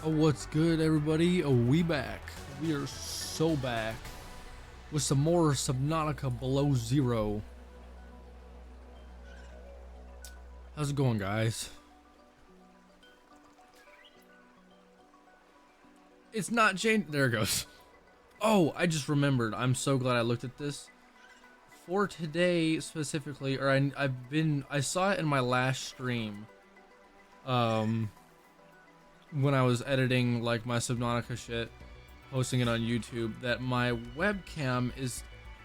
Oh, what's good, everybody? Oh, we back. We are so back with some more Subnautica below zero. How's it going, guys? It's not Jane. There it goes. Oh, I just remembered. I'm so glad I looked at this. For today specifically, or I saw it in my last stream. When I was editing like my Subnautica shit, posting it on YouTube, that my webcam is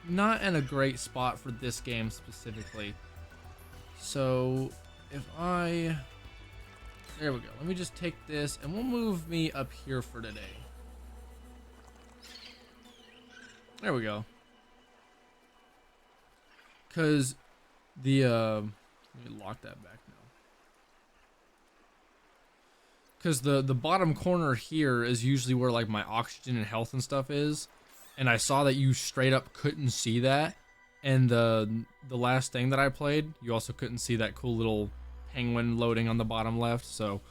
not in a great spot for this game specifically. So there we go. Let me just take this and we'll move me up here for today. There we go. Cause let me lock that back now. Cause the bottom corner here is usually where like my oxygen and health and stuff is. And I saw that you straight up couldn't see that. And the last thing that I played, you also couldn't see that cool little penguin loading on the bottom left. So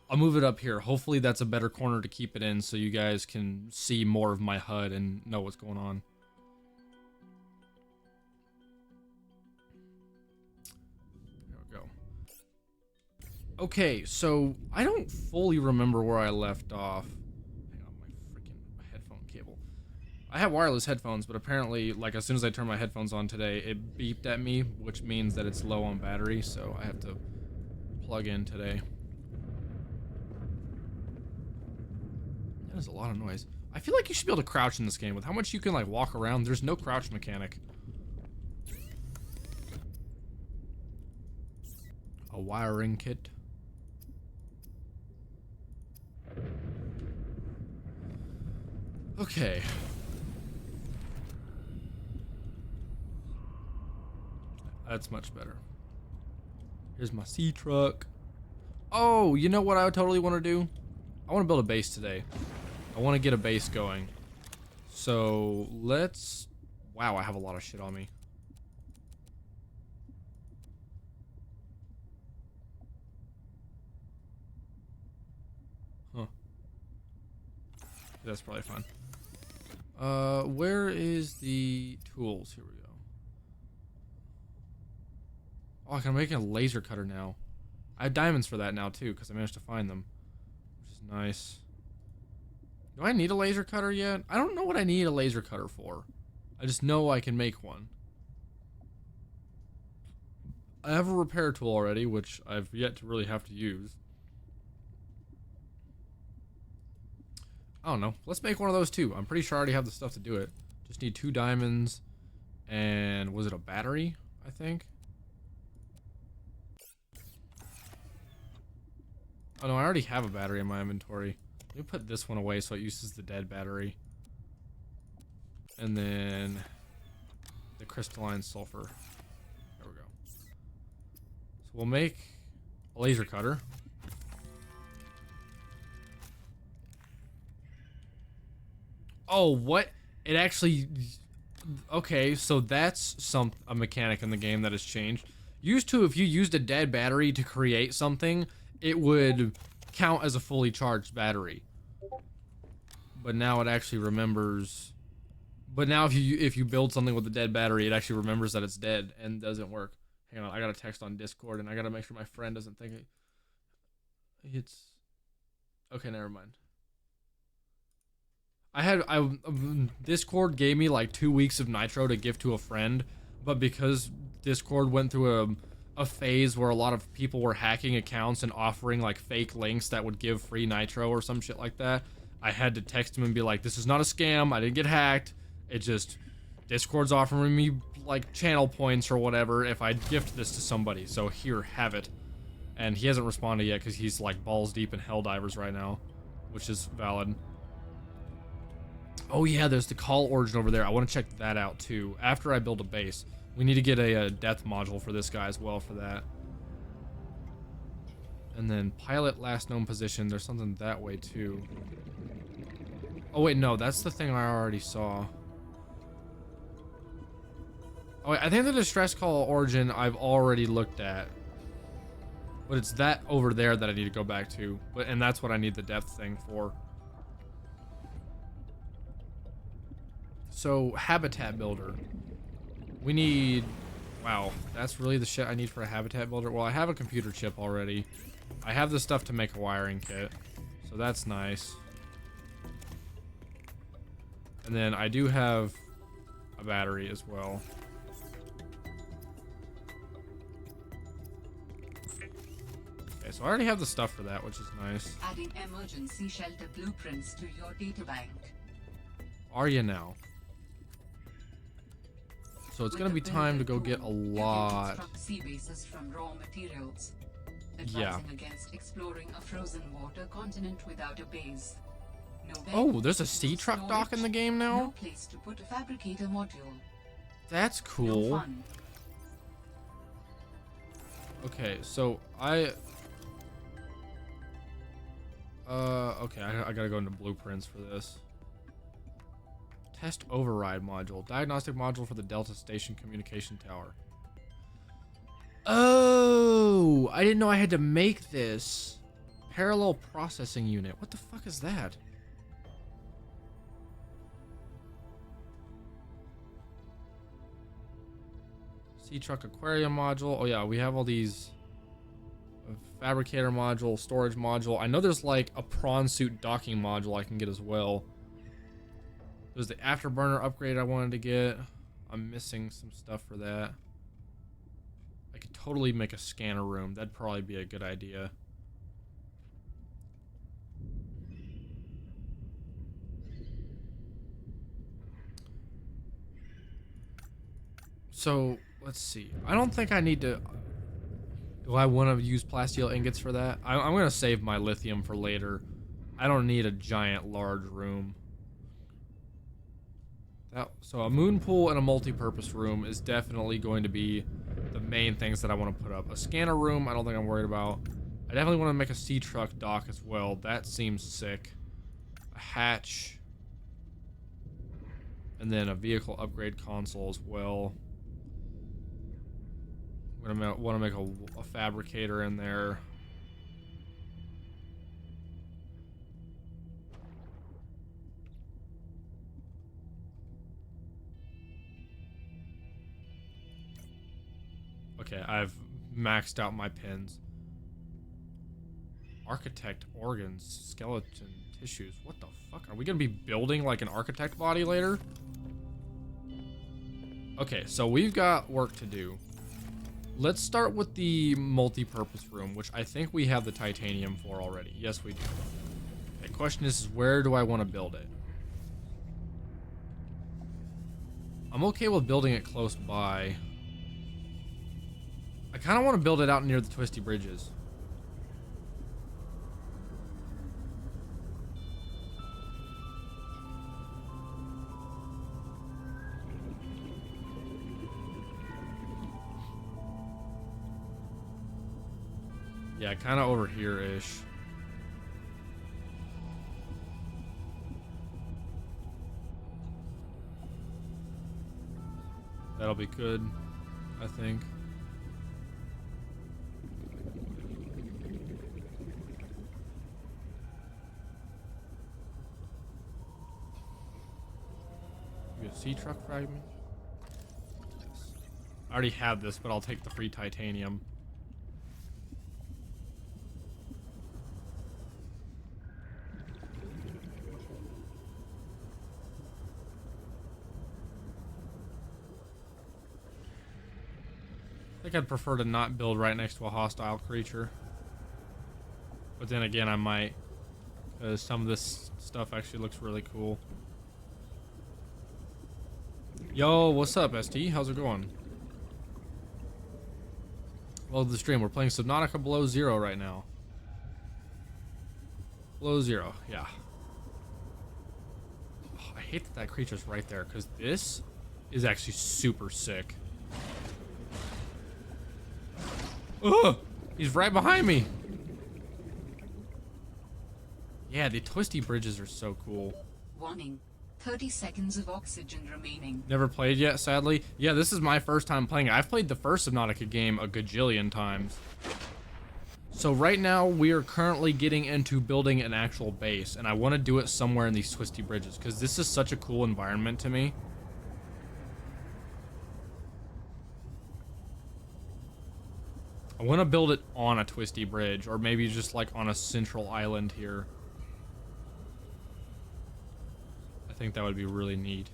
I'll move it up here. Hopefully that's a better corner to keep it in so you guys can see more of my HUD and know what's going on. There we go. Okay, so I don't fully remember where I left off. Hang on, my freaking headphone cable. I have wireless headphones, but apparently, like, as soon as I turn my headphones on today, it beeped at me, which means that it's low on battery, so I have to plug in today. That is a lot of noise. I feel like you should be able to crouch in this game. With how much you can, like, walk around, there's no crouch mechanic. A wiring kit. Okay. That's much better. Here's my sea truck. Oh, you know what I totally want to do? I want to build a base today. I want to get a base going. So let's... Wow, I have a lot of shit on me. Huh. That's probably fine. Where is the tools? Here we go. Oh, I can make a laser cutter now. I have diamonds for that now too, because I managed to find them, which is nice. Do I need a laser cutter yet? I don't know what I need a laser cutter for. I just know I can make one. I have a repair tool already, which I've yet to really have to use. I don't know. Let's make one of those too. I'm pretty sure I already have the stuff to do it. Just need 2 diamonds and was it a battery? I think. Oh no, I already have a battery in my inventory. Let me put this one away so it uses the dead battery. And then the crystalline sulfur. There we go. So we'll make a laser cutter. Oh, what? It actually... Okay, so that's a mechanic in the game that has changed. Used to, if you used a dead battery to create something, it would count as a fully charged battery. But now it actually remembers... But now if you build something with a dead battery, it actually remembers that it's dead and doesn't work. Hang on, I got a text on Discord and I gotta make sure my friend doesn't think it's... Okay, never mind. Discord gave me like 2 weeks of nitro to give to a friend, but because Discord went through a phase where a lot of people were hacking accounts and offering like fake links that would give free nitro or some shit like that, I had to text him and be like, this is not a scam, I didn't get hacked, it just, Discord's offering me like channel points or whatever if I gift this to somebody, so here, have it. And he hasn't responded yet because he's like balls deep in Helldivers right now, which is valid. Oh yeah, there's the call origin over there. I want to check that out too. After I build a base, we need to get a death module for this guy as well for that. And then pilot last known position. There's something that way too. Oh wait, no, that's the thing I already saw. Oh wait, I think the distress call origin I've already looked at. But it's that over there that I need to go back to. And that's what I need the depth thing for. So, habitat builder. We need... Wow, that's really the shit I need for a habitat builder. Well, I have a computer chip already. I have the stuff to make a wiring kit. So that's nice. And then I do have a battery as well. Okay, so I already have the stuff for that, which is nice. Adding emergency shelter blueprints to your databank. Are you now? So it's gonna be time to go get a lot. Sea bases from raw materials. Yeah. Advising against exploring a frozen water continent without a base. No Oh, there's a sea truck dock in the game now? No place to put a fabricator module. That's cool. No fun. Okay, so okay, I gotta go into blueprints for this. Test override module. Diagnostic module for the Delta Station communication tower. Oh, I didn't know I had to make this. Parallel processing unit. What the fuck is that? Sea truck aquarium module. Oh yeah, we have all these. Fabricator module, storage module. I know there's like a prawn suit docking module I can get as well. There's the afterburner upgrade I wanted to get. I'm missing some stuff for that. I could totally make a scanner room. That'd probably be a good idea. So, let's see. I don't think I need to... Do I want to use plasteel ingots for that? I'm going to save my lithium for later. I don't need a giant, large room. So a moon pool and a multi-purpose room is definitely going to be the main things that I want to put up. A scanner room, I don't think I'm worried about. I definitely want to make a sea truck dock as well. That seems sick. A hatch. And then a vehicle upgrade console as well. I'm going to want to make a fabricator in there. Okay, I've maxed out my pins. Architect organs, skeleton tissues. What the fuck? Are we gonna be building like an architect body later? Okay, so we've got work to do. Let's start with the multi-purpose room, which I think we have the titanium for already. Yes, we do. The question is where do I want to build it? I'm okay with building it close by. I kind of want to build it out near the twisty bridges. Yeah, kind of over here-ish. That'll be good, I think. Sea truck fragment? Yes. I already have this, but I'll take the free titanium. I think I'd prefer to not build right next to a hostile creature. But then again, I might. Because some of this stuff actually looks really cool. Yo, what's up, ST? How's it going? Welcome to the stream. We're playing Subnautica Below Zero right now. Below Zero, yeah. Oh, I hate that that creature's right there, because this is actually super sick. Ugh! He's right behind me! Yeah, the twisty bridges are so cool. Warning. 30 seconds of oxygen remaining. Never played yet, sadly. Yeah, this is my first time playing it. I've played the first Subnautica game a gajillion times. So right now we are currently getting into building an actual base, and I want to do it somewhere in these twisty bridges because this is such a cool environment to me. I want to build it on a twisty bridge, or maybe just like on a central island here. I think that would be really neat.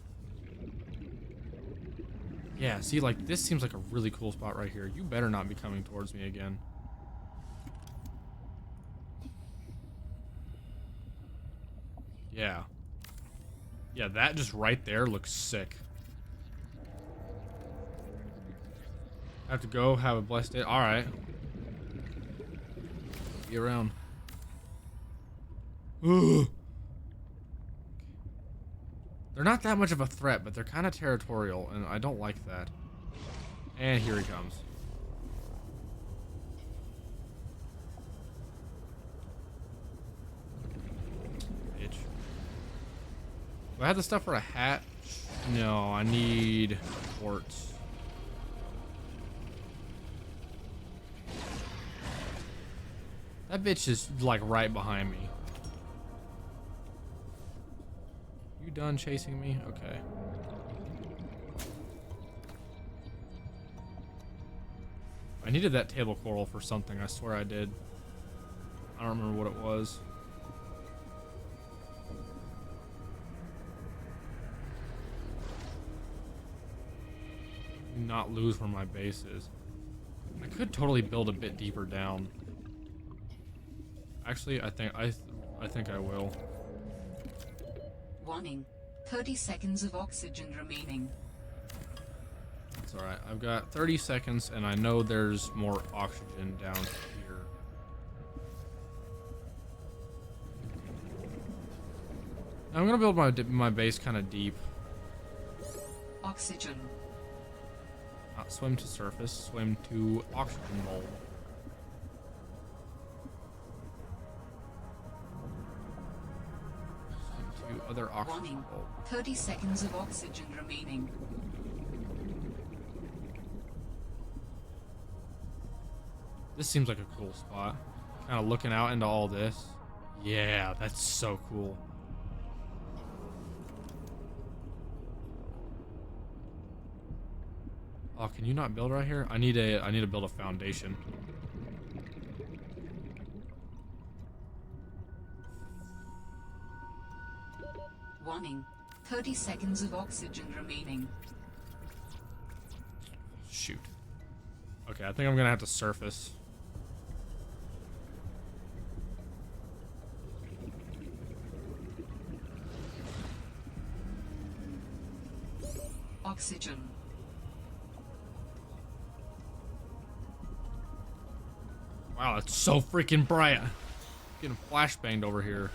Yeah, see, like, this seems like a really cool spot right here. You better not be coming towards me again. Yeah. Yeah, that just right there looks sick. I have to go, have a blessed day. Alright. Get around. Ugh. They're not that much of a threat, but they're kind of territorial, and I don't like that. And here he comes. Bitch. Do I have the stuff for a hat? No, I need quartz. That bitch is like right behind me. You done chasing me? Okay. I needed that table coral for something, I swear I did. I don't remember what it was. Not lose where my base is. I could totally build a bit deeper down. Actually, I think I will. Warning. 30 seconds of oxygen remaining. It's alright. I've got 30 seconds, and I know there's more oxygen down here. I'm gonna build my base kind of deep. Oxygen. Not swim to surface, swim to oxygen bowl. Swim to other oxygen Warning. bowl. 30 seconds of oxygen remaining. This seems like a cool spot. Kind of looking out into all this. Yeah, that's so cool. Oh, can you not build right here? I need to build a foundation. Warning. 30 seconds of oxygen remaining. Shoot. Okay, I think I'm gonna have to surface. Oxygen. Wow, it's so freaking bright. Getting flashbanged over here.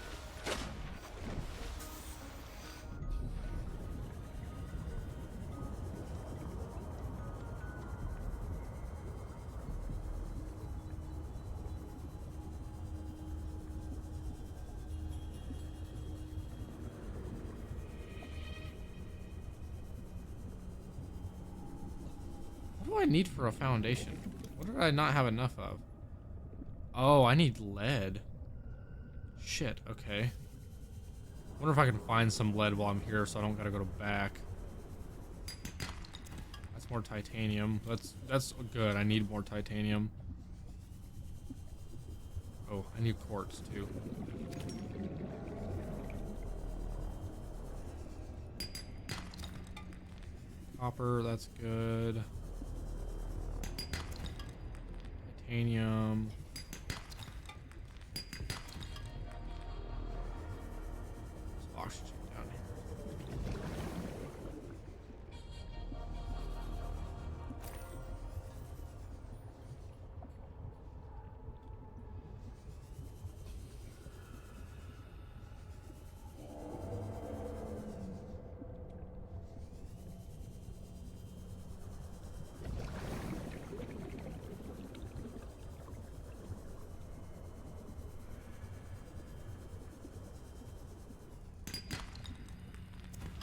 What do I need for a foundation? What did I not have enough of? Oh, I need lead. Shit, okay. Wonder if I can find some lead while I'm here so I don't gotta go back. That's more titanium. That's good. I need more titanium. Oh, I need quartz too. Copper, that's good. Titanium. There's oxygen down here.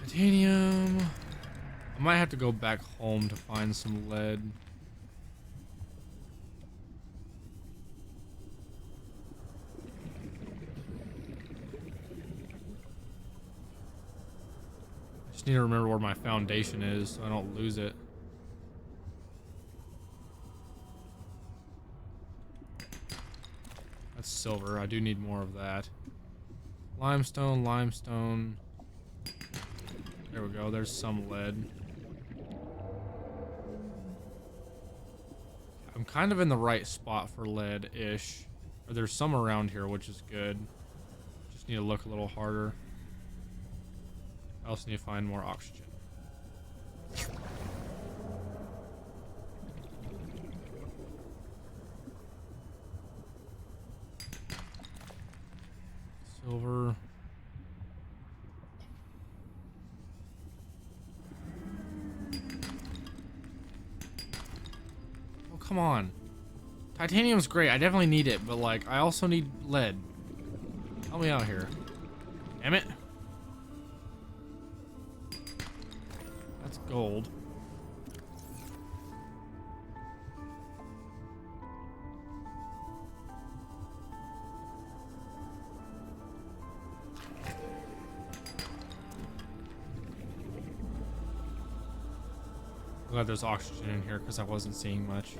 Titanium. I might have to go back home to find some lead. need to remember where my foundation is so I don't lose it. That's silver. I do need more of that. Limestone, limestone. There we go. There's some lead. I'm kind of in the right spot for lead-ish. Or there's some around here, which is good. Just need to look a little harder. I also need to find more oxygen. Silver. Oh, come on. Titanium's great. I definitely need it, but like, I also need lead. Help me out here. Damn it. That's gold. I'm glad there's oxygen in here because I wasn't seeing much.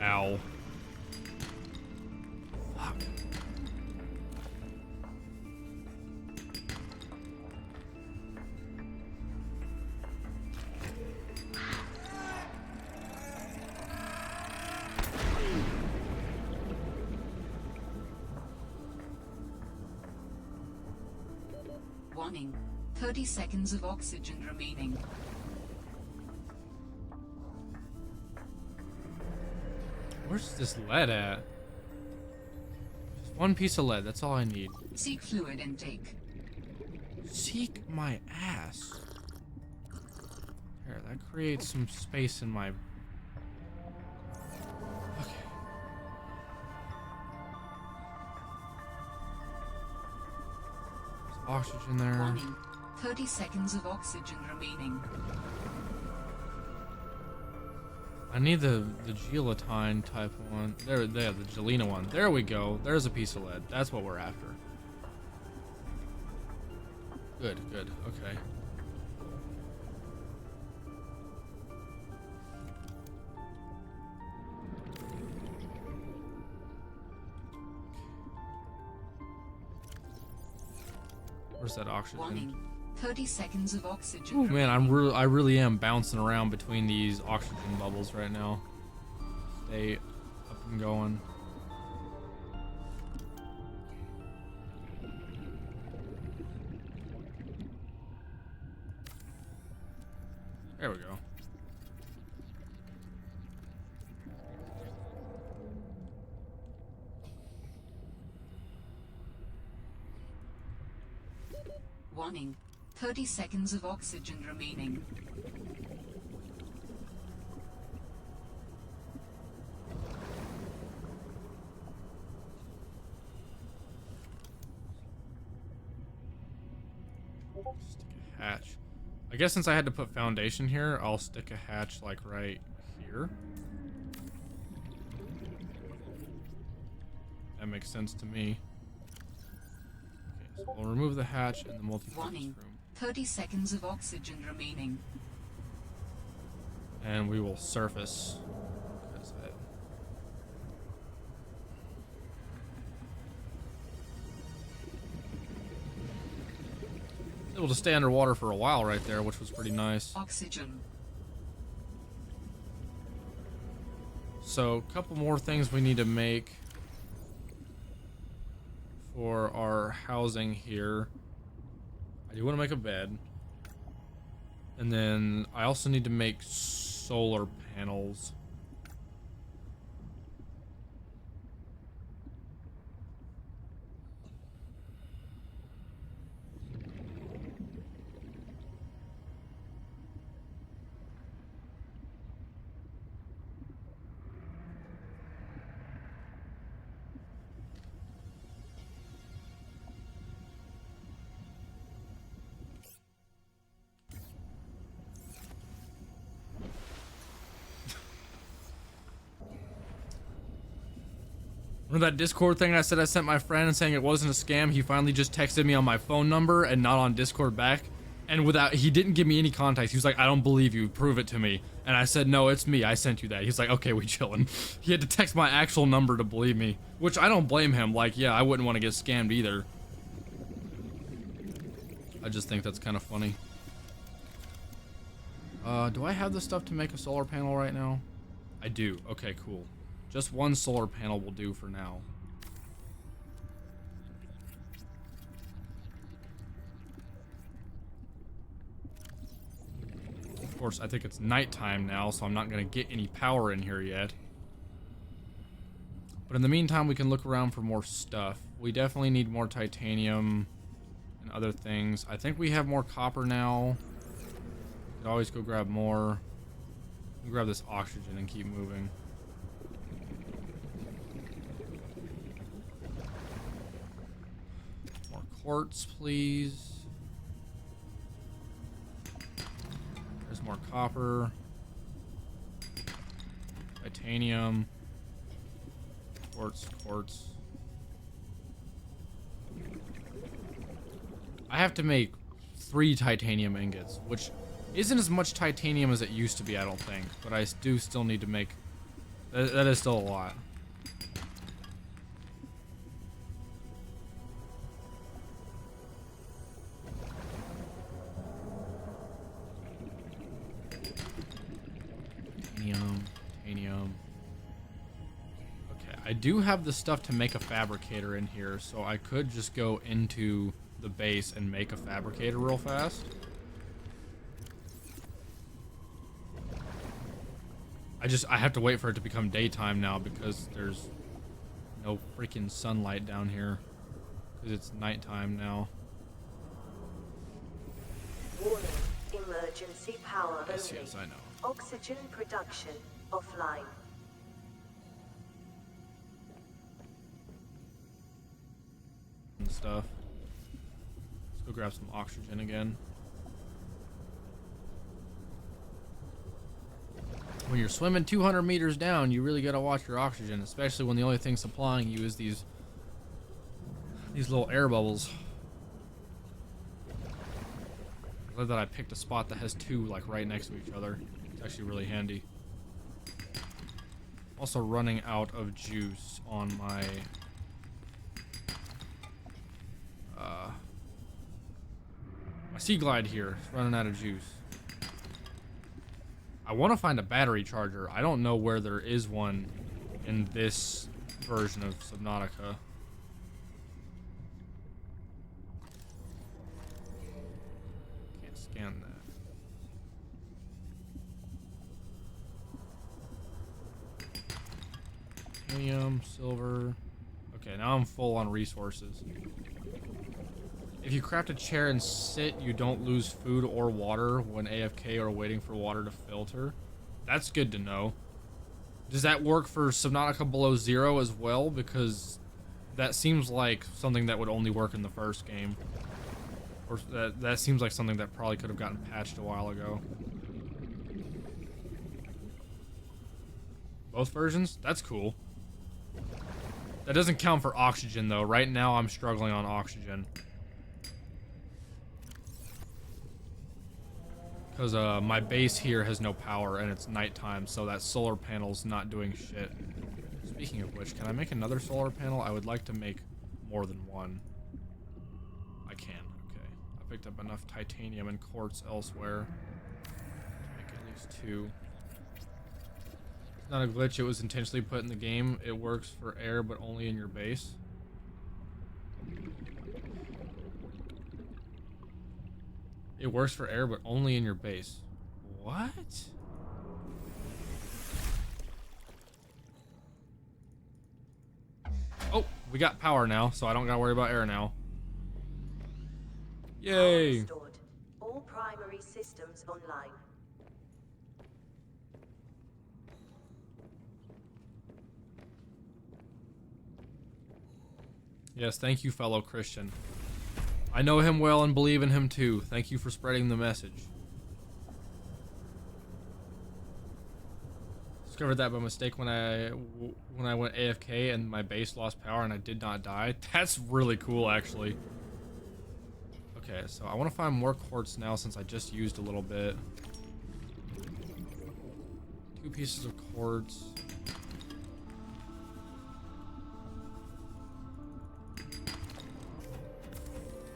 Ow. Fuck. Warning. 30 seconds of oxygen remaining. Where's this lead at? Just one piece of lead, that's all I need. Seek fluid intake. Seek my ass. There, that creates some space in my... Okay. There's oxygen there. Warning. 30 seconds of oxygen remaining. I need the gelatine type one. There, the gelina one. There we go. There's a piece of lead. That's what we're after. Good, good. Okay. Where's that oxygen? Warning. 30 seconds of oxygen. Ooh, man, I really am bouncing around between these oxygen bubbles right now. Stay up and going. There we go. Warning. 30 seconds of oxygen remaining. Stick a hatch. I guess since I had to put foundation here, I'll stick a hatch like right here. That makes sense to me. Okay, so we'll remove the hatch and the multi-purpose Warning. room. 30 seconds of oxygen remaining. And we will surface. Able to stay underwater for a while right there, which was pretty nice. Oxygen. So, a couple more things we need to make for our housing here. I do want to make a bed. And then I also need to make solar panels. Remember that Discord thing I said I sent my friend saying it wasn't a scam? He finally just texted me on my phone number and not on Discord back. And he didn't give me any context. He was like, I don't believe you, prove it to me. And I said, no, it's me, I sent you that. He's like, okay, we chillin'. He had to text my actual number to believe me. Which I don't blame him, like, yeah, I wouldn't want to get scammed either. I just think that's kind of funny. Do I have the stuff to make a solar panel right now? I do, okay, cool. Just one solar panel will do for now. Of course, I think it's nighttime now, so I'm not going to get any power in here yet. But in the meantime, we can look around for more stuff. We definitely need more titanium and other things. I think we have more copper now. Could always go grab more. Grab this oxygen and keep moving. More quartz, please. There's more copper. Titanium. Quartz, quartz. I have to make 3 titanium ingots, which isn't as much titanium as it used to be, I don't think. But I do still need to make... That is still a lot. Titanium. Okay, I do have the stuff to make a fabricator in here, so I could just go into the base and make a fabricator real fast. I have to wait for it to become daytime now because there's no freaking sunlight down here because it's nighttime now. Warning, emergency power Yes, only. yes, I know. Oxygen production offline. And stuff. Let's go grab some oxygen again. When you're swimming 200 meters down, you really gotta watch your oxygen, especially when the only thing supplying you is these little air bubbles. I love that I picked a spot that has 2 like right next to each other. It's actually really handy. Also running out of juice on my my Sea Glide here. It's running out of juice. I want to find a battery charger. I don't know where there is one in this version of Subnautica. Can't scan that. Titanium, silver. Okay, now I'm full on resources. If you craft a chair and sit, you don't lose food or water when AFK or waiting for water to filter. That's good to know. Does that work for Subnautica Below Zero as well? Because that seems like something that would only work in the first game. Or that seems like something that probably could have gotten patched a while ago. Both versions? That's cool. That doesn't count for oxygen though. Right now I'm struggling on oxygen. Because my base here has no power and it's nighttime, so that solar panel's not doing shit. Speaking of which, can I make another solar panel? I would like to make more than one. I can, okay. I picked up enough titanium and quartz elsewhere to make at least 2. It's not a glitch, it was intentionally put in the game. It works for air, but only in your base. It works for air, but only in your base. What? Oh, we got power now, so I don't gotta worry about air now. Yay! Power restored. All primary systems online. Yes, thank you, fellow Christian. I know him well and believe in him too. Thank you for spreading the message. Discovered that by mistake when I went AFK and my base lost power and I did not die. That's really cool, actually. Okay, so I want to find more quartz now since I just used a little bit. 2 pieces of quartz.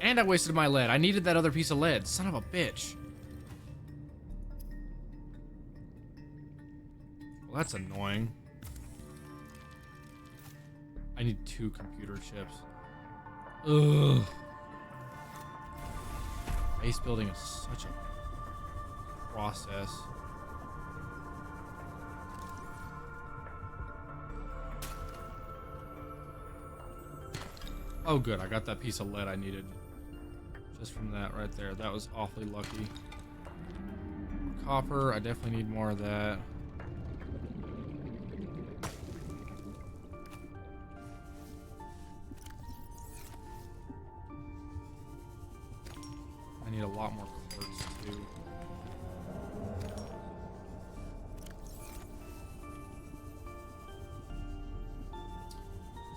And I wasted my lead. I needed that other piece of lead. Son of a bitch. Well, that's annoying. I need 2 computer chips. Ugh. Base building is such a process. Oh good, I got that piece of lead I needed. Just from that right there. That was awfully lucky. Copper, I definitely need more of that. I need a lot more quartz too.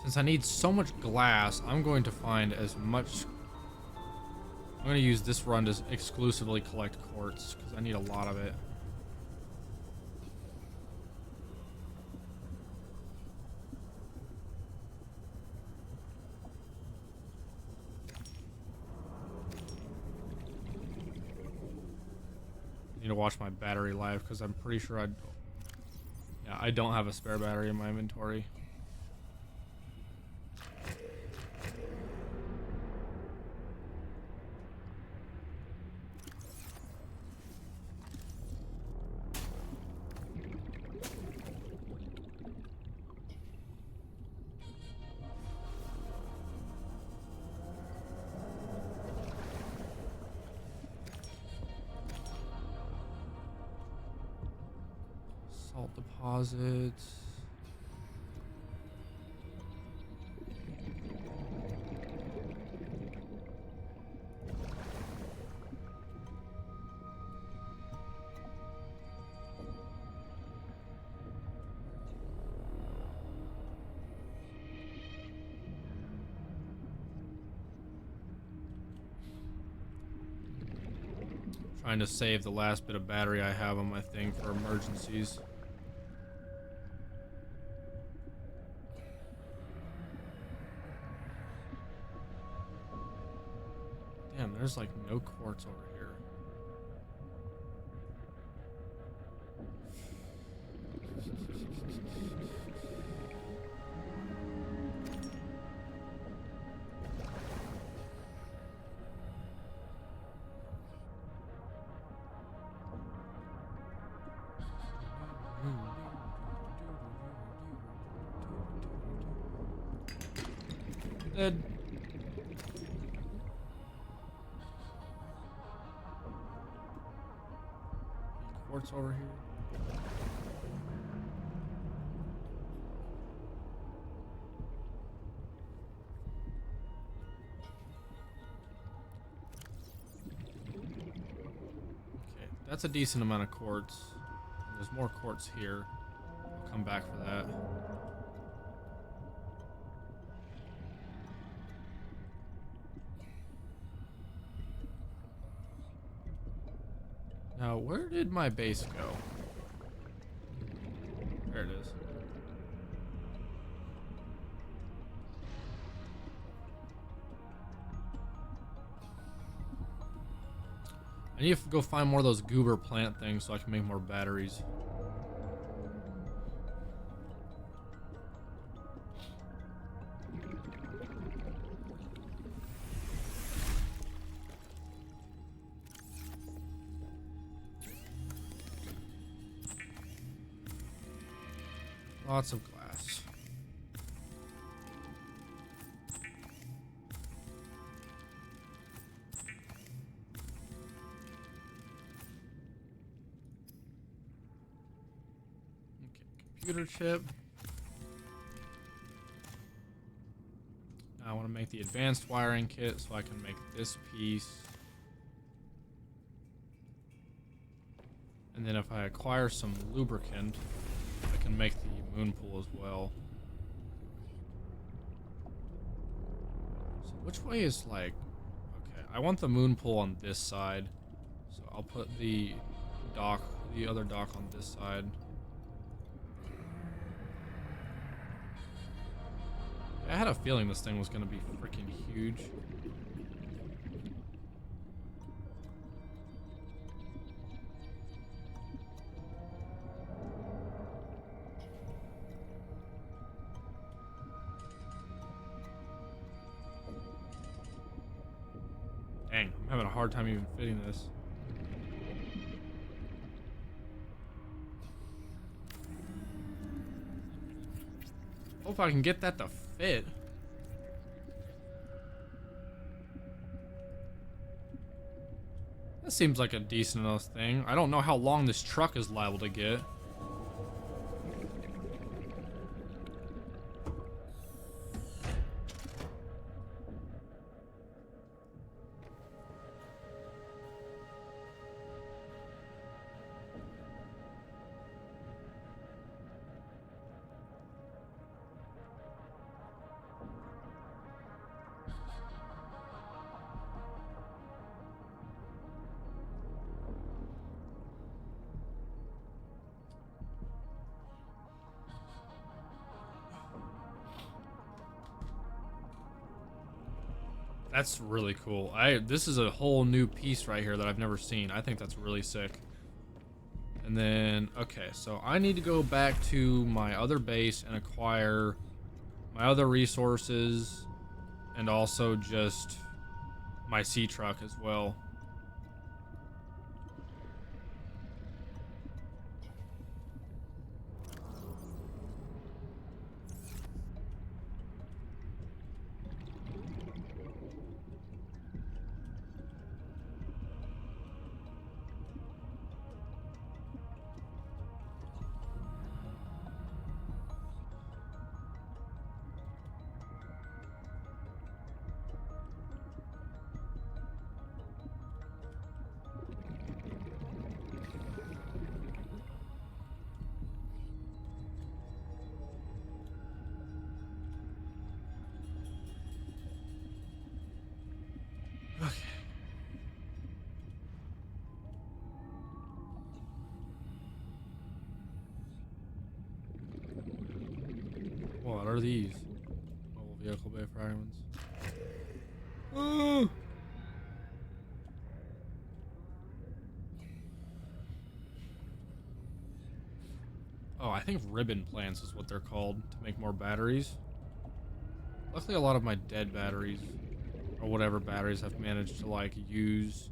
Since I need so much glass, I'm going to find as much. I'm going to use this run to exclusively collect quartz because I need a lot of it. Need to watch my battery life because I'm pretty sure I don't have a spare battery in my inventory. Salt deposits. Trying to save the last bit of battery I have on my thing for emergencies. Damn, there's like no quartz over here. Dead. Quartz over here. Okay, that's a decent amount of quartz. There's more quartz here. I'll come back for that. Now, where did my base go? There it is. I need to go find more of those goober plant things so I can make more batteries. Lots of glass. Okay, computer chip. Now I want to make the advanced wiring kit so I can make this piece. And then if I acquire some lubricant, I can make the moon pool as well. So which way is like... Okay, I want the moon pool on this side. So I'll put the other dock on this side. I had a feeling this thing was going to be freaking huge. Dang, I'm having a hard time even fitting this. Hope I can get that to fit. That seems like a decent enough thing. I don't know how long this truck is liable to get. That's really cool. This is a whole new piece right here that I've never seen. I think that's really sick. And then, okay, so I need to go back to my other base and acquire my other resources and also just my sea truck as well. What are these? Mobile vehicle bay fragments. Oh! Oh, I think ribbon plants is what they're called to make more batteries. Luckily, a lot of my dead batteries, or whatever batteries I've managed to like use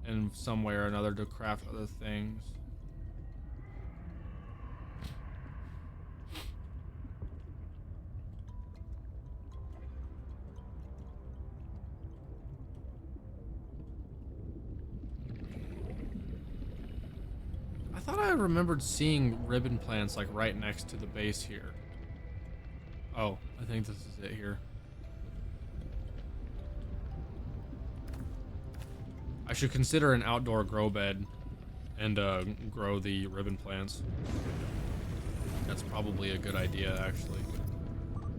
in some way or another to craft other things. I thought I remembered seeing ribbon plants like right next to the base here. Oh, I think this is it here. I should consider an outdoor grow bed and grow the ribbon plants. That's probably a good idea, actually.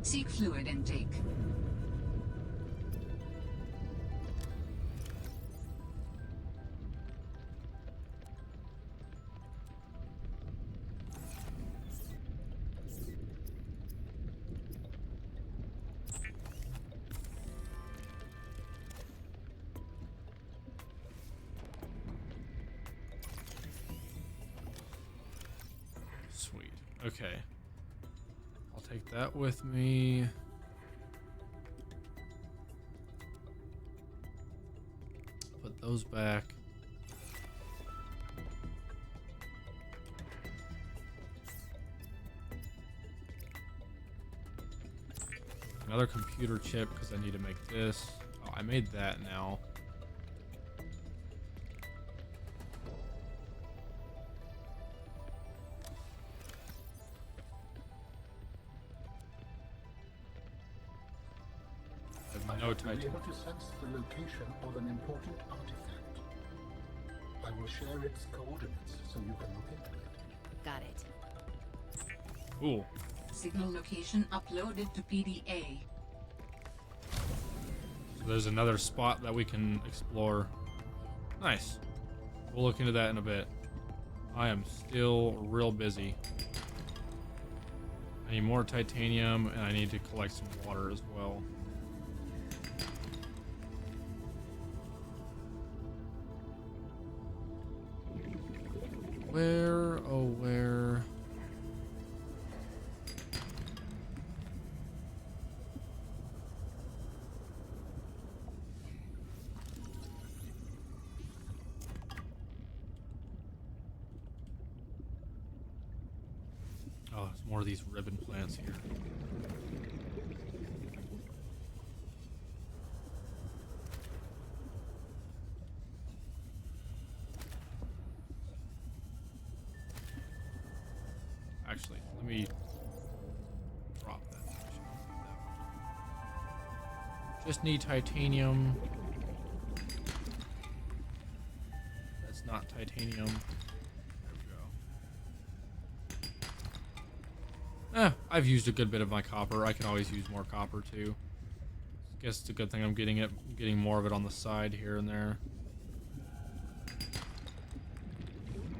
Seek fluid intake. Sweet. Okay. I'll take that with me. Put those back. Another computer chip because I need to make this. Oh, I made that now. No Be titanium. able to sense the location of an important artifact. I will share its coordinates so you can look into it. Got it. Cool. Signal location uploaded to PDA. So there's another spot that we can explore. Nice. We'll look into that in a bit. I am still real busy. I need more titanium, and I need to collect some water as well. Where, oh where? Oh, there's more of these ribbon plants here. Actually, let me drop that. Just need titanium. That's not titanium. There we go. I've used a good bit of my copper. I can always use more copper too. Guess it's a good thing I'm getting more of it on the side here and there.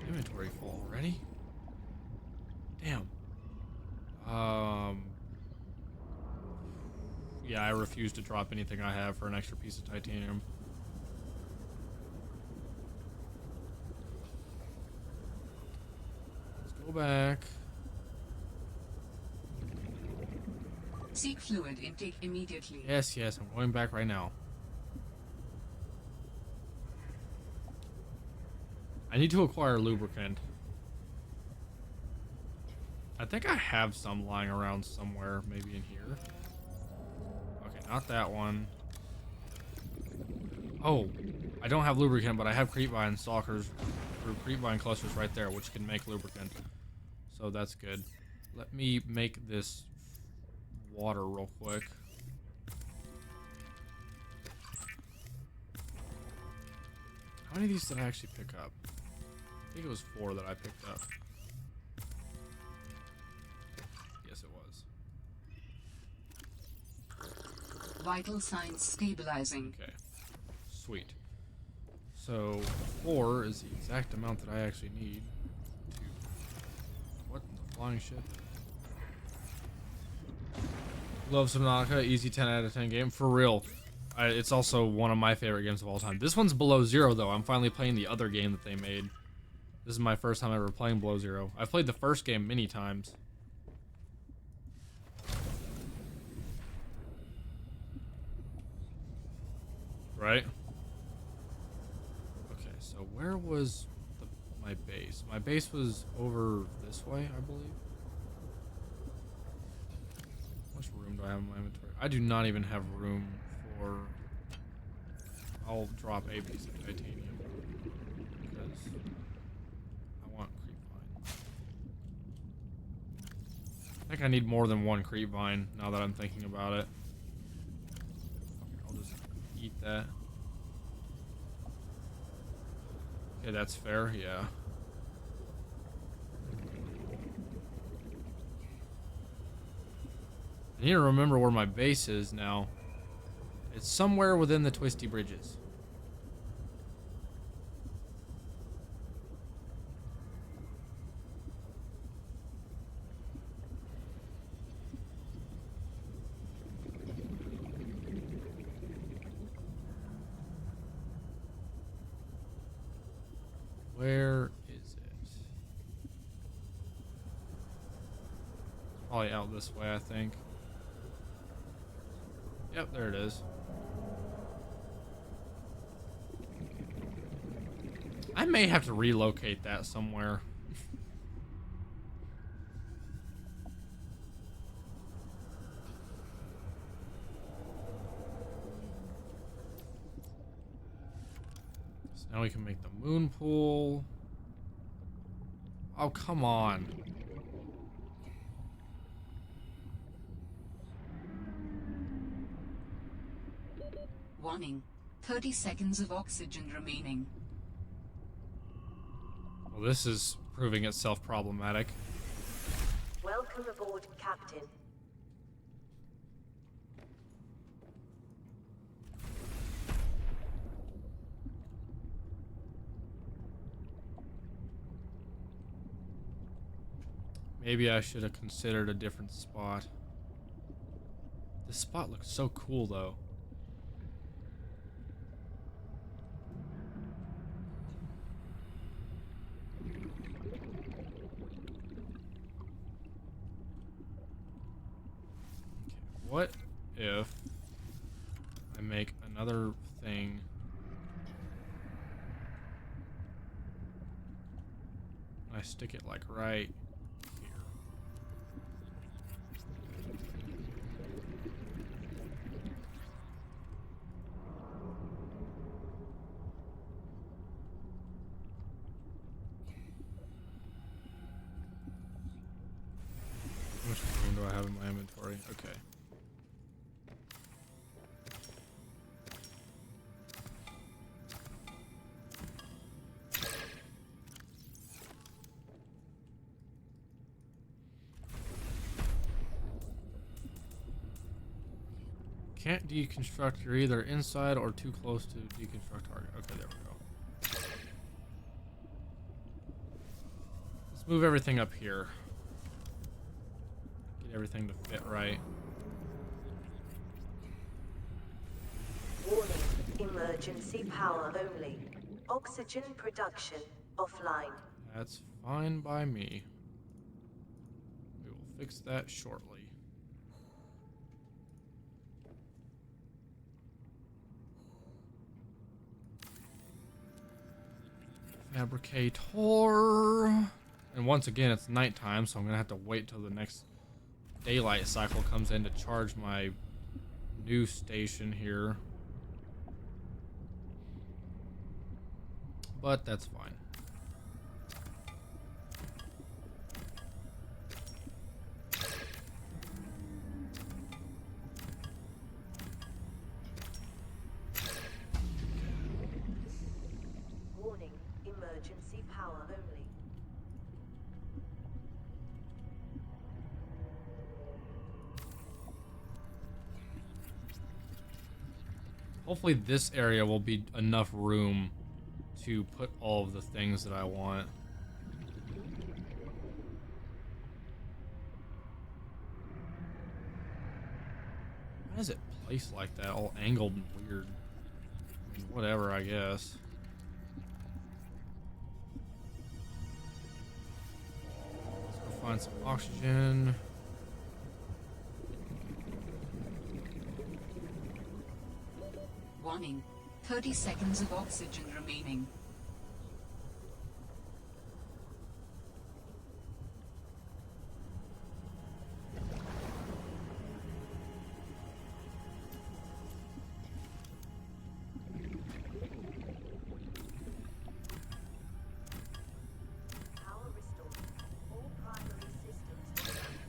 Inventory full already? Damn. Yeah, I refuse to drop anything I have for an extra piece of titanium. Let's go back. Seek fluid intake immediately. Yes, I'm going back right now. I need to acquire lubricant. I think I have some lying around somewhere, maybe in here. Okay, not that one. Oh, I don't have lubricant, but I have creepvine stalkers, or creepvine clusters right there, which can make lubricant. So that's good. Let me make this water real quick. How many of these did I actually pick up? I think it was 4 that I picked up. Yes, it was. Vital signs stabilizing. Okay. Sweet. So 4 is the exact amount that I actually need to... What in the flying shit? Love Subnautica, easy 10 out of 10 game. For real. It's also one of my favorite games of all time. This one's below zero, though. I'm finally playing the other game that they made. This is my first time ever playing below zero. I've played the first game many times. Right? Okay, so where was my base? My base was over this way, I believe. How much room do I have in my inventory? I do not even have room for... I'll drop a piece of titanium because I want creepvine. I think I need more than one creepvine now that I'm thinking about it. I'll just eat that. Okay, that's fair, yeah. I need to remember where my base is now. It's somewhere within the twisty bridges. Where is it? It's probably out this way, I think. Yep, there it is. I may have to relocate that somewhere. So now we can make the moon pool. Oh, come on. Warning. 30 seconds of oxygen remaining. Well, this is proving itself problematic. Welcome Welcome aboard, Captain. Maybe I should have considered a different spot. This spot looks so cool, though. Okay, what if I make another thing? I stick it like right here. How much room do I have in my inventory? Okay. Can't deconstruct. You're either inside or too close to deconstruct target. Okay, there we go. Let's move everything up here. Get everything to fit right. Warning, emergency power only. Oxygen production offline. That's fine by me. We will fix that shortly. Fabricator. And once again, it's nighttime, so I'm gonna have to wait till the next daylight cycle comes in to charge my new station here. But that's fine. Warning, emergency power only. Hopefully this area will be enough room to put all of the things that I want. Why is it placed like that, all angled and weird? I mean, whatever, I guess. Let's go find some oxygen. Warning, 30 seconds of oxygen remaining. Power restored. All primary systems online.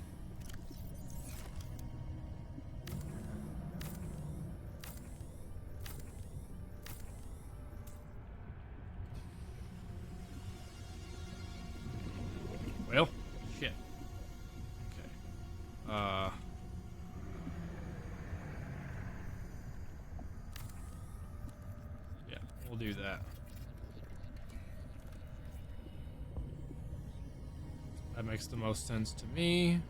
Well, shit. Okay. Yeah, we'll do that. That makes the most sense to me.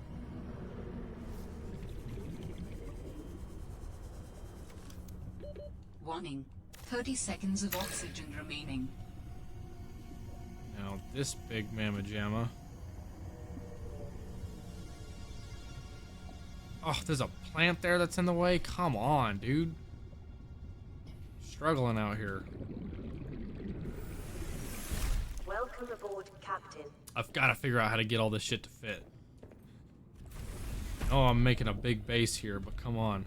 Warning, 30 seconds of oxygen remaining. Now, this big mamma jamma. Oh, there's a plant there that's in the way? Come on, dude. Struggling out here. Welcome aboard, Captain. I've got to figure out how to get all this shit to fit. Oh, I'm making a big base here, but come on.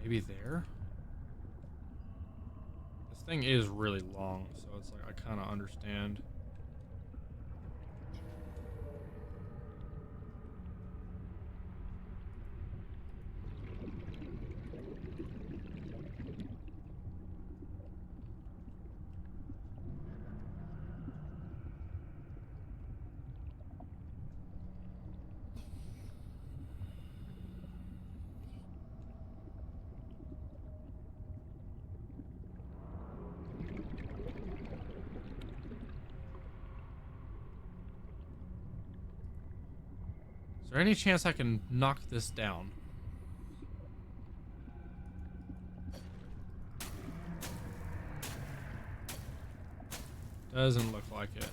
Maybe there? This thing is really long, so it's like I kind of understand. Is there any chance I can knock this down? Doesn't look like it.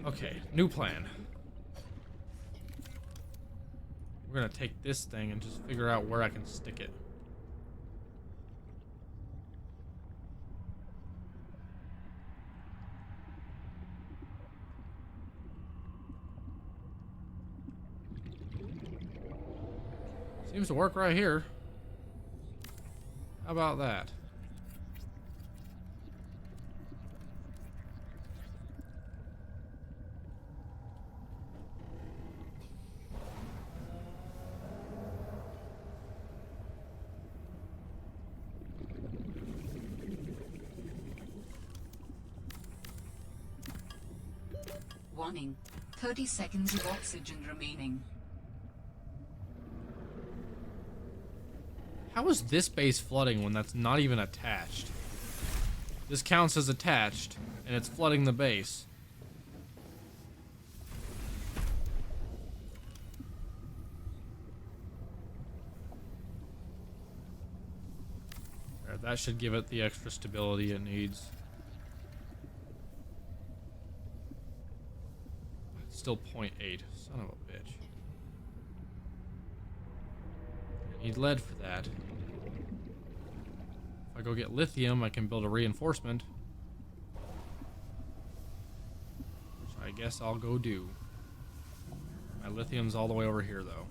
Okay, new plan. We're gonna take this thing and just figure out where I can stick it. Seems to work right here. How about that? Warning. 30 seconds of oxygen remaining. How is this base flooding when that's not even attached? This counts as attached, and it's flooding the base. There, that should give it the extra stability it needs. Still 0.8. Son of a bitch. I need lead for that. If I go get lithium, I can build a reinforcement. Which I guess I'll go do. My lithium's all the way over here, though.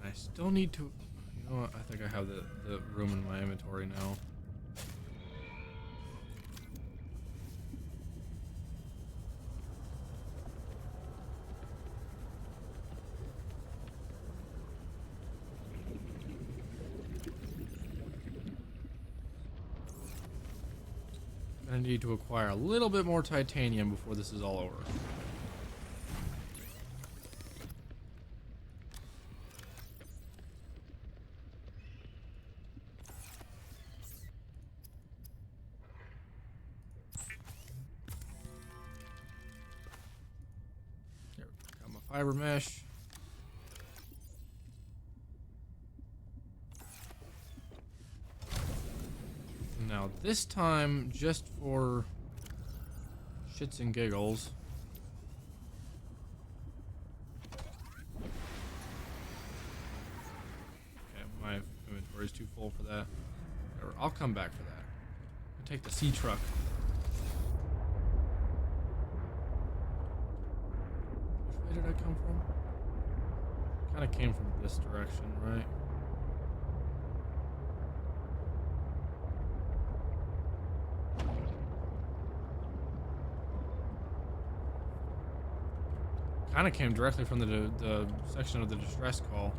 I still need to... You know what? I think I have the room in my inventory now. I need to acquire a little bit more titanium before this is all over. Here, got my fiber mesh. Now this time, just for shits and giggles, okay, my inventory is too full for that. Or I'll come back for that. I'll take the sea truck. Which way did I come from? Kind of came from this direction, right? Kind of came directly from the section of the distress call.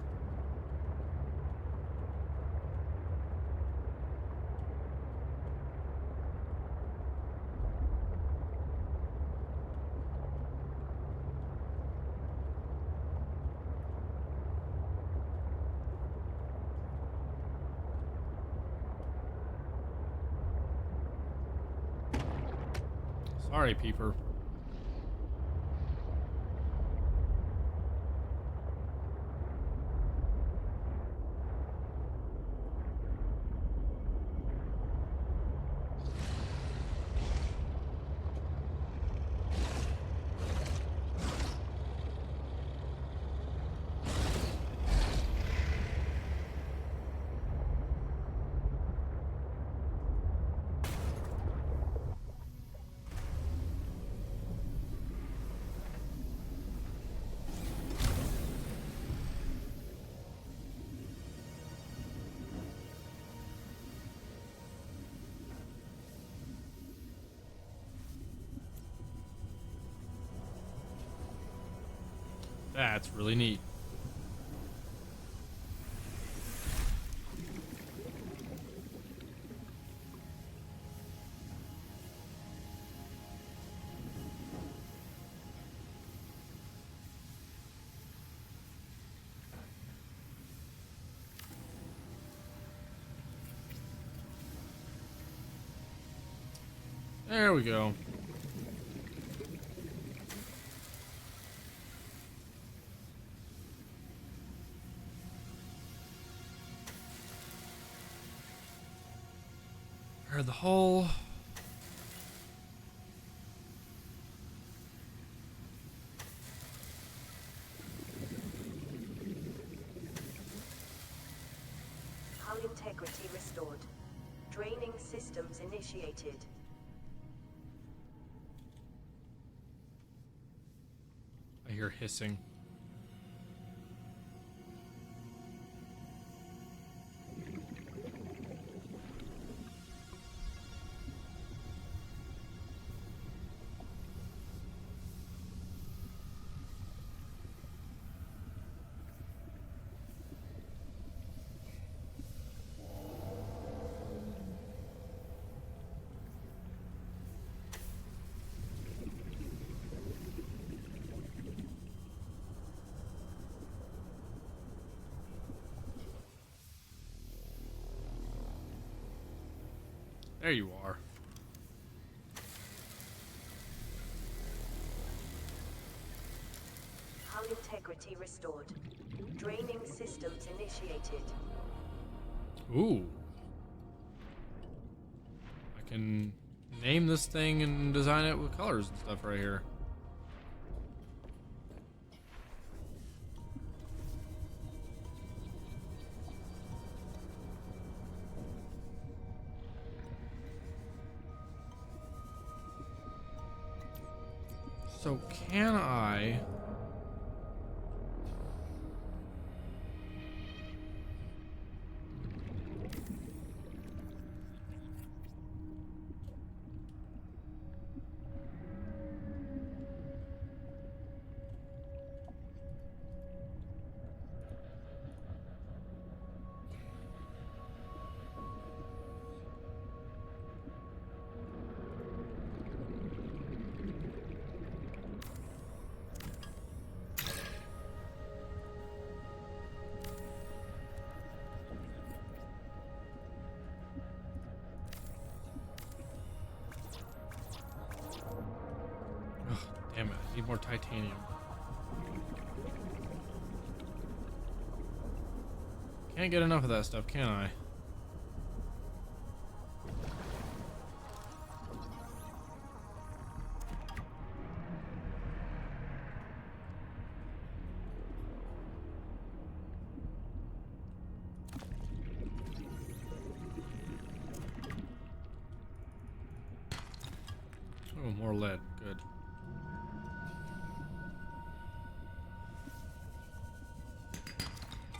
Sorry, peeper. That's really neat. There we go. Heard the hole. Hull integrity restored. Draining systems initiated. I hear hissing. There you are. Hull integrity restored. Draining systems initiated. Ooh. I can name this thing and design it with colors and stuff right here. So can I... Ugh, damn it, I need more titanium. Can't get enough of that stuff, can I? Oh, more lead. Good.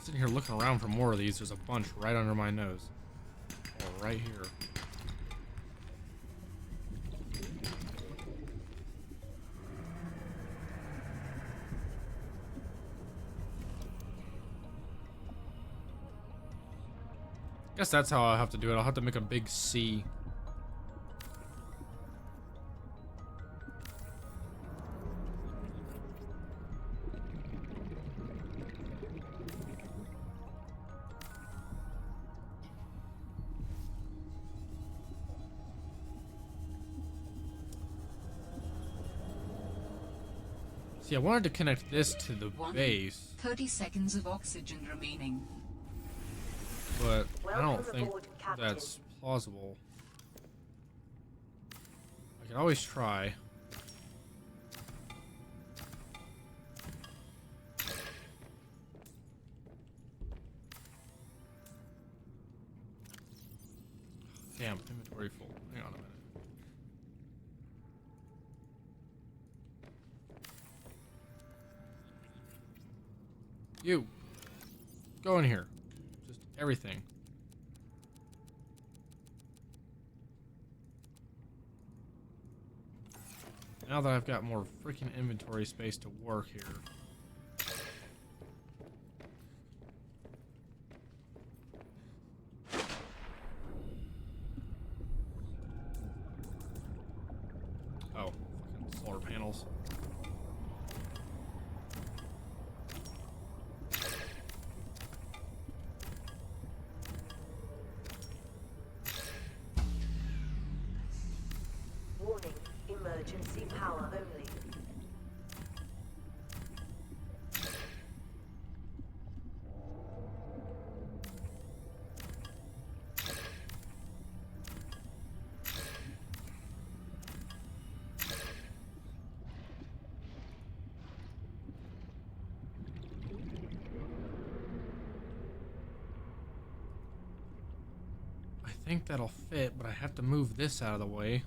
Sitting here looking around for more of these. There's a bunch right under my nose. Or right here. Guess that's how I'll have to do it. I'll have to make a big C. See, I wanted to connect this to the base, 30 seconds of oxygen remaining. but I don't Welcome think aboard, Captain. that's plausible. I can always try. Damn, inventory full. Hang on a minute. You. Go in here. Just everything. Now that I've got more freaking inventory space to work here. emergency power only. I think that'll fit, but I have to move this out of the way.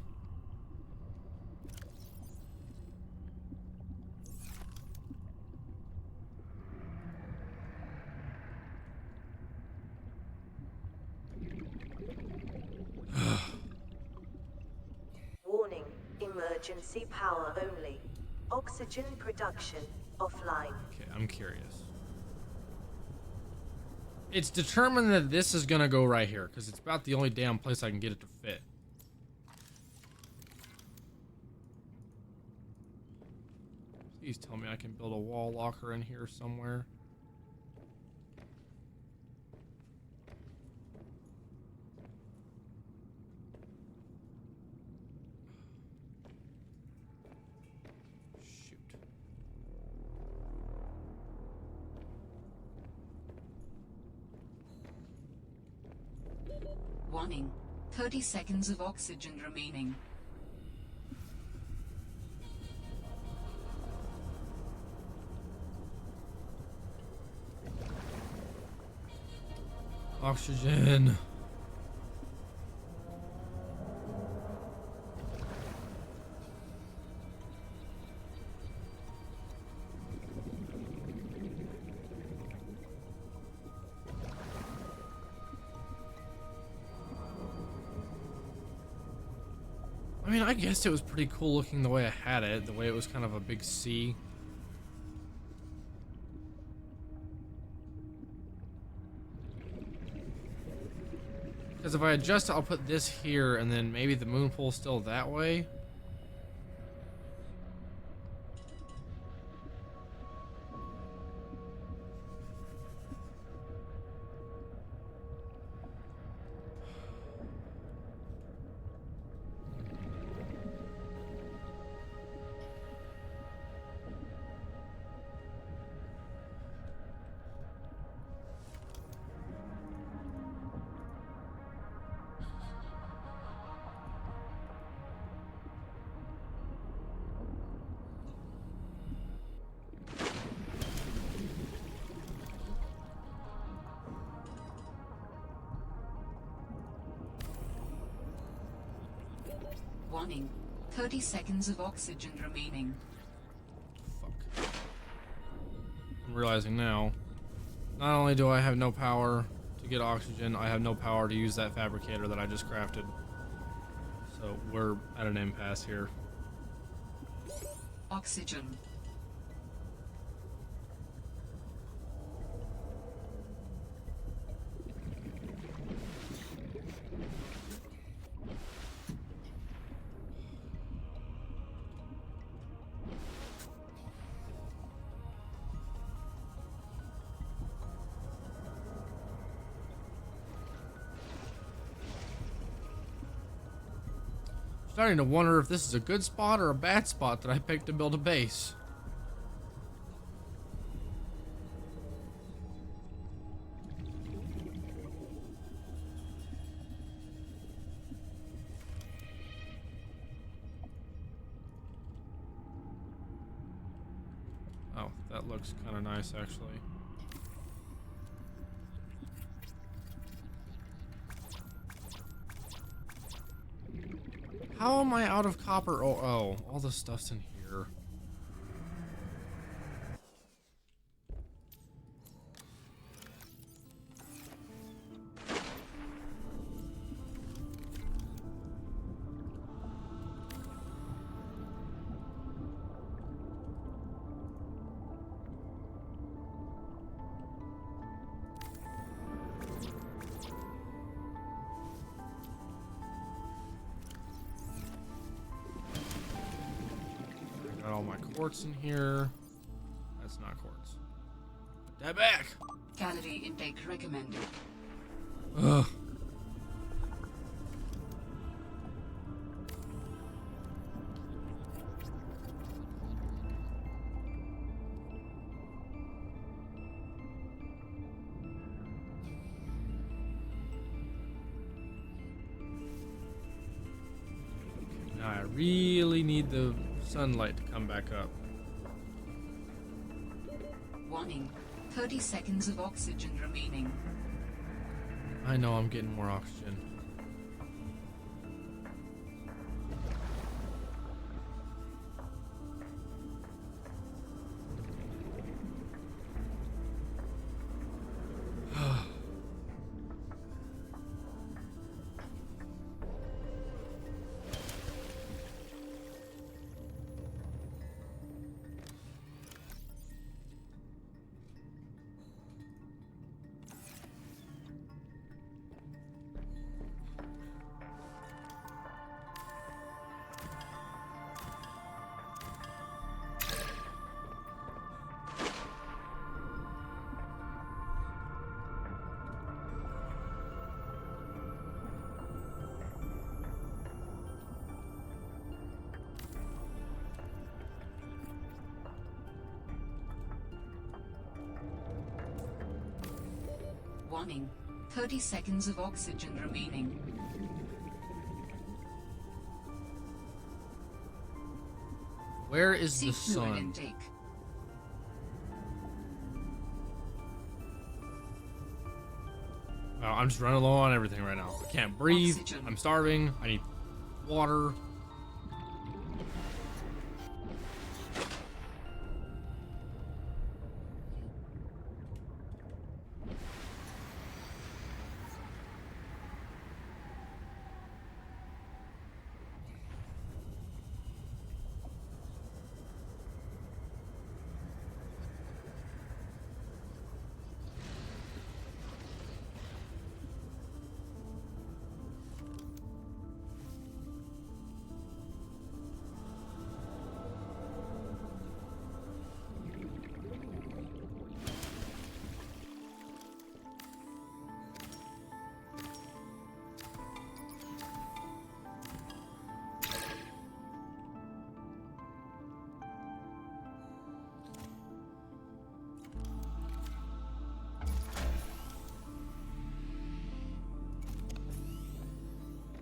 Warning, emergency power only. Oxygen production offline. Okay, I'm curious. It's determined that this is gonna go right here, because it's about the only damn place I can get it to fit. Please tell me I can build a wall locker in here somewhere. Shoot. Warning. 30 seconds of oxygen remaining. Oxygen. I mean, I guess it was pretty cool looking the way I had it, the way it was kind of a big C. Because if I adjust it, I'll put this here, and then maybe the moon pool's still that way. Warning. 30 seconds of oxygen remaining. Fuck. I'm realizing now, not only do I have no power to get oxygen, I have no power to use that fabricator that I just crafted. So we're at an impasse here. Oxygen. Starting to wonder if this is a good spot or a bad spot that I picked to build a base. Oh, that looks kind of nice actually. How am I out of copper? Oh, all the stuff's in here. Got all my quartz in here. That's not quartz. Put that back. Calorie intake recommended. Ugh. really need the sunlight to come back up. Warning. 30 seconds of oxygen remaining. I know I'm getting more oxygen. Warning. 30 seconds of oxygen remaining. Where is Seek the fluid sun? intake. Oh, I'm just running low on everything right now. I can't breathe. Oxygen. I'm starving. I need water.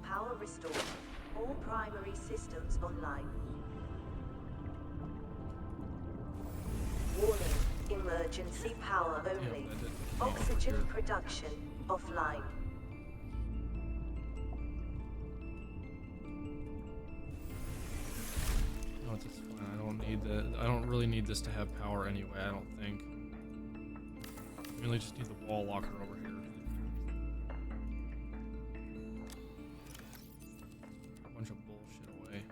Power restored. All primary systems online. Warning. Emergency power only. that didn't- Oxygen Here. production offline. No, it's fine. I don't need the. I don't really need this to have power anyway. I don't think. I really just need the wall locker over here. A bunch of bullshit away.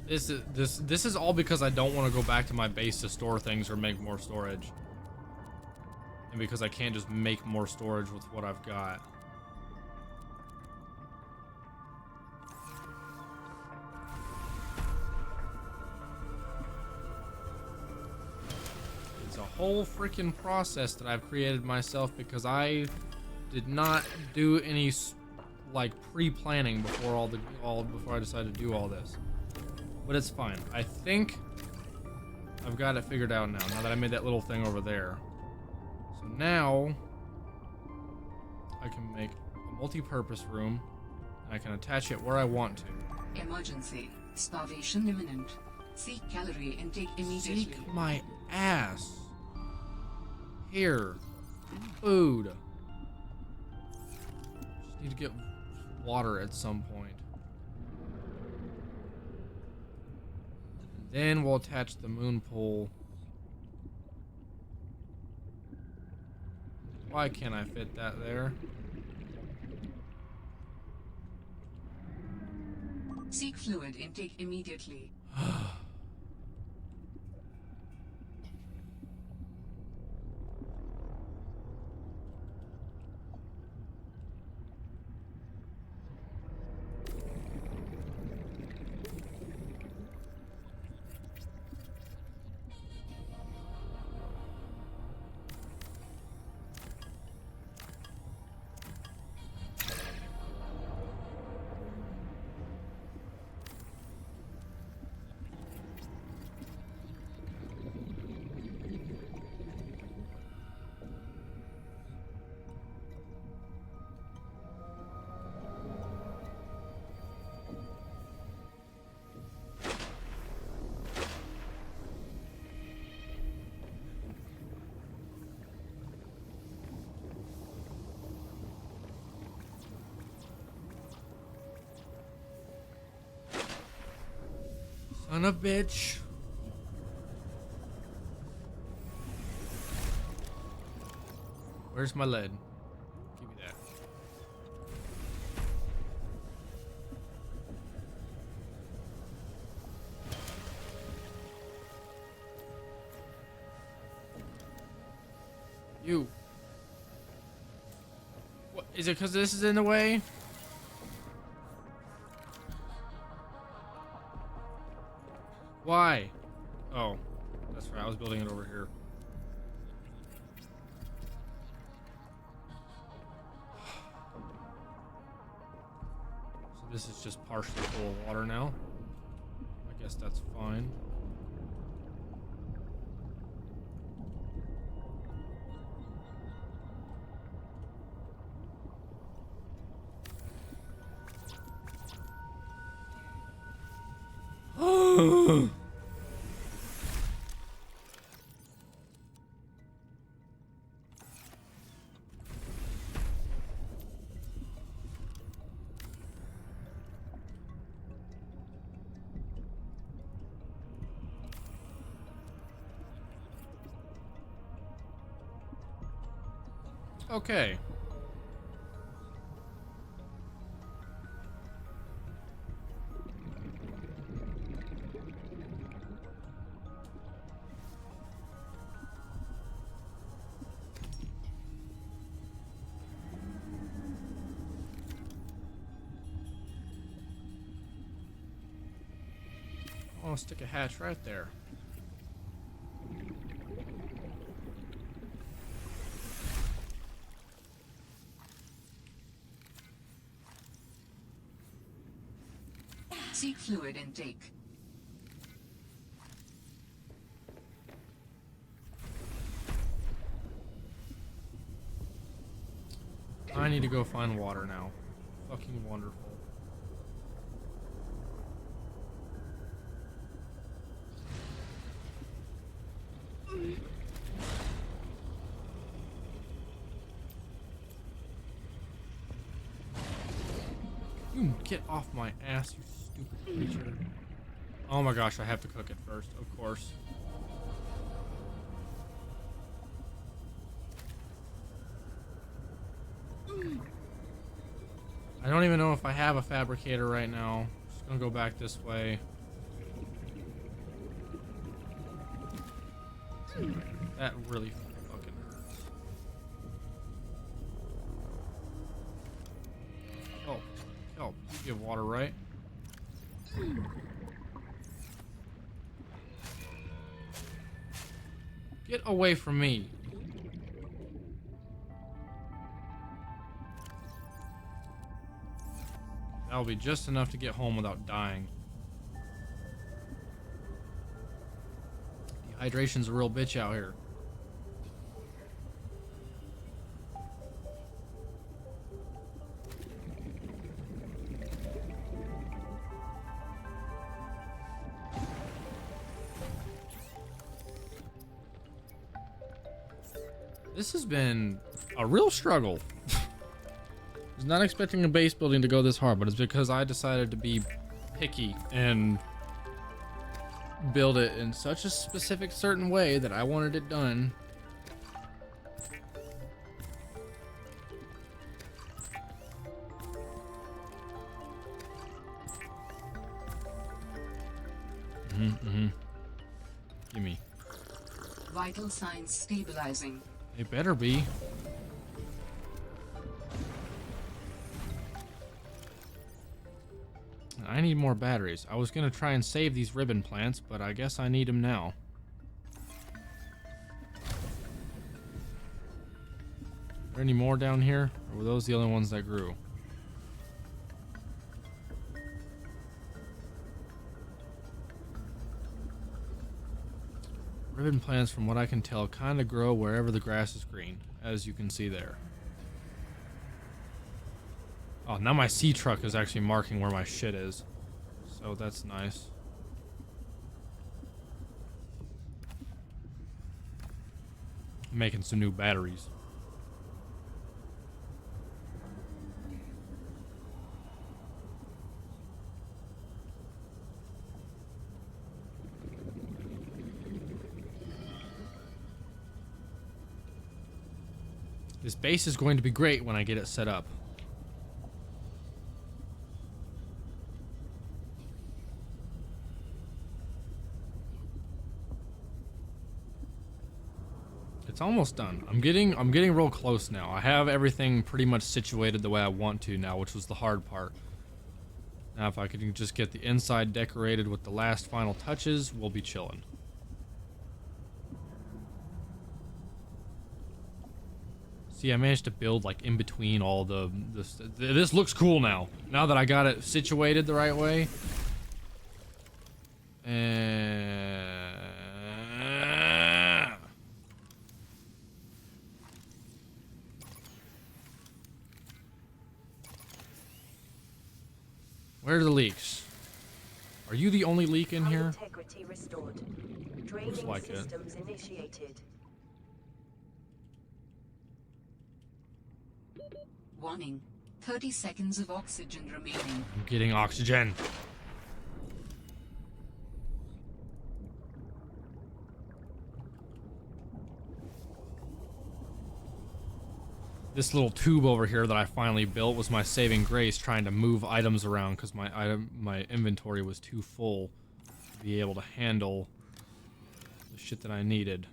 This is all because I don't want to go back to my base to store things or make more storage. And because I can't just make more storage with what I've got. It's a whole freaking process that I've created myself because I did not do any like pre-planning before before I decided to do all this. But it's fine. I think I've got it figured out now that I made that little thing over there. So now I can make a multi-purpose room and I can attach it where I want to. Emergency. Starvation imminent. Seek calorie intake immediately. Seek my ass. Here. Food. Just need to get water at some point. Then we'll attach the moon pool. Why can't I fit that there? Seek fluid intake immediately. On a bitch. Where's my lead? Give me that. You. What is it? Because this is in the way? Why? Oh, that's right. I was building it over here. So this is just partially full of water now. I guess that's fine. Okay. I'll stick a hatch right there. Seek fluid intake. I need to go find water now. Fucking wonderful. You get off my ass, you stupid creature. Oh my gosh, I have to cook it first, of course. I don't even know if I have a fabricator right now. Just gonna go back this way. That really fucking hurts. Oh, you give water, right? Get away from me. That'll be just enough to get home without dying. Dehydration's a real bitch out here. This has been a real struggle. I was not expecting a base building to go this hard, but it's because I decided to be picky and build it in such a specific certain way that I wanted it done. Gimme. Vital signs stabilizing. It better be. I need more batteries. I was gonna try and save these ribbon plants, but I guess I need them now. Are there any more down here? Or were those the only ones that grew? Ribbon plants, from what I can tell, kind of grow wherever the grass is green, as you can see there. Oh, now my sea truck is actually marking where my shit is. So that's nice. I'm making some new batteries. This base is going to be great when I get it set up. It's almost done. I'm getting real close now. I have everything pretty much situated the way I want to now, which was the hard part. Now if I can just get the inside decorated with the last final touches, we'll be chilling. See, I managed to build like in between all this looks cool now. Now that I got it situated the right way. And where are the leaks? Are you the only leak in here? Integrity restored. Draining Looks like it. systems initiated. Warning. 30 seconds of oxygen remaining. I'm getting oxygen. This little tube over here that I finally built was my saving grace, trying to move items around because my inventory was too full to be able to handle the shit that I needed.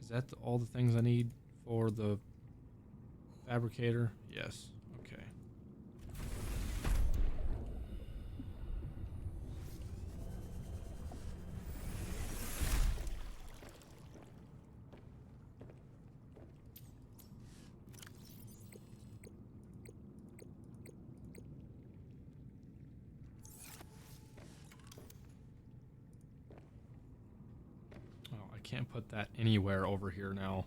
Is that all the things I need for the fabricator? Yes. Okay. Can't put that anywhere over here now.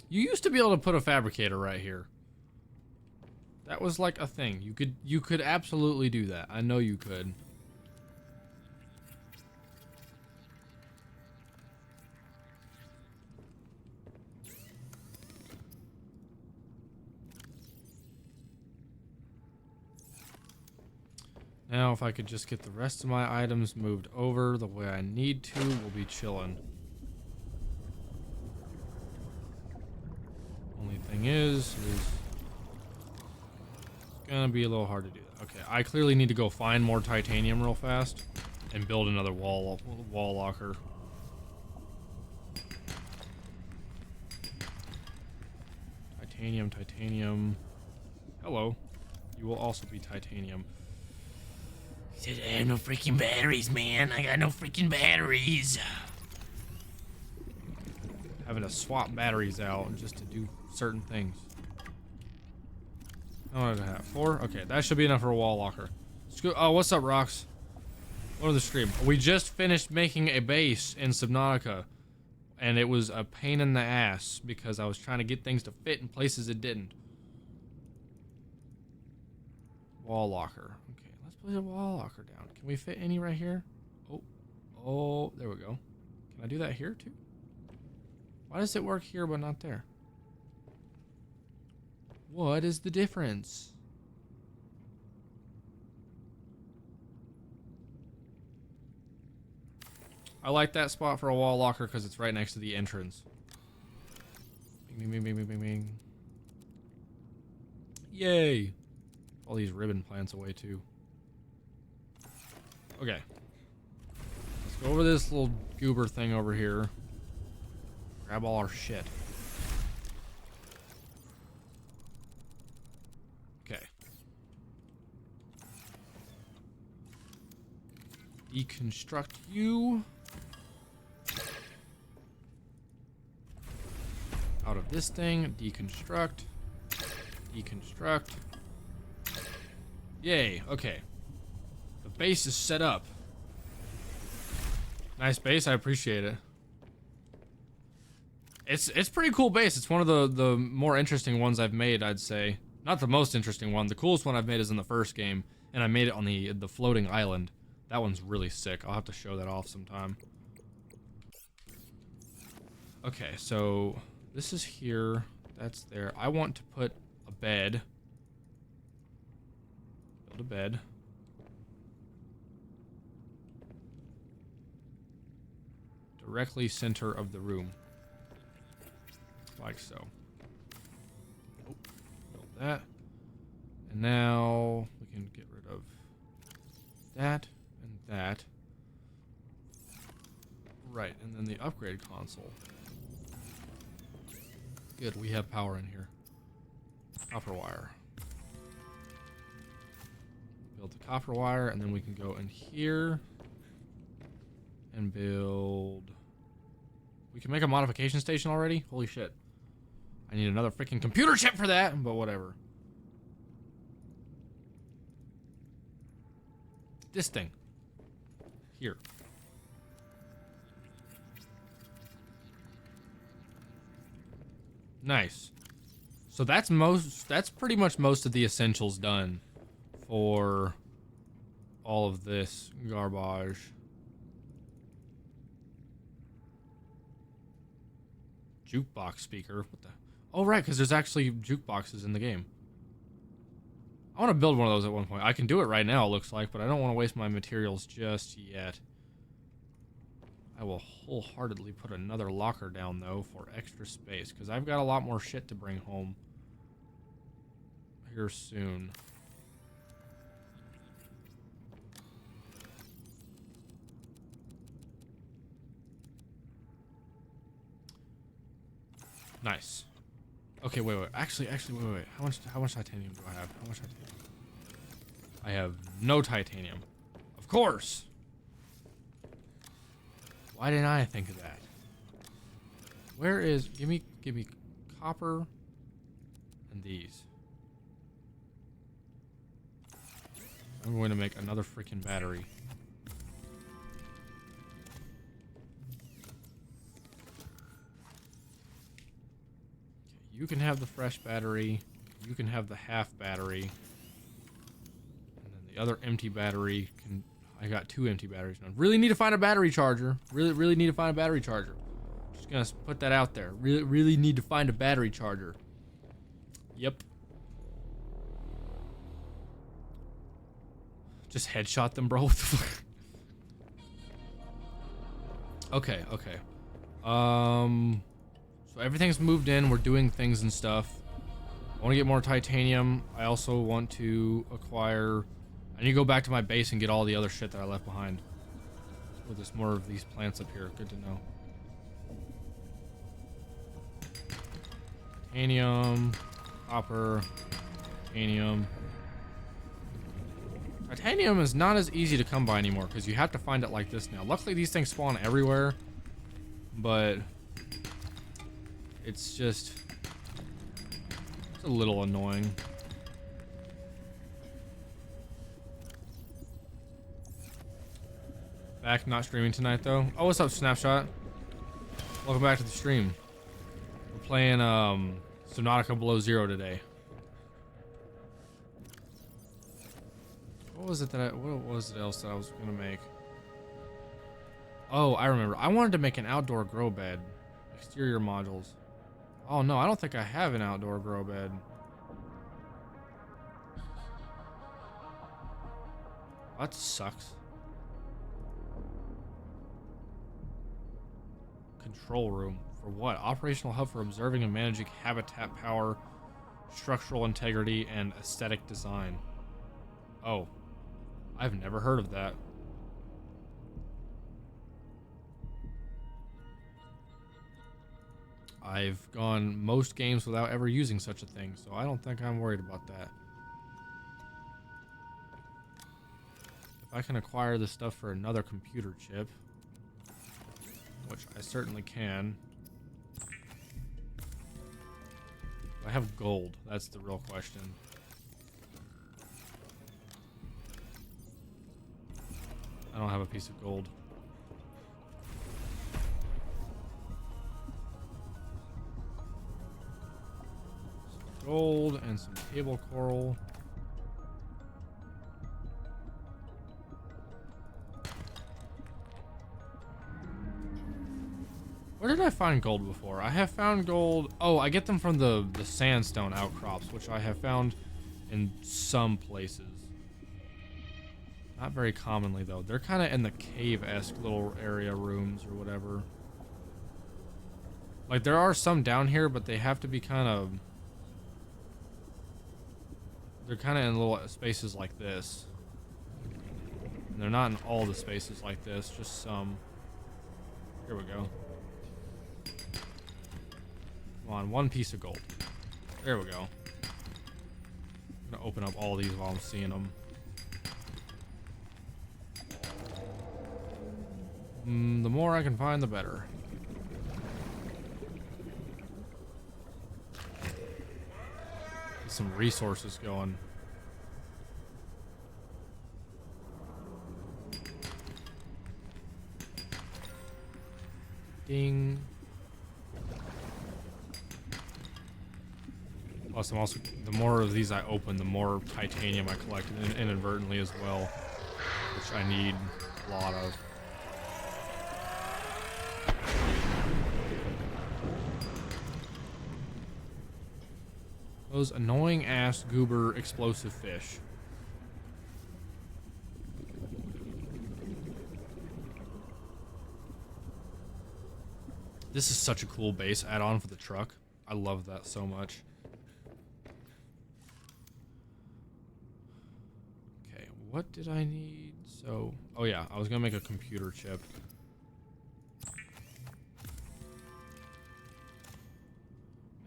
You used to be able to put a fabricator right here. That was like a thing. You could absolutely do that. I know you could. Now, if I could just get the rest of my items moved over the way I need to, we'll be chilling. Only thing is it's gonna be a little hard to do that. Okay, I clearly need to go find more titanium real fast and build another wall locker. Titanium. Hello. You will also be titanium. I have no freaking batteries, man. I got no freaking batteries. Having to swap batteries out just to do certain things. How did I have? 4? Okay, that should be enough for a wall locker. Oh, what's up, Rocks? What are the stream? We just finished making a base in Subnautica, and it was a pain in the ass because I was trying to get things to fit in places it didn't. Wall locker. Okay, let's put a wall locker down. Can we fit any right here? Oh, there we go. Can I do that here too? Why does it work here but not there? What is the difference? I like that spot for a wall locker because it's right next to the entrance. Bing, bing, bing, bing, bing, bing. Yay! All these ribbon plants away too. Okay. Let's go over this little goober thing over here. Grab all our shit. Okay. Deconstruct you. Out of this thing. Deconstruct. Deconstruct. Yay. Okay. The base is set up. Nice base. I appreciate it. It's pretty cool base. It's one of the more interesting ones I've made, I'd say. Not the most interesting one. The coolest one I've made is in the first game, and I made it on the floating island. That one's really sick. I'll have to show that off sometime. Okay, so this is here. That's there. I want to put a bed. Build a bed. Directly center of the room. Like so. Oh, build that. And now we can get rid of that and that. Right, and then the upgrade console. Good, we have power in here. Copper wire. Build the copper wire, and then we can go in here and build... We can make a modification station already? Holy shit. I need another freaking computer chip for that, but whatever. This thing. Here. Nice. So that's pretty much most of the essentials done for all of this garbage. Jukebox speaker. What the? Oh, right, because there's actually jukeboxes in the game. I want to build one of those at one point. I can do it right now, it looks like, but I don't want to waste my materials just yet. I will wholeheartedly put another locker down, though, for extra space, because I've got a lot more shit to bring home here soon. Nice. Okay, wait. Actually, wait. How much titanium do I have? How much titanium? I have no titanium. Of course. Why didn't I think of that? Where is... Give me copper and these. I'm going to make another freaking battery. Okay, you can have the fresh battery. You can have the half battery. And then the other empty battery can... I got 2 empty batteries now. Really need to find a battery charger. Really need to find a battery charger. Just gonna put that out there. Really need to find a battery charger. Yep. Just headshot them, bro. What the fuck? Okay. So everything's moved in. We're doing things and stuff. I want to get more titanium. I also want to acquire... I need to go back to my base and get all the other shit that I left behind. Oh, there's more of these plants up here. Good to know. Titanium, copper, titanium. Titanium is not as easy to come by anymore because you have to find it like this now. Luckily, these things spawn everywhere, but it's just a little annoying. Back, not streaming tonight though. Oh, what's up, Snapshot? Welcome back to the stream. We're playing Subnautica Below Zero today. What was it else that I was gonna make? Oh, I remember. I wanted to make an outdoor grow bed. Exterior modules. Oh no, I don't think I have an outdoor grow bed. That sucks. Control room. For what? Operational hub for observing and managing habitat power, structural integrity, and aesthetic design. Oh. I've never heard of that. I've gone most games without ever using such a thing, so I don't think I'm worried about that. If I can acquire this stuff for another computer chip, which I certainly can. I have gold. That's the real question. I don't have a piece of gold. Some gold and some table coral. Where did I find gold before? I have found gold. Oh, I get them from the sandstone outcrops, which I have found in some places. Not very commonly, though. They're kind of in the cave-esque little area rooms or whatever. Like, there are some down here, but they have to be kind of... They're kind of in little spaces like this. And they're not in all the spaces like this, just some. Here we go. Come on, one piece of gold. There we go. I'm gonna open up all these while I'm seeing them. The more I can find, the better. Get some resources going. Ding. Plus, I'm also, the more of these I open, the more titanium I collect inadvertently as well, which I need a lot of. Those annoying ass goober explosive fish. This is such a cool base add-on for the truck. I love that so much. Okay, what did I need? So, oh yeah, I was gonna make a computer chip.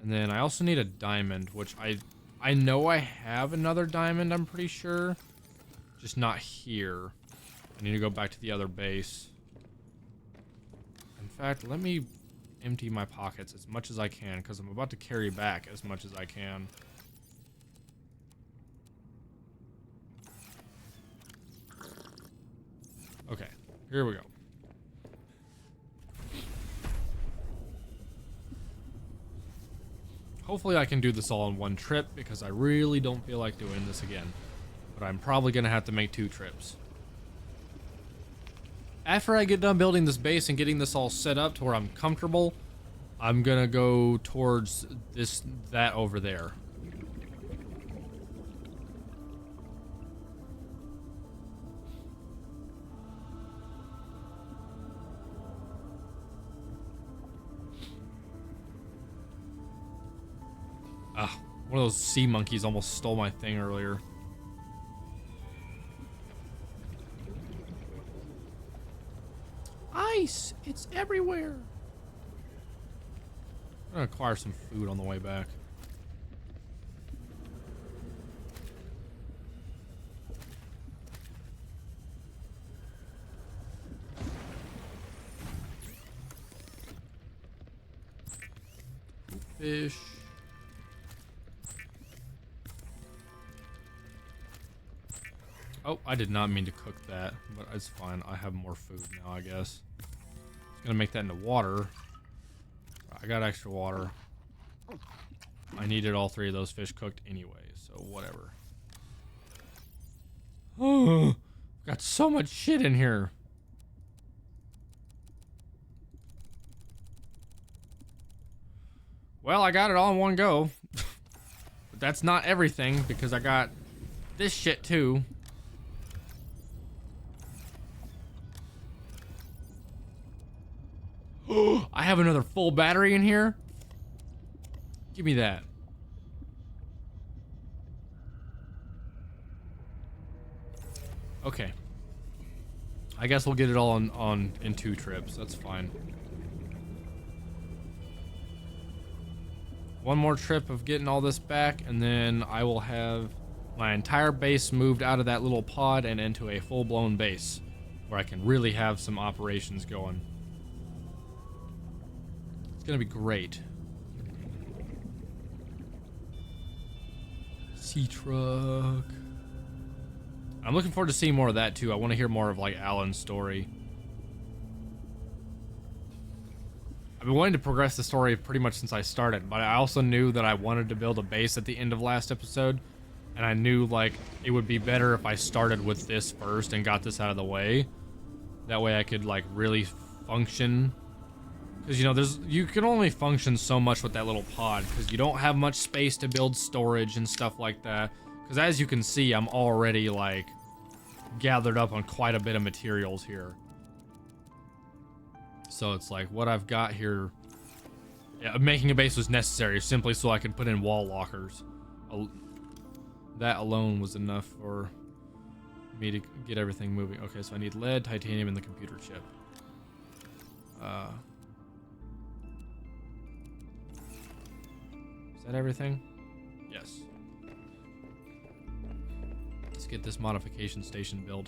And then I also need a diamond, which I know I have another diamond, I'm pretty sure. Just not here. I need to go back to the other base. In fact, let me empty my pockets as much as I can, because I'm about to carry back as much as I can. Okay, here we go. Hopefully I can do this all in one trip, because I really don't feel like doing this again. But I'm probably going to have to make 2 trips. After I get done building this base and getting this all set up to where I'm comfortable, I'm going to go towards that over there. Ah, one of those sea monkeys almost stole my thing earlier. Ice! It's everywhere! I'm gonna acquire some food on the way back. Fish. Oh, I did not mean to cook that, but it's fine. I have more food now, I guess. Just gonna make that into water. I got extra water. I needed all 3 of those fish cooked anyway, so whatever. Oh, got so much shit in here. Well, I got it all in one go. But that's not everything, because I got this shit too. I have another full battery in here. Give me that. Okay. I guess we'll get it all in 2 trips. That's fine. One more trip of getting all this back, and then I will have my entire base moved out of that little pod and into a full-blown base where I can really have some operations going. Gonna be great. Sea truck. I'm looking forward to seeing more of that too. I want to hear more of like Alan's story. I've been wanting to progress the story pretty much since I started, but I also knew that I wanted to build a base at the end of last episode, and I knew like it would be better if I started with this first and got this out of the way. That way I could like really function. Because, you know, you can only function so much with that little pod, because you don't have much space to build storage and stuff like that. Because as you can see, I'm already, like, gathered up on quite a bit of materials here. So it's like, what I've got here... Yeah, making a base was necessary, simply so I could put in wall lockers. That alone was enough for me to get everything moving. Okay, so I need lead, titanium, and the computer chip. Is that everything? Yes. Let's get this modification station built.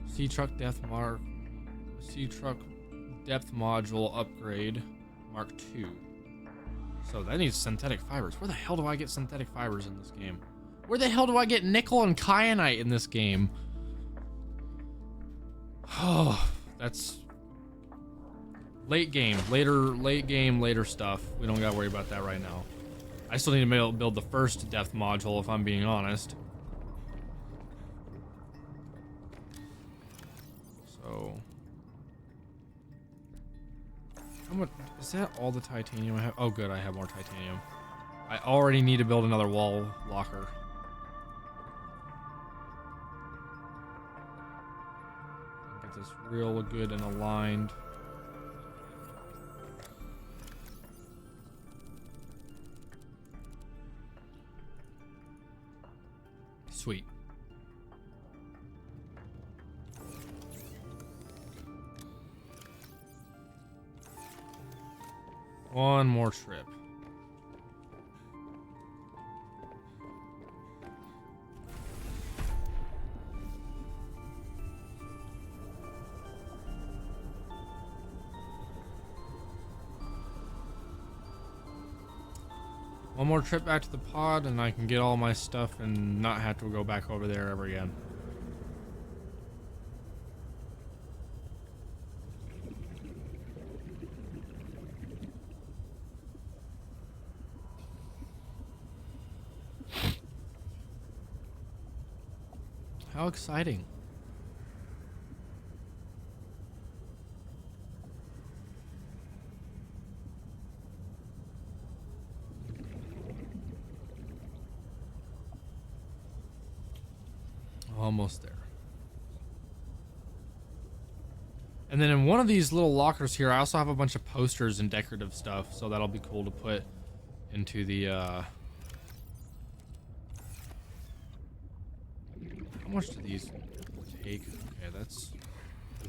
Sea truck depth module upgrade Mark II. So that needs synthetic fibers. Where the hell do I get synthetic fibers in this game? Where the hell do I get nickel and kyanite in this game? Oh, that's late game, later stuff. We don't gotta worry about that right now. I still need to build the first depth module, if I'm being honest. So, how much is that? All the titanium I have? Oh, good, I have more titanium. I already need to build another wall locker. Get this real good and aligned. Sweet. One more trip. One more trip back to the pod and I can get all my stuff and not have to go back over there ever again. How exciting. Almost there. And then in one of these little lockers here, I also have a bunch of posters and decorative stuff, so that'll be cool to put into the, How much do these take? Okay, that's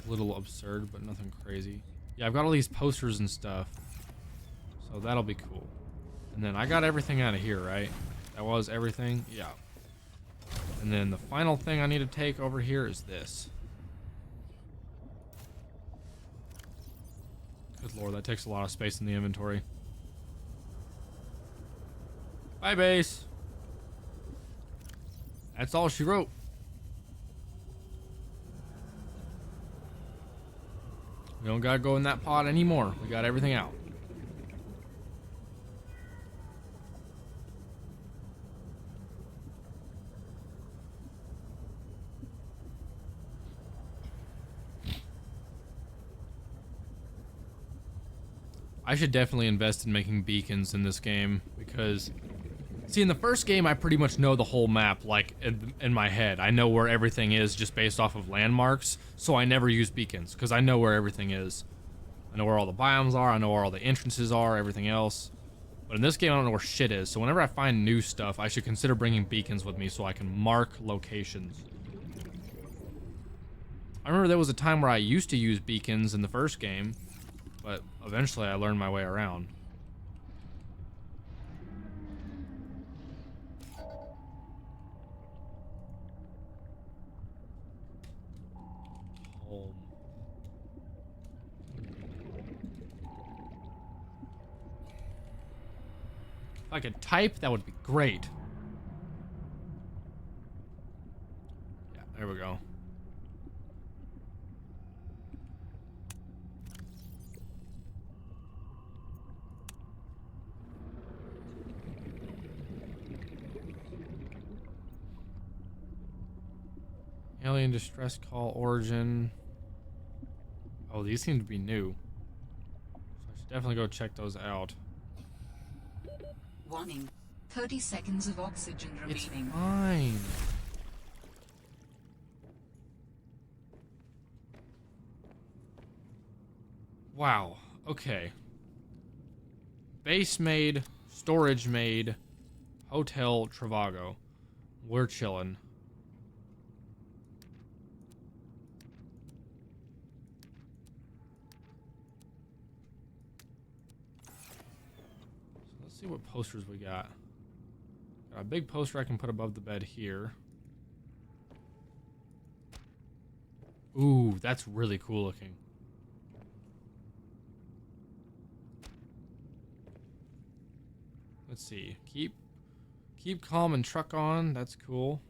a little absurd, but nothing crazy. Yeah, I've got all these posters and stuff, so that'll be cool. And then I got everything out of here, right? That was everything? Yeah. And then the final thing I need to take over here is this. Good lord, that takes a lot of space in the inventory. Bye, base. That's all she wrote. We don't gotta go in that pod anymore. We got everything out. I should definitely invest in making beacons in this game because, see, in the first game, I pretty much know the whole map, like, in my head. I know where everything is just based off of landmarks, so I never use beacons because I know where everything is. I know where all the biomes are, I know where all the entrances are, everything else. But in this game, I don't know where shit is, so whenever I find new stuff, I should consider bringing beacons with me so I can mark locations. I remember there was a time where I used to use beacons in the first game, but eventually I learned my way around. Home. If I could type, that would be great. Yeah, there we go. Alien distress call origin. Oh, these seem to be new. So I should definitely go check those out. Warning. 30 seconds of oxygen It's remaining. fine. Wow. Okay. Base made, storage made, Hotel Trivago. We're chilling. So let's see what posters we got. Got a big poster I can put above the bed here. Ooh, that's really cool looking. Let's see. Keep calm and truck on. That's cool.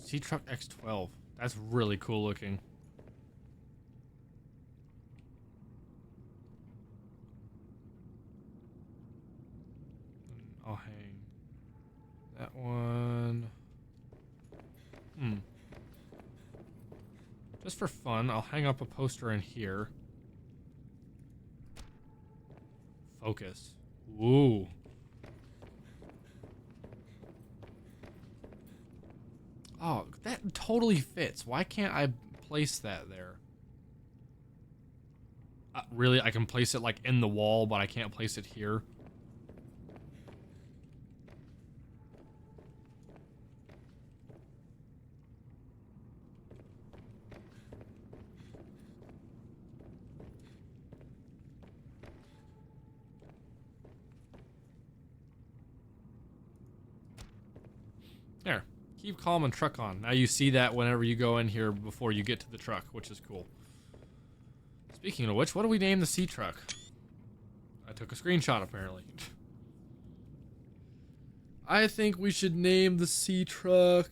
Sea Truck X12. That's really cool looking. I'll hang that one. Just for fun, I'll hang up a poster in here. Focus. Ooh. Oh, that totally fits. Why can't I place that there? Really? I can place it like in the wall, but I can't place it here? There. Keep calm and truck on. Now you see that whenever you go in here before you get to the truck, which is cool. Speaking of which, what do we name the sea truck? I took a screenshot, apparently. I think we should name the sea truck.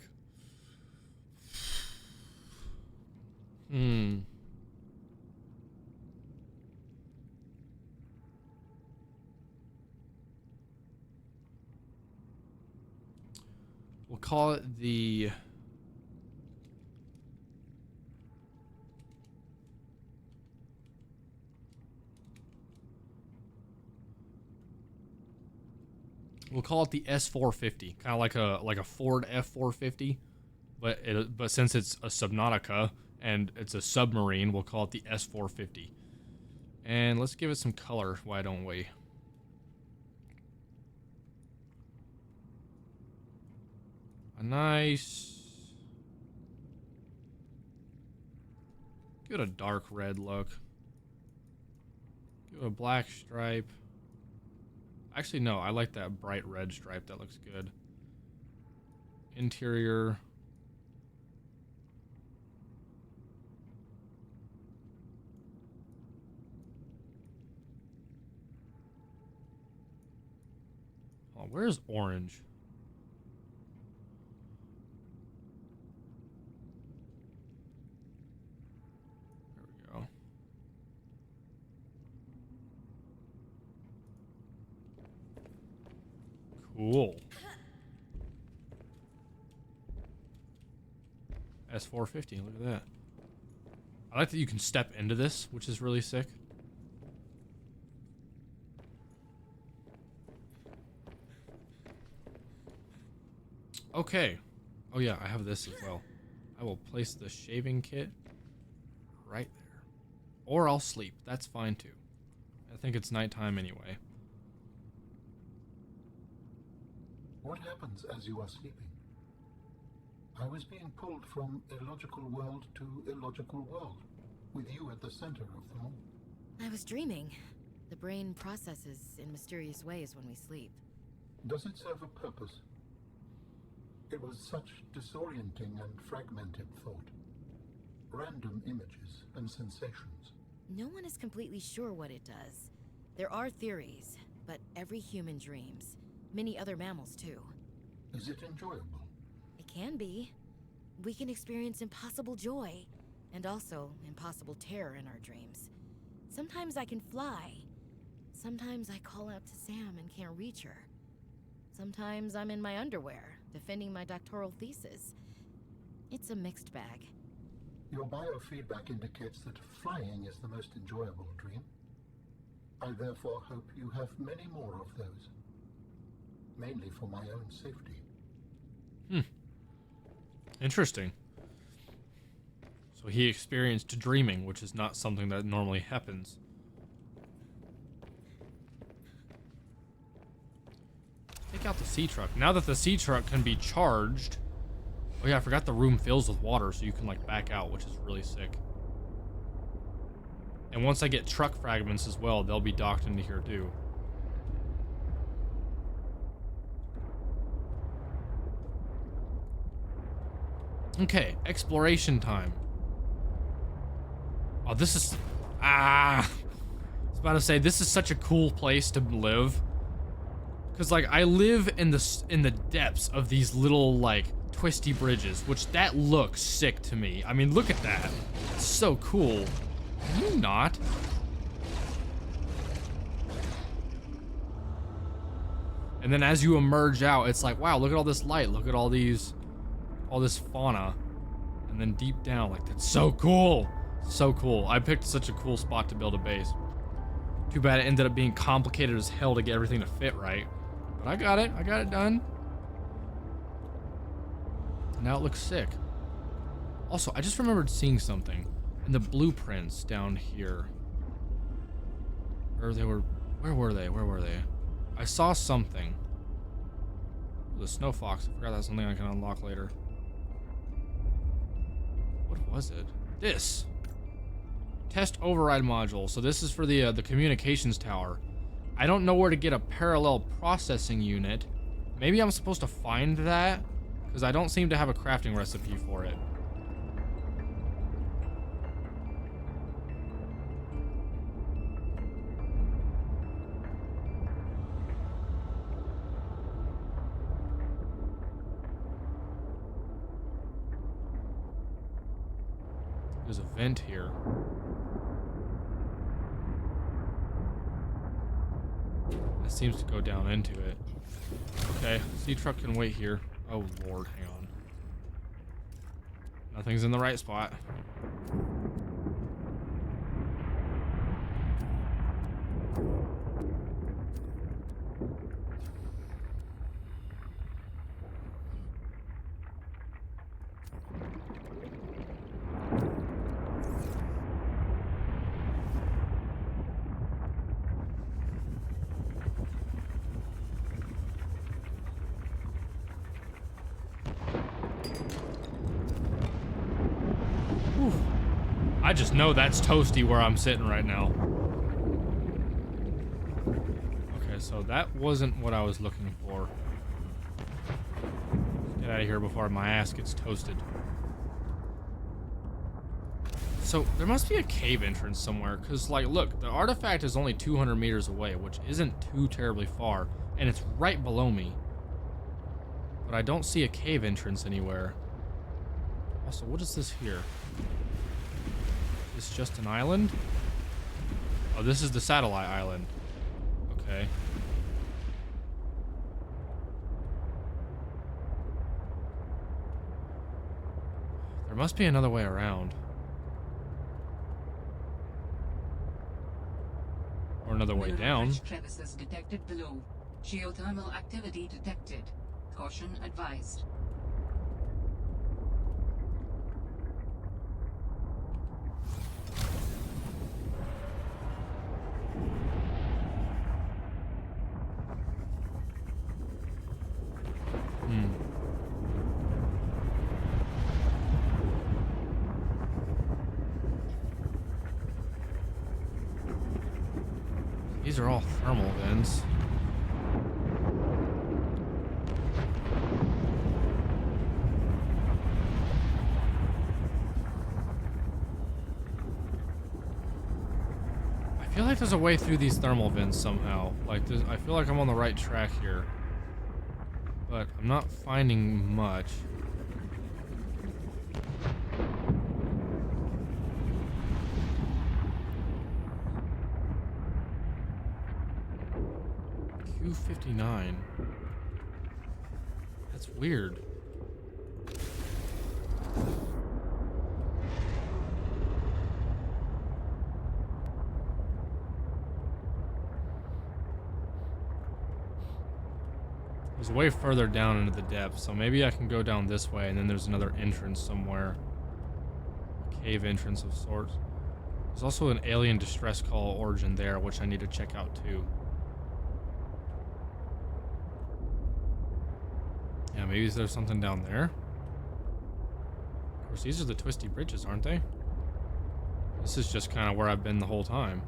We'll call it the... We'll call it the S450, kind of like a Ford F450, but since it's a Subnautica and it's a submarine, we'll call it the S450. And let's give it some color. Why don't we? A nice... Give it a dark red look. Give it a black stripe. Actually, no, I like that bright red stripe. That looks good. Interior. Oh, where's orange? There we go. Cool. S450, look at that. I like that you can step into this, which is really sick. Okay. Oh yeah, I have this as well. I will place the shaving kit right there. Or I'll sleep. That's fine too. I think it's nighttime anyway. What happens as you are sleeping? I was being pulled from illogical world to illogical world, with you at the center of them all. I was dreaming. The brain processes in mysterious ways when we sleep. Does it serve a purpose? It was such disorienting and fragmented thought. Random images and sensations. No one is completely sure what it does. There are theories, but every human dreams. Many other mammals, too. Is it enjoyable? It can be. We can experience impossible joy, and also impossible terror in our dreams. Sometimes I can fly. Sometimes I call out to Sam and can't reach her. Sometimes I'm in my underwear, defending my doctoral thesis. It's a mixed bag. Your biofeedback indicates that flying is the most enjoyable dream. I therefore hope you have many more of those. Mainly for my own safety. Interesting. So he experienced dreaming, which is not something that normally happens. Take out the sea truck. Now that the sea truck can be charged. Oh yeah, I forgot the room fills with water, so you can like back out, which is really sick. And once I get truck fragments as well, they'll be docked into here too. Okay, exploration time. Oh, this is... I was about to say, this is such a cool place to live. Because, like, I live in the depths of these little, like, twisty bridges, which that looks sick to me. I mean, look at that. It's so cool. Can you not? And then as you emerge out, it's like, wow, look at all this light. Look at all this fauna. And then deep down, like, that's so cool. So cool. I picked such a cool spot to build a base. Too bad it ended up being complicated as hell to get everything to fit right. But I got it. I got it done. Now it looks sick. Also, I just remembered seeing something in the blueprints down here. Where were they? I saw something. The snow fox. I forgot that's something I can unlock later. What was it? This. Test override module. So this is for the communications tower. I don't know where to get a parallel processing unit. Maybe I'm supposed to find that, because I don't seem to have a crafting recipe for it. There's a vent here. That seems to go down into it. Okay, sea truck can wait here. Oh lord, hang on. Nothing's in the right spot. I just know that's toasty where I'm sitting right now. Okay, so that wasn't what I was looking for. Get out of here before my ass gets toasted. So there must be a cave entrance somewhere, because like, look, the artifact is only 200 meters away, which isn't too terribly far, and it's right below me. But I don't see a cave entrance anywhere. Also, what is this here? Is this just an island? Oh, this is the satellite island. Okay. There must be another way around. Or another way down. Crevices detected below. Geothermal activity detected. Caution advised. These are all thermal vents. like there's a way through these thermal vents somehow. Like, I feel like I'm on the right track here. But I'm not finding much. Q59. That's weird. It's way further down into the depths, so maybe I can go down this way, and then there's another entrance somewhere. A cave entrance of sorts. There's also an alien distress call origin there, which I need to check out too. Yeah, maybe there's something down there. Of course, these are the twisty bridges, aren't they? This is just kind of where I've been the whole time.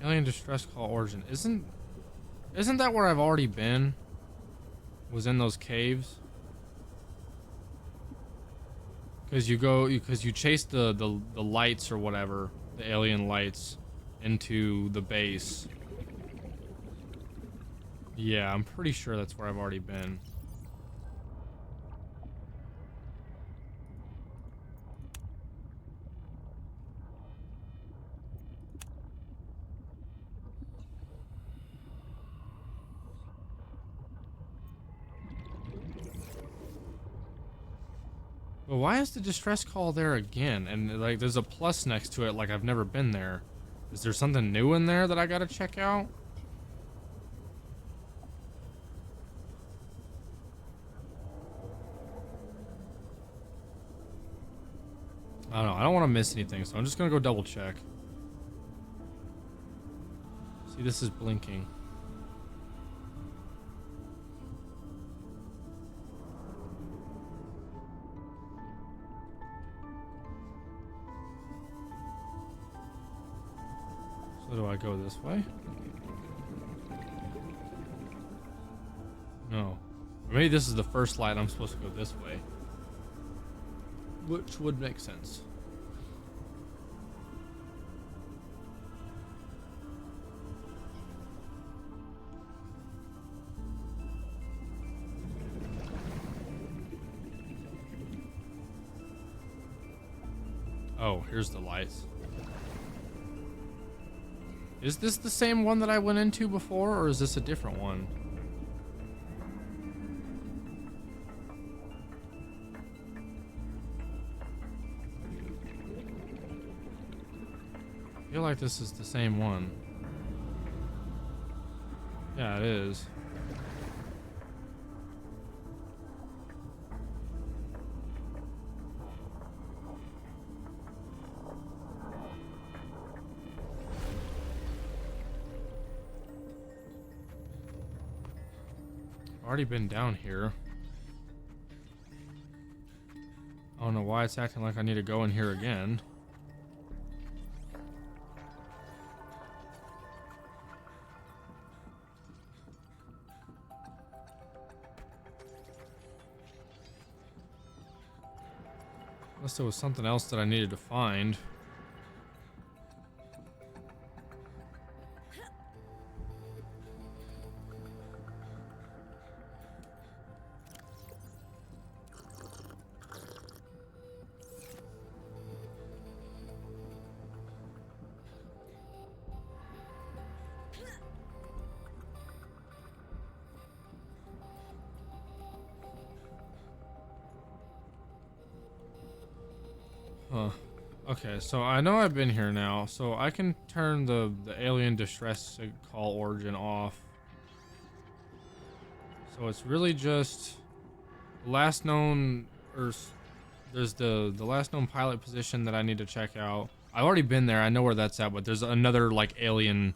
Alien distress call origin. Isn't that where I've already been? Was in those caves? Because you chase the lights or whatever, the alien lights, into the base. Yeah, I'm pretty sure that's where I've already been. But why is the distress call there again? And like, there's a plus next to it, like I've never been there. Is there something new in there that I gotta check out? I don't know. I don't want to miss anything, so I'm just gonna go double check. See, this is blinking. So do I go this way? No. Or maybe this is the first light, I'm supposed to go this way. Which would make sense. Oh, here's the lights. Is this the same one that I went into before, or is this a different one? I feel like this is the same one. Yeah, it is. Already been down here. I don't know why it's acting like I need to go in here again. Unless there was something else that I needed to find. Huh. Okay, so I know I've been here now, so I can turn the alien distress call origin off. So it's really just last known, or there's the last known pilot position that I need to check out. I've already been there, I know where that's at, but there's another like alien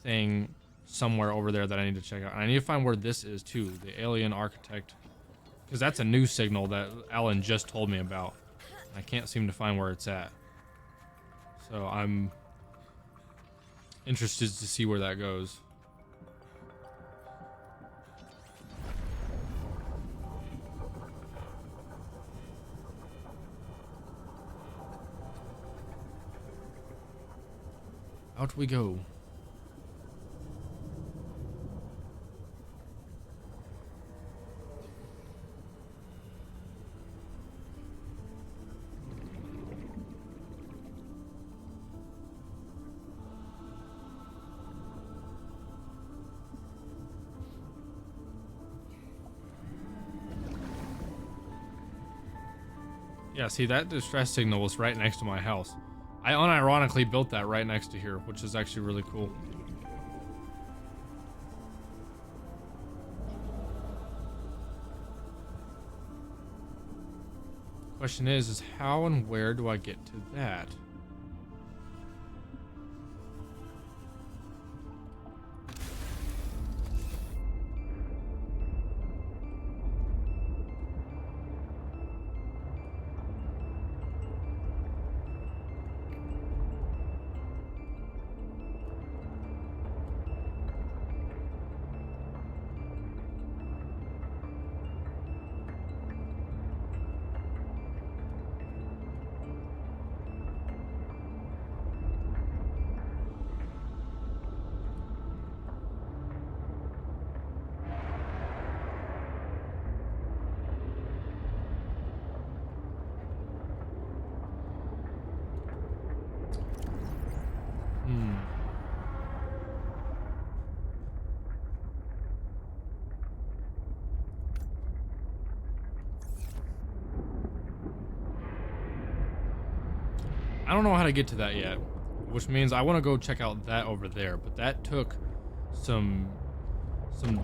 thing somewhere over there that I need to check out. And I need to find where this is too, the alien architect, because that's a new signal that Alan just told me about. I can't seem to find where it's at. So I'm interested to see where that goes. Out we go. Yeah, see, that distress signal was right next to my house. I unironically built that right next to here, which is actually really cool. Question is how and where do I get to that? I don't know how to get to that yet, which means I want to go check out that over there, but that took some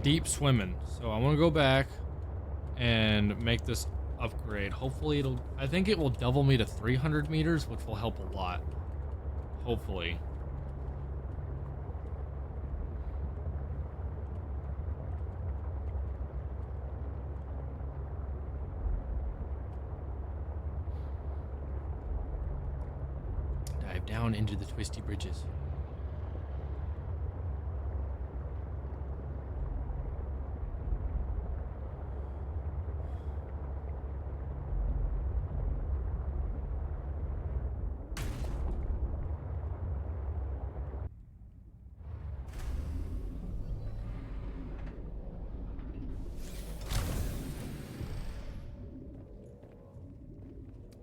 deep swimming. So I want to go back and make this upgrade. Hopefully I think it will double me to 300 meters, which will help a lot. Hopefully. Dive down into the twisty bridges.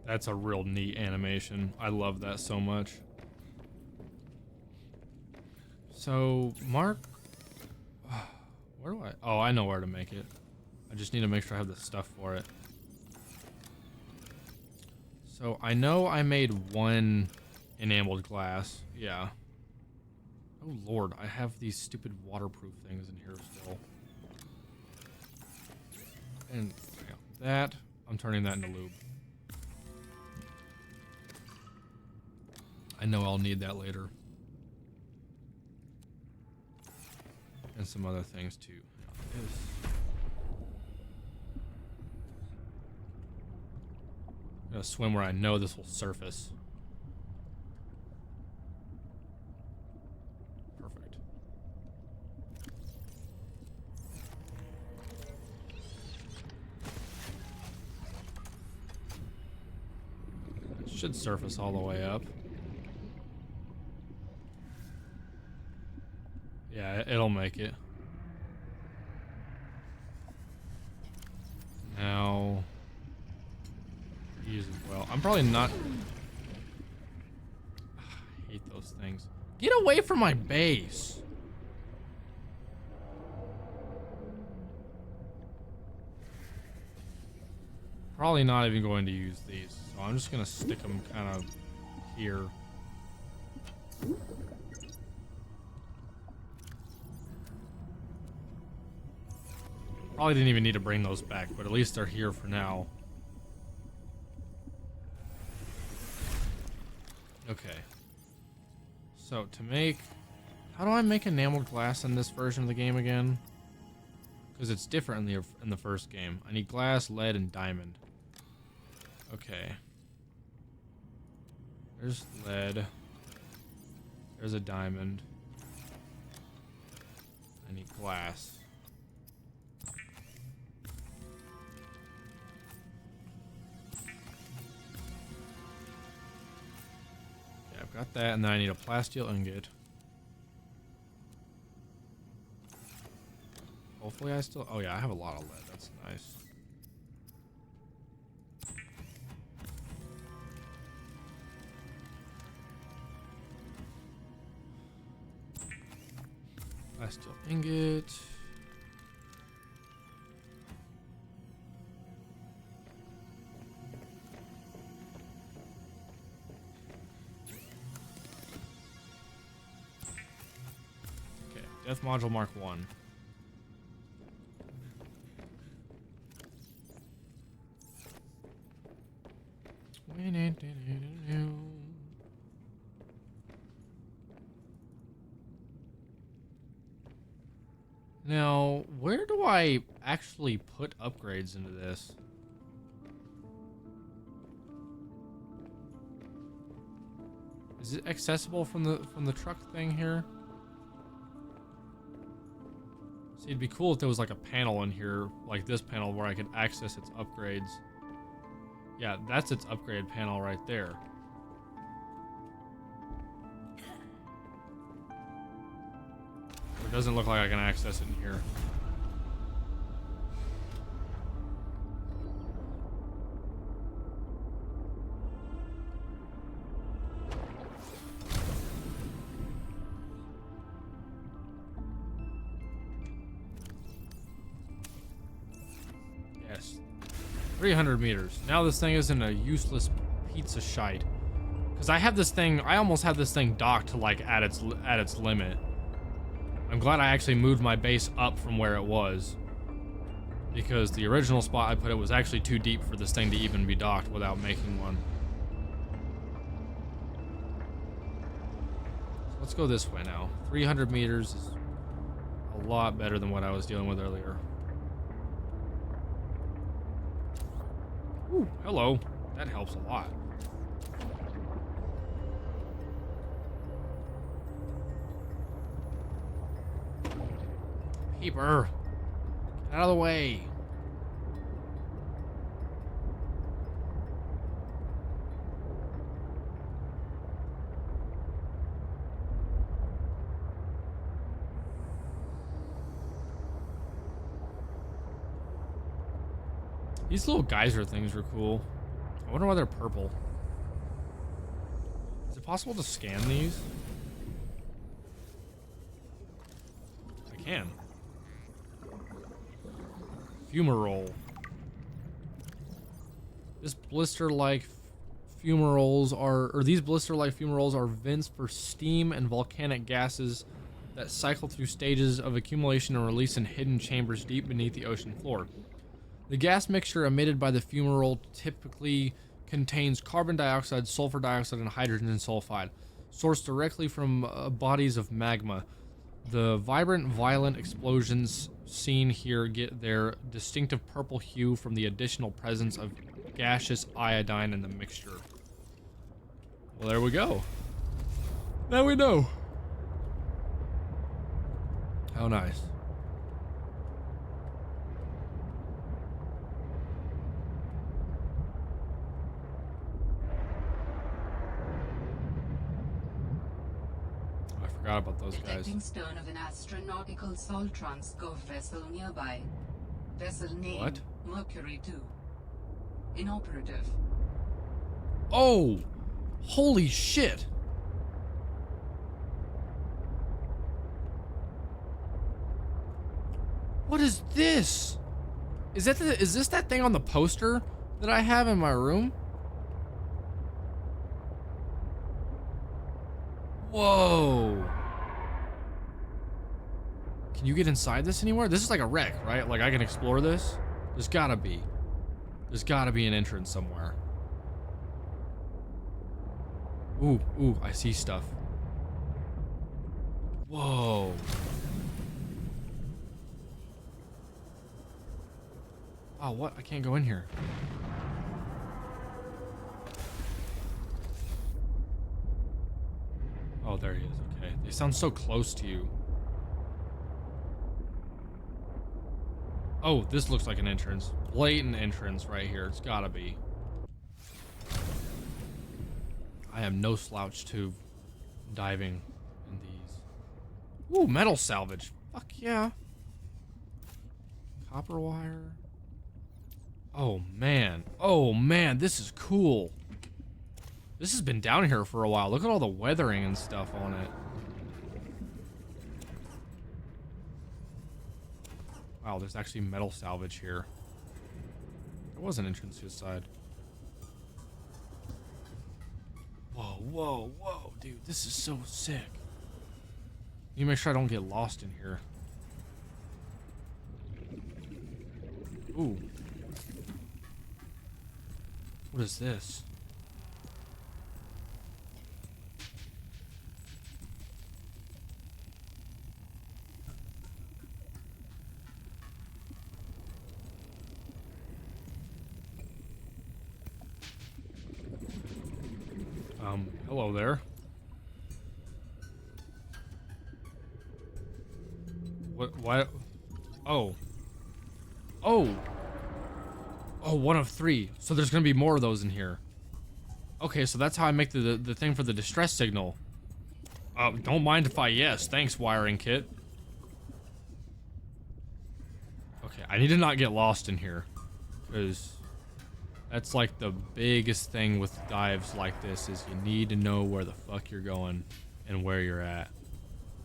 That's a real neat animation. I love that so much. So, Mark, where do I? Oh, I know where to make it. I just need to make sure I have the stuff for it. So, I know I made one enameled glass. Yeah. Oh, Lord, I have these stupid waterproof things in here still. And that, I'm turning that into lube. I know I'll need that later. And some other things too. I'm gonna swim where I know this will surface. Perfect. It should surface all the way up. Yeah, it'll make it. Now, use as well. I'm probably not. I hate those things. Get away from my base. Probably not even going to use these, so I'm just gonna stick them kind of here. Probably didn't even need to bring those back, but at least they're here for now. Okay. So to make How do I make enameled glass in this version of the game again? Because it's different in the first game. I need glass, lead, and diamond. Okay. There's lead. There's a diamond. I need glass. Okay, I've got that, and then I need a plasteel ingot. Hopefully I still... Oh yeah, I have a lot of lead. That's nice. Plasteel ingot. Okay, Death Module Mark 1. Now, where do I actually put upgrades into this? Is it accessible from the truck thing here? See, it'd be cool if there was like a panel in here, like this panel, where I could access its upgrades. Yeah, that's its upgrade panel right there. It doesn't look like I can access it in here. Yes. 300 meters. Now this thing isn't a useless pizza shite. Because I have this thing, I almost have this thing docked to like at its limit. I'm glad I actually moved my base up from where it was. Because the original spot I put it was actually too deep for this thing to even be docked without making one. So let's go this way now. 300 meters is a lot better than what I was dealing with earlier. Ooh, hello. That helps a lot. Peeper, get out of the way. These little geyser things are cool. I wonder why they're purple. Is it possible to scan these? I can. Fumarole. This blister-like fumaroles these blister-like fumaroles are vents for steam and volcanic gases that cycle through stages of accumulation and release in hidden chambers deep beneath the ocean floor. The gas mixture emitted by the fumarole typically contains carbon dioxide, sulfur dioxide, and hydrogen sulfide, sourced directly from bodies of magma. The vibrant, violent explosions seen here get their distinctive purple hue from the additional presence of gaseous iodine in the mixture. Well, there we go. Now we know. How nice. Forgot about those guys. Detecting stern of an astronautical Sol-Trans-Gov vessel nearby. Vessel name What? Mercury 2. Inoperative. Oh! Holy shit! What is this? Is this that thing on the poster that I have in my room? Whoa! Can you get inside this anywhere? This is like a wreck, right? Like I can explore this? There's gotta be. There's gotta be an entrance somewhere. Ooh, I see stuff. Whoa. Oh, what? I can't go in here. Oh, there he is. Okay. They sound so close to you. Oh, this looks like an entrance. Blatant entrance right here. It's gotta be. I am no slouch to diving in these. Ooh, metal salvage. Fuck yeah. Copper wire. Oh, man. Oh, man. This is cool. This has been down here for a while. Look at all the weathering and stuff on it. Wow, there's actually metal salvage here. There was an entrance to the side. Whoa, whoa, whoa, dude. This is so sick. You make sure I don't get lost in here. Ooh. What is this? Hello there. What? Oh. Oh! Oh, one of three. So there's gonna be more of those in here. Okay, so that's how I make the thing for the distress signal. Don't mind if I yes. Thanks, wiring kit. Okay, I need to not get lost in here. Because that's like the biggest thing with dives like this is you need to know where the fuck you're going and where you're at.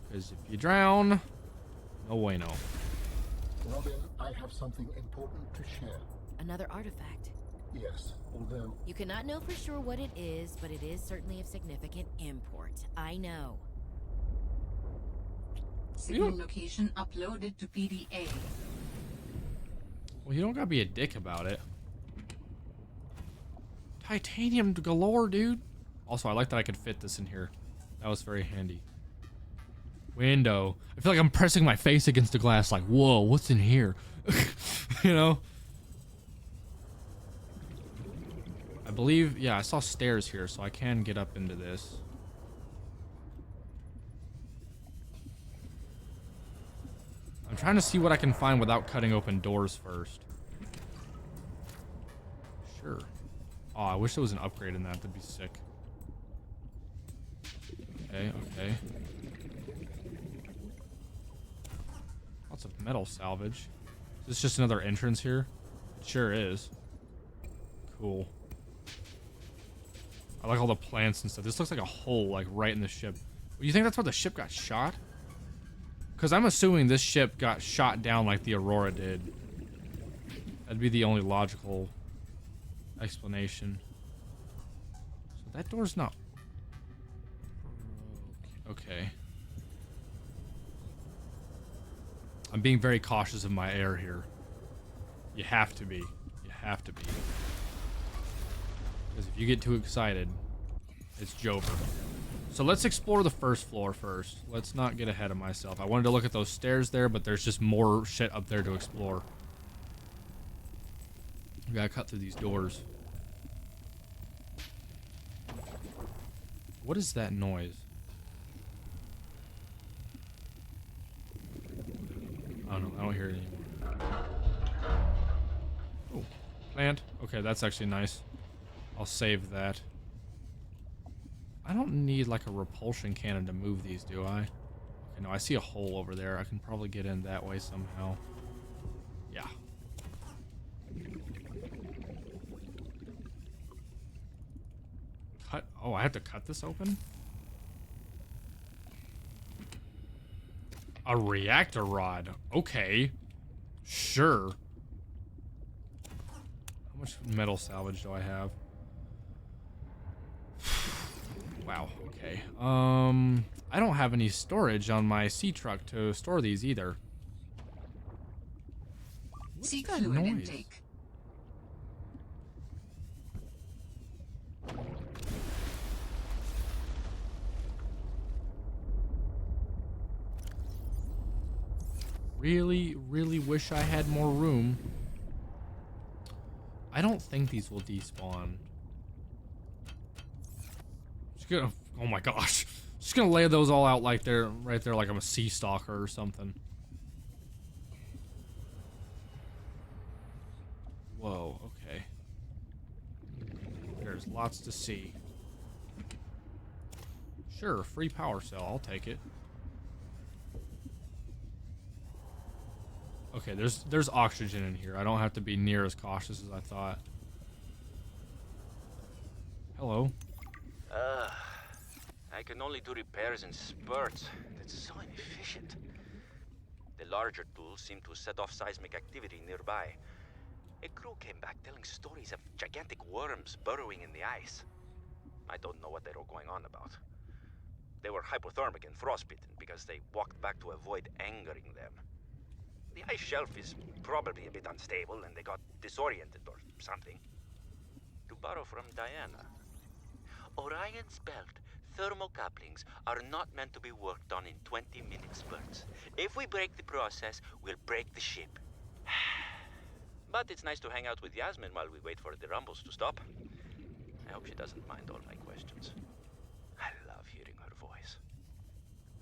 Because if you drown, no way no. Robin, I have something important to share. Another artifact. Yes, although You cannot know for sure what it is, but it is certainly of significant import. I know. Signal location uploaded to PDA. Well, you don't gotta be a dick about it. Titanium galore, dude. Also, I like that I could fit this in here. That was very handy. Window. I feel like I'm pressing my face against the glass like, whoa, what's in here? You know? I believe, yeah, I saw stairs here, so I can get up into this. I'm trying to see what I can find without cutting open doors first. Sure. Oh, I wish there was an upgrade in that. That'd be sick. Okay, okay. Lots of metal salvage. Is this just another entrance here? It sure is. Cool. I like all the plants and stuff. This looks like a hole, like, right in the ship. You think that's where the ship got shot? Because I'm assuming this ship got shot down like the Aurora did. That'd be the only logical explanation. So that door's not... Okay. I'm being very cautious of my air here. You have to be. You have to be. Because if you get too excited, it's Jover. So let's explore the first floor first. Let's not get ahead of myself. I wanted to look at those stairs there, but there's just more shit up there to explore. We gotta cut through these doors. What is that noise? I don't know. I don't hear it anymore. Oh, plant. Okay, that's actually nice. I'll save that. I don't need like a repulsion cannon to move these, do I? Okay, no, I see a hole over there. I can probably get in that way somehow. Yeah. Cut. Oh, I have to cut this open? A reactor rod. Okay. Sure. How much metal salvage do I have? Wow, okay. I don't have any storage on my sea truck to store these either. What's Seek that fluid noise? intake. really, really wish I had more room. I don't think these will despawn. Just gonna, oh my gosh. Just gonna lay those all out like they're right there like I'm a sea stalker or something. Whoa, okay. There's lots to see. Sure, free power cell, I'll take it. Okay, there's oxygen in here. I don't have to be near as cautious as I thought. Hello. I can only do repairs in spurts. It's so inefficient. The larger tools seem to set off seismic activity nearby. A crew came back telling stories of gigantic worms burrowing in the ice. I don't know what they were going on about. They were hypothermic and frostbitten because they walked back to avoid angering them. The ice shelf is probably a bit unstable and they got disoriented or something. To borrow from Diana, Orion's belt thermocouplings are not meant to be worked on in 20-minute spurts. If we break the process, we'll break the ship. But it's nice to hang out with Yasmin while we wait for the rumbles to stop. I hope she doesn't mind all my questions. I love hearing her voice.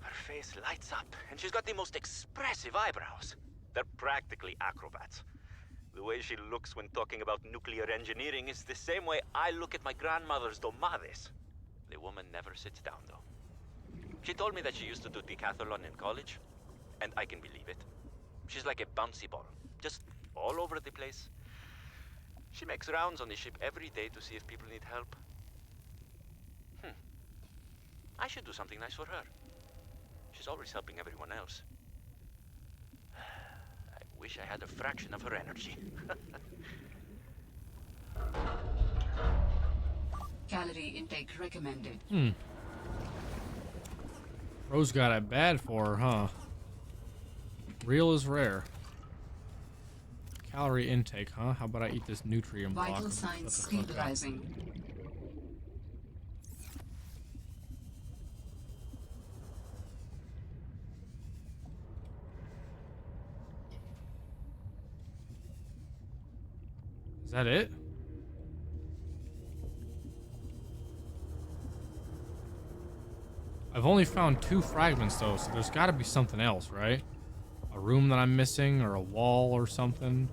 Her face lights up, and she's got the most expressive eyebrows. They're practically acrobats. The way she looks when talking about nuclear engineering is the same way I look at my grandmother's domades. The woman never sits down, though. She told me that she used to do decathlon in college, and I can believe it. She's like a bouncy ball, just all over the place. She makes rounds on the ship every day to see if people need help. I should do something nice for her. She's always helping everyone else. I wish I had a fraction of her energy. Calorie intake recommended. Rose got it bad for her, huh? Real is rare. Calorie intake, huh? How about I eat this nutrient block? Vital signs stabilizing. Is that it? I've only found 2 fragments though, so there's got to be something else, right? A room that I'm missing, or a wall or something.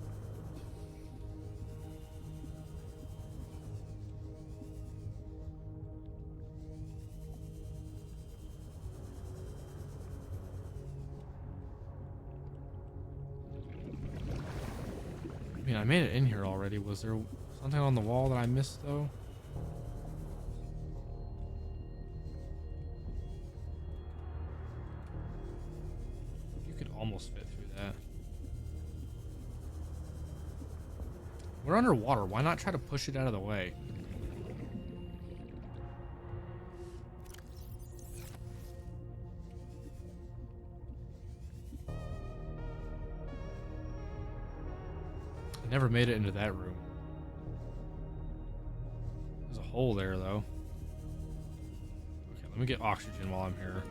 I mean, I made it in here already. Was there something on the wall that I missed though? Almost fit through that. We're underwater. Why not try to push it out of the way? I never made it into that room. There's a hole there, though. Okay, let me get oxygen while I'm here.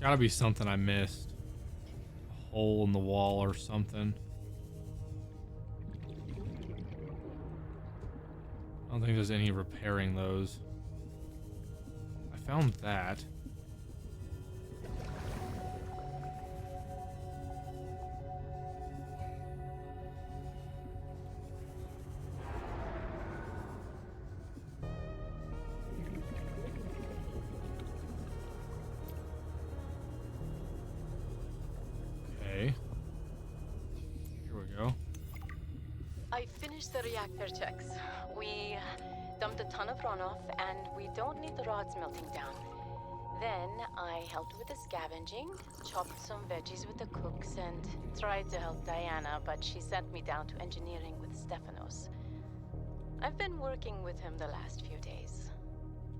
Gotta be something I missed. A hole in the wall or something. I don't think there's any repairing those. I found that. I finished the reactor checks. We dumped a ton of runoff, and we don't need the rods melting down. Then I helped with the scavenging, chopped some veggies with the cooks, and tried to help Diana, but she sent me down to engineering with Stefanos. I've been working with him the last few days.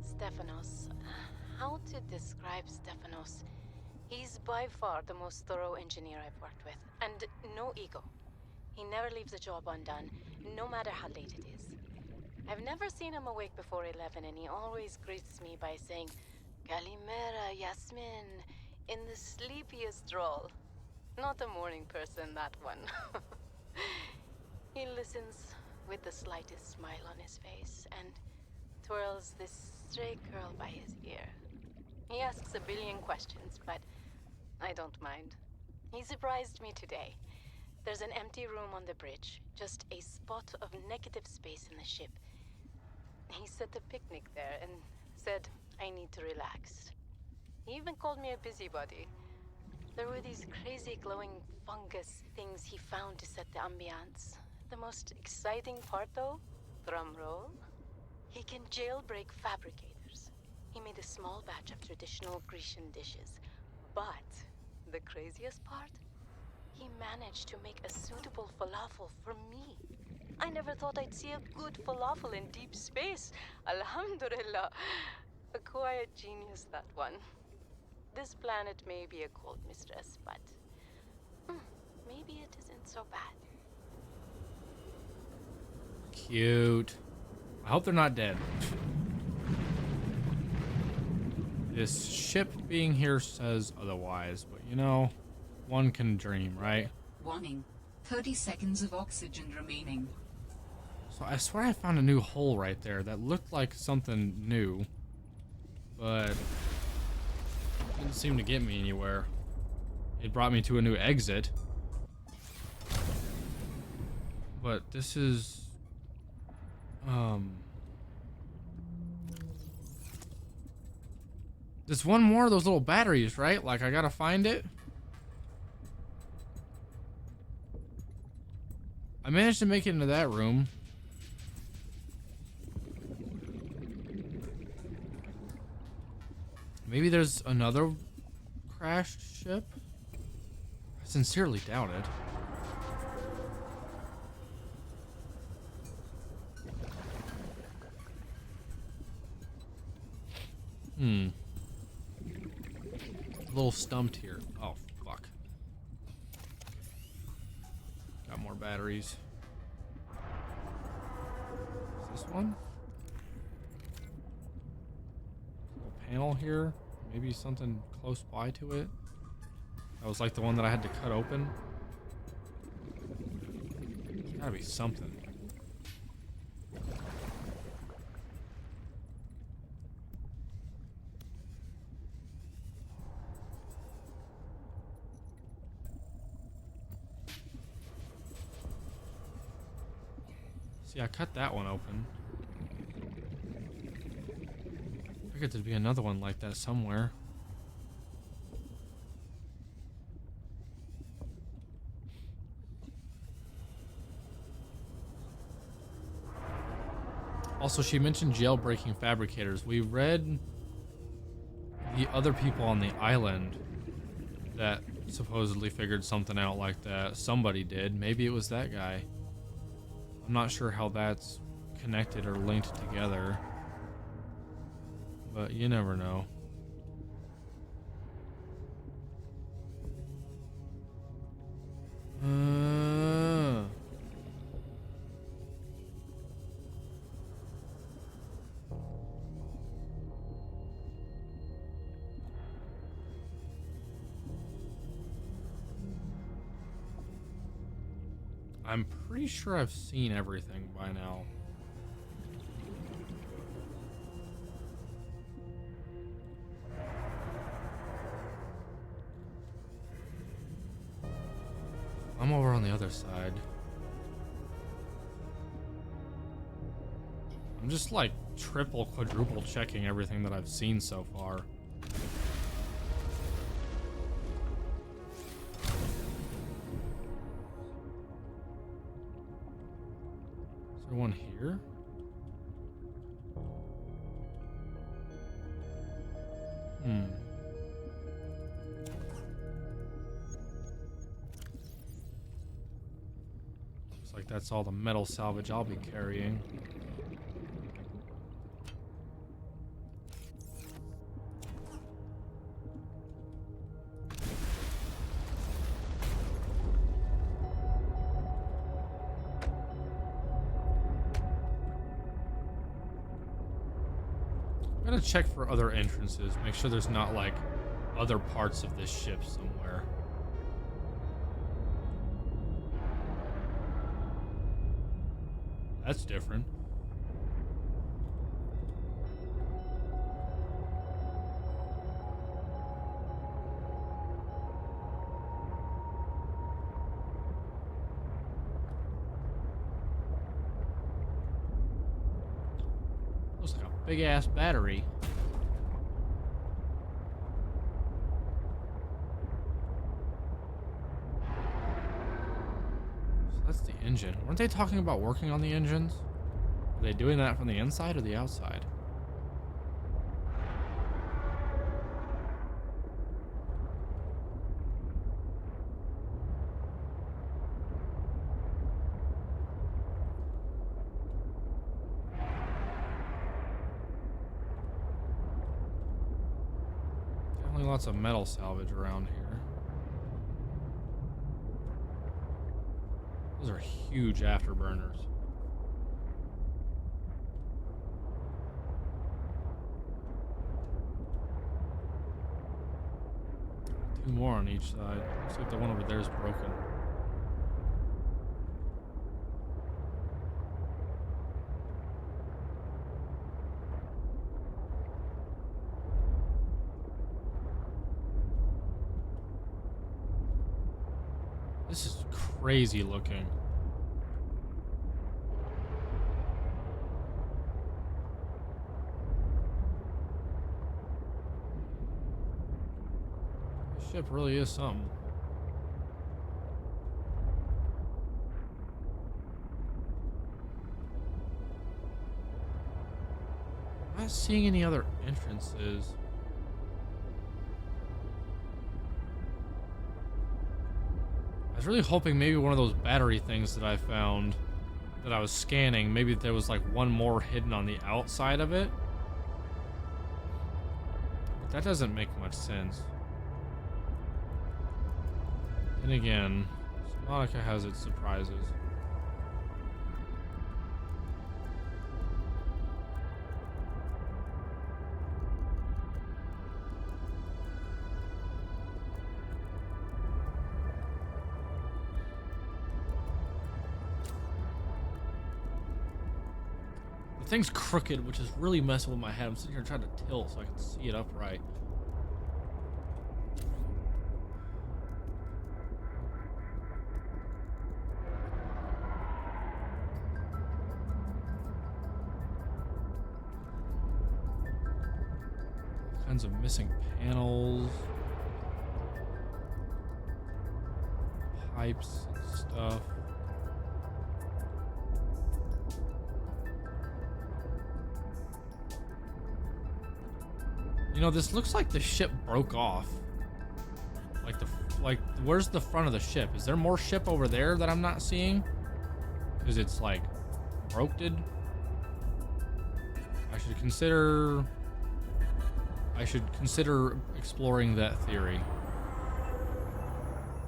Stefanos, how to describe Stefanos? He's by far the most thorough engineer I've worked with, and no ego. He never leaves a job undone, no matter how late it is. I've never seen him awake before 11, and he always greets me by saying, Kalimera, Yasmin, in the sleepiest drawl. Not a morning person, that one. He listens with the slightest smile on his face and twirls this stray curl by his ear. He asks a billion questions, but I don't mind. He surprised me today. There's an empty room on the bridge, just a spot of negative space in the ship. He set a picnic there and said I need to relax. He even called me a busybody. There were these crazy glowing fungus things he found to set the ambiance. The most exciting part, though, drum roll, he can jailbreak fabricators. He made a small batch of traditional Grecian dishes. But the craziest part? He managed to make a suitable falafel for me. I never thought I'd see a good falafel in deep space. Alhamdulillah. A quiet genius, that one. This planet may be a cold mistress, but maybe it isn't so bad. Cute. I hope they're not dead. This ship being here says otherwise, but you know, one can dream, right? Warning. 30 seconds of oxygen remaining. So I swear I found a new hole right there that looked like something new, but didn't seem to get me anywhere. It brought me to a new exit. But this is there's one more of those little batteries, right? Like I gotta find it. I managed to make it into that room. Maybe there's another crashed ship? I sincerely doubt it. A little stumped here. Oh, fuck. Got more batteries. Is this one? Little panel here. Maybe something close by to it. That was like the one that I had to cut open. There's gotta be something. See, I cut that one open. I figured there'd be another one like that somewhere. Also, she mentioned jailbreaking fabricators. We read the other people on the island that supposedly figured something out like that. Somebody did. Maybe it was that guy. I'm not sure how that's connected or linked together, but you never know. I'm pretty sure I've seen everything by now. I'm over on the other side. I'm just like triple, quadruple checking everything that I've seen so far. Is there one here? Looks like that's all the metal salvage I'll be carrying. gonna check for other entrances. Make sure there's not like other parts of this ship somewhere. That's different. Looks like a big ass battery. So that's the engine. Weren't they talking about working on the engines? Are they doing that from the inside or the outside? Definitely lots of metal salvage around here. Those are huge afterburners. Two more on each side. Looks like the one over there is broken. This is crazy looking. This ship really is something. I'm not seeing any other entrances. I was really hoping maybe one of those battery things that I found that I was scanning, maybe there was like one more hidden on the outside of it. But that doesn't make much sense. And again, Subnautica has its surprises. The thing's crooked, which is really messing with my head. I'm sitting here trying to tilt so I can see it upright. All kinds of missing panels. Pipes and stuff. You know, this looks like the ship broke off. Like where's the front of the ship? Is there more ship over there that I'm not seeing? Because it's like broken. I should consider exploring that theory.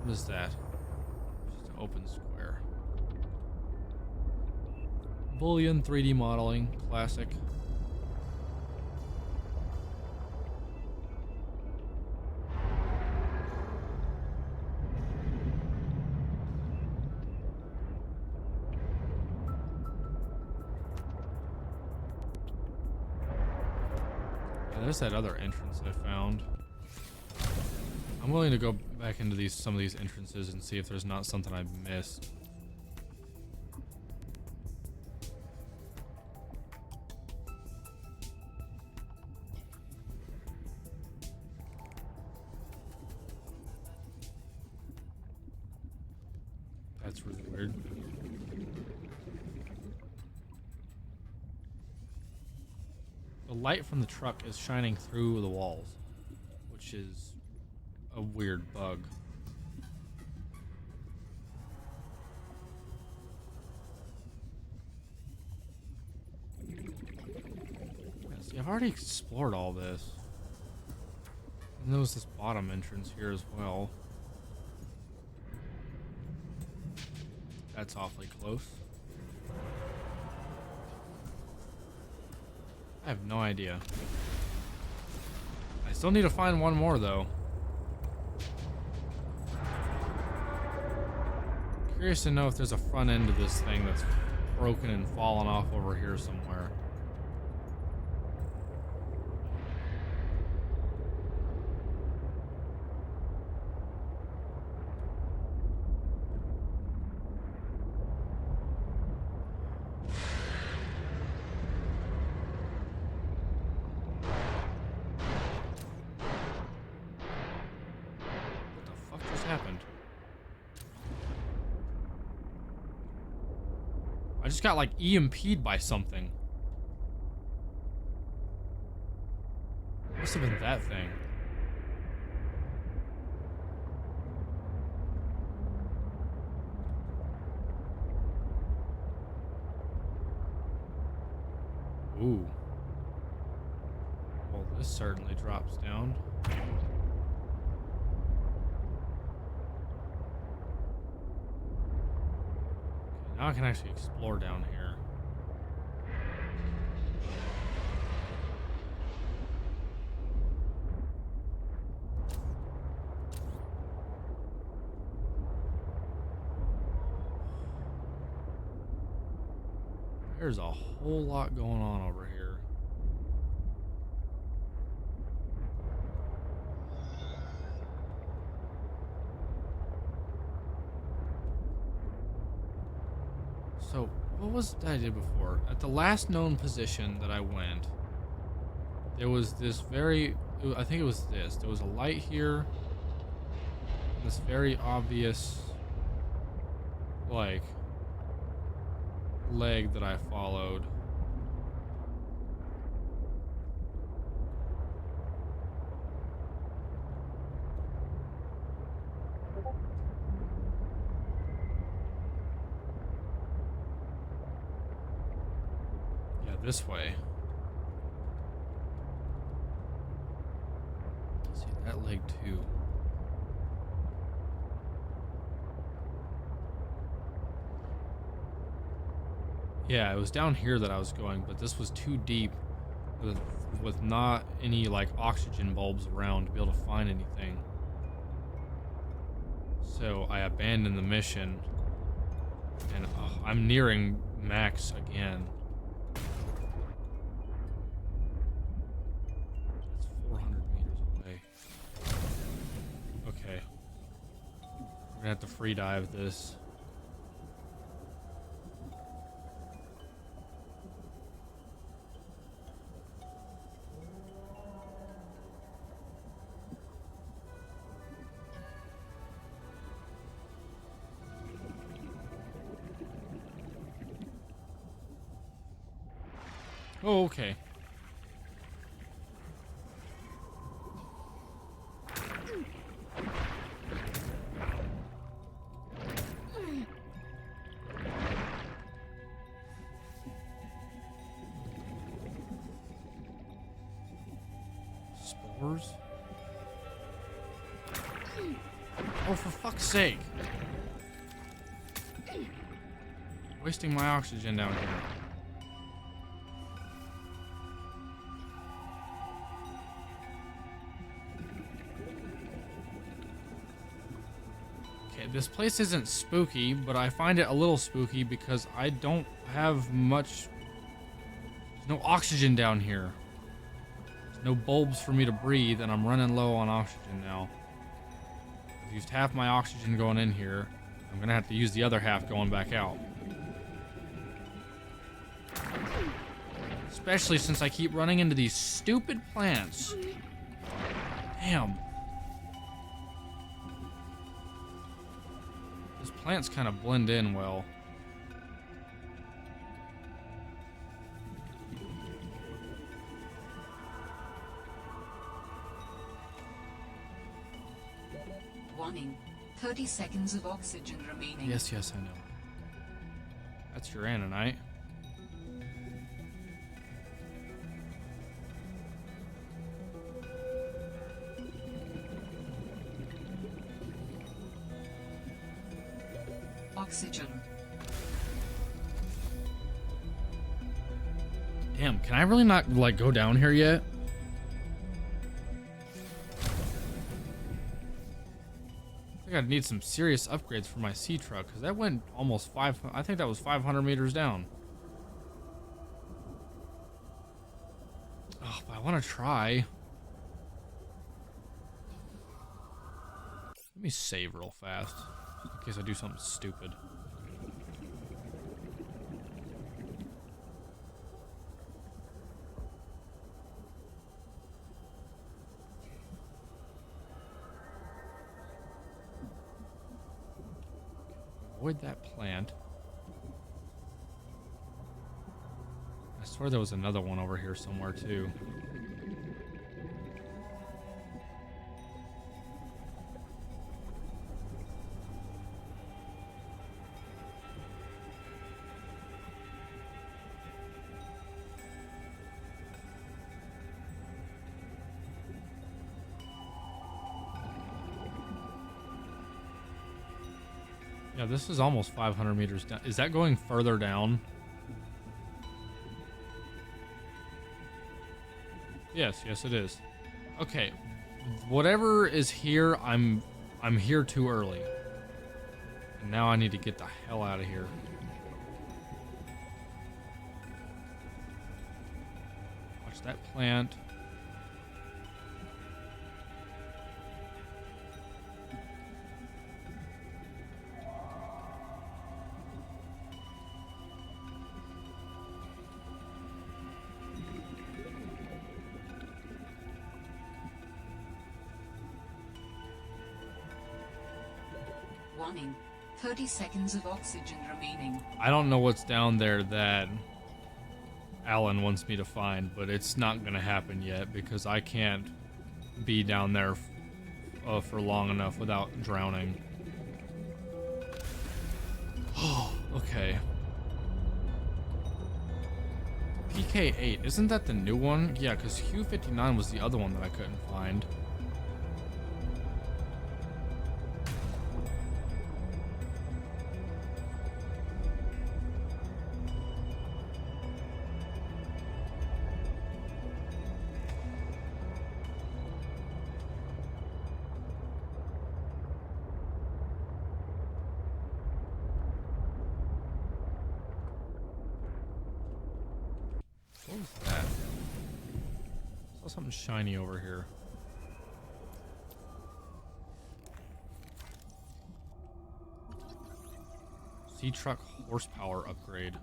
What is that? Just an open square. Boolean 3D modeling, classic. There's that other entrance I found. I'm willing to go back into some of these entrances and see if there's not something I've missed. That's really weird. The light from the truck is shining through the walls, which is a weird bug. Yeah, see, I've already explored all this. And there was this bottom entrance here as well. That's awfully close. I have no idea. I still need to find one more, though. Curious to know if there's a front end to this thing that's broken and fallen off over here somewhere. What the fuck just happened? I just got like EMP'd by something. Must have been that thing. Ooh. Well, this certainly drops down. Okay, now I can actually explore down here. There's a whole lot going on over here. So, what was it that I did before? At the last known position that I went, there was this I think it was this. There was a light here. This very obvious, like, leg that I followed. Yeah, this way. See that leg too. Yeah, it was down here that I was going, but this was too deep with not any like oxygen bulbs around to be able to find anything. So I abandoned the mission, and I'm nearing max again. It's 400 meters away. Okay. We're gonna have to free dive this. Oh, okay. Spores? Oh, for fuck's sake. Wasting my oxygen down here. This place isn't spooky, but I find it a little spooky because I don't have much. There's no oxygen down here. There's no bulbs for me to breathe, and I'm running low on oxygen now. I've used half my oxygen going in here. I'm gonna have to use the other half going back out. Especially since I keep running into these stupid plants. Damn. Plants kind of blend in well. Warning. 30 seconds of oxygen remaining. Yes, I know. That's your Ananite. Oxygen. Damn, can I really not, like, go down here yet? I need some serious upgrades for my sea truck because that went almost I think that was 500 meters down. Oh, but I want to try. Let me save real fast in case I do something stupid. Avoid that plant. I swear there was another one over here somewhere too. Yeah, this is almost 500 meters down. Is that going further down? Yes, yes it is. Okay. Whatever is here, I'm here too early. And now I need to get the hell out of here. Watch that plant. Warning. 30 seconds of oxygen remaining. I don't know what's down there that Alan wants me to find, but it's not gonna happen yet because I can't be down there for long enough without drowning. Oh, okay. PK8, isn't that the new one? Yeah, because Q59 was the other one that I couldn't find. What was that? I saw something shiny over here. Sea truck horsepower upgrade.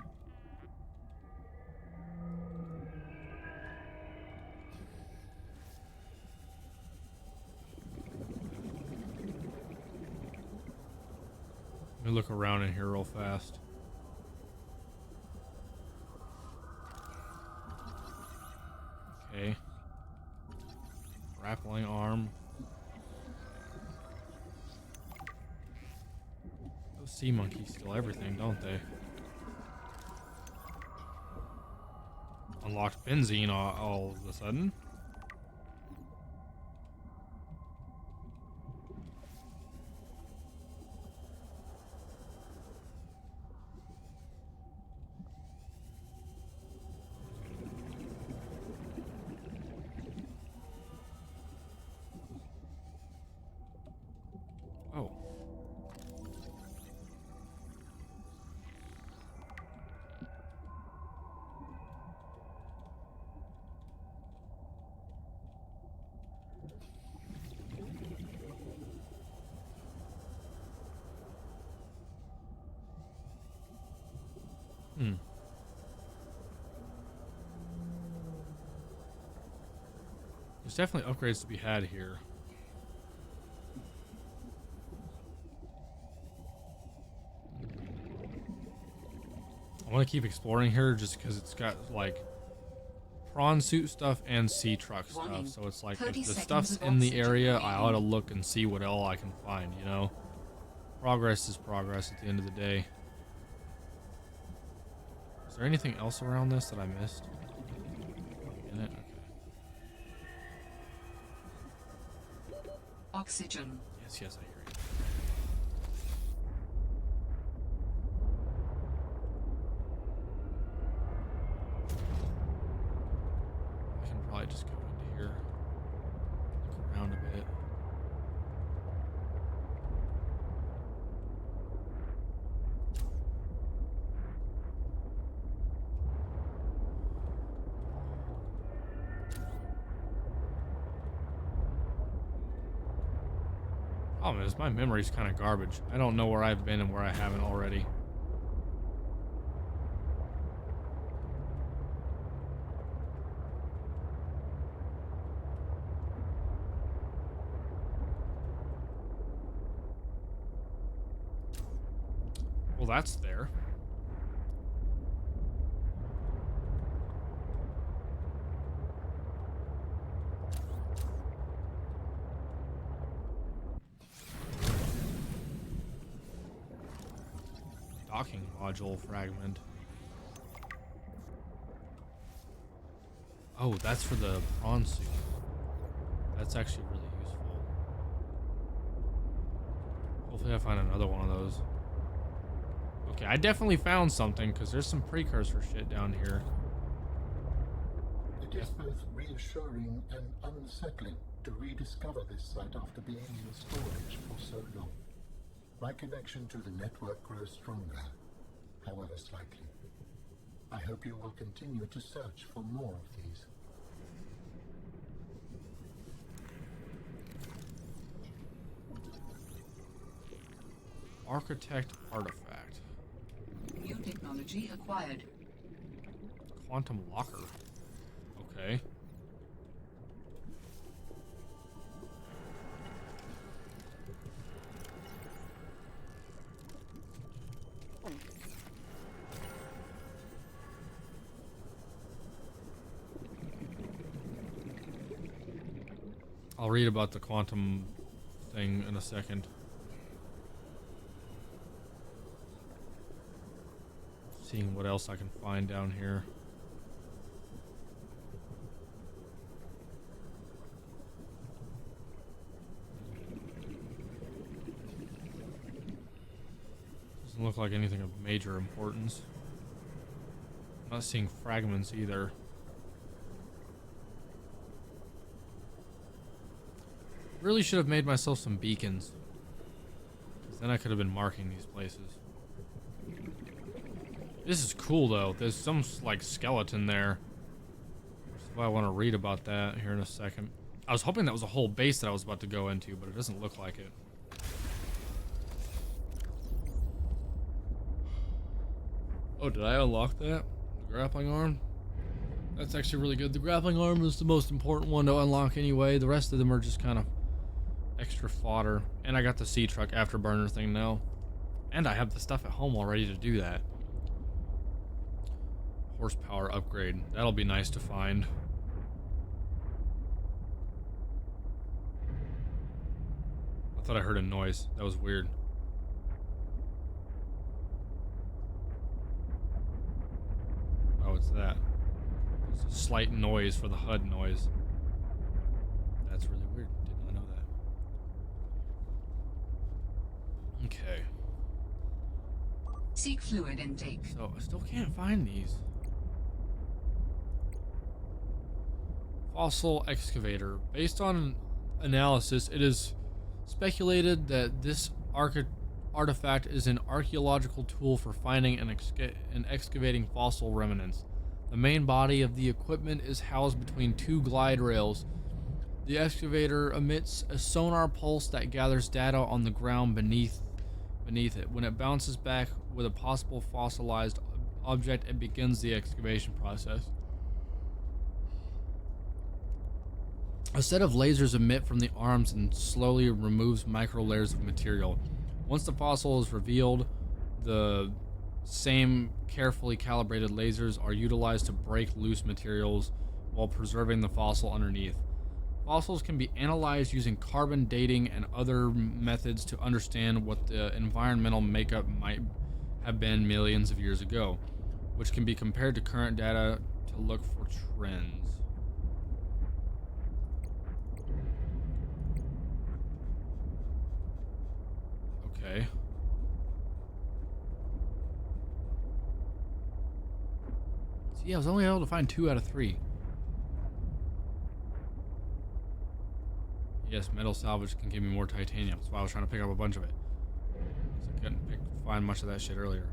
Let me look around in here real fast. Okay. Grappling arm. Those sea monkeys steal everything, don't they? Unlocked benzene all of a sudden. Oh. Hmm. There's definitely upgrades to be had here. I want to keep exploring here just because it's got like prawn suit stuff and sea truck stuff. Warning. So it's like 30 if the seconds stuff's of in the oxygen area, I remaining. ought to look and see what all I can find, you know? Progress is progress at the end of the day. Is there anything else around this that I missed? In it? Okay. Oxygen. Yes, yes, I hear you. I can probably just go into here. Look around a bit. Problem is, my memory's kind of garbage. I don't know where I've been and where I haven't already. Well, that's there. Docking module fragment. Oh, that's for the prawn suit. That's actually really useful. Hopefully I find another one of those. Okay, I definitely found something, because there's some precursor shit down here. It is both reassuring and unsettling to rediscover this site after being in storage for so long. My connection to the network grows stronger, however slightly. I hope you will continue to search for more of these. Architect artifact. New technology acquired. Quantum locker. Okay. I'll read about the quantum thing in a second. Seeing what else I can find down here. Doesn't look like anything of major importance. I'm not seeing fragments either. Really should have made myself some beacons. 'Cause then I could have been marking these places. This is cool though. There's some like skeleton there. So I want to read about that here in a second. I was hoping that was a whole base that I was about to go into, but it doesn't look like it. Oh, did I unlock that? The grappling arm? That's actually really good. The grappling arm is the most important one to unlock anyway. The rest of them are just kind of extra fodder. And I got the sea truck afterburner thing now. And I have the stuff at home already to do that. Horsepower upgrade. That'll be nice to find. I thought I heard a noise. That was weird. Oh, it's that. It's a slight noise for the HUD noise. That's really weird. Did not know that. Okay. Seek fluid intake. So I still can't find these. Fossil excavator. Based on analysis, it is speculated that this artifact is an archaeological tool for finding and excavating fossil remnants. The main body of the equipment is housed between two glide rails. The excavator emits a sonar pulse that gathers data on the ground beneath it. When it bounces back with a possible fossilized object, it begins the excavation process. A set of lasers emit from the arms and slowly removes micro layers of material. Once the fossil is revealed, the same carefully calibrated lasers are utilized to break loose materials while preserving the fossil underneath. Fossils can be analyzed using carbon dating and other methods to understand what the environmental makeup might have been millions of years ago, which can be compared to current data to look for trends. Okay. See, I was only able to find 2 out of 3. Yes, metal salvage can give me more titanium. That's why I was trying to pick up a bunch of it. I couldn't find much of that shit earlier.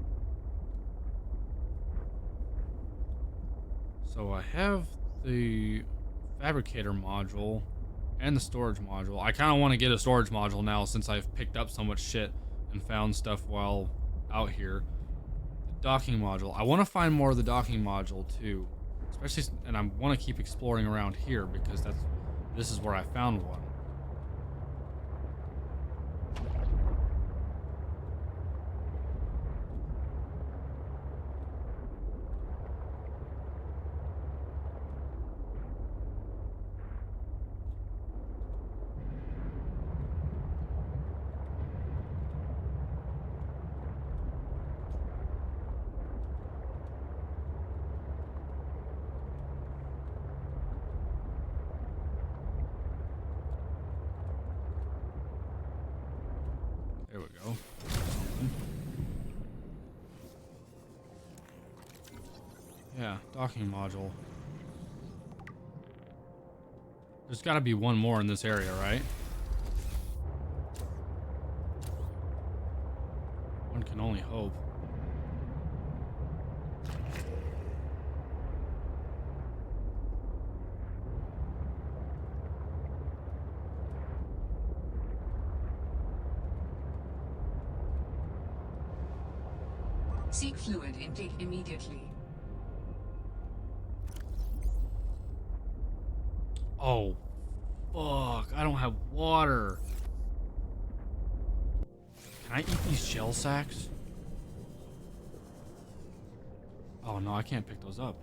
So I have the fabricator module And the storage module. I kind of want to get a storage module now since I've picked up so much shit and found stuff while out here. The docking module. I want to find more of the docking module too. Especially, and I want to keep exploring around here because this is where I found one. There we go. Yeah, docking module. There's got to be one more in this area, right? One can only hope. Seek fluid intake immediately. Oh, fuck. I don't have water. Can I eat these shell sacks? Oh, no, I can't pick those up.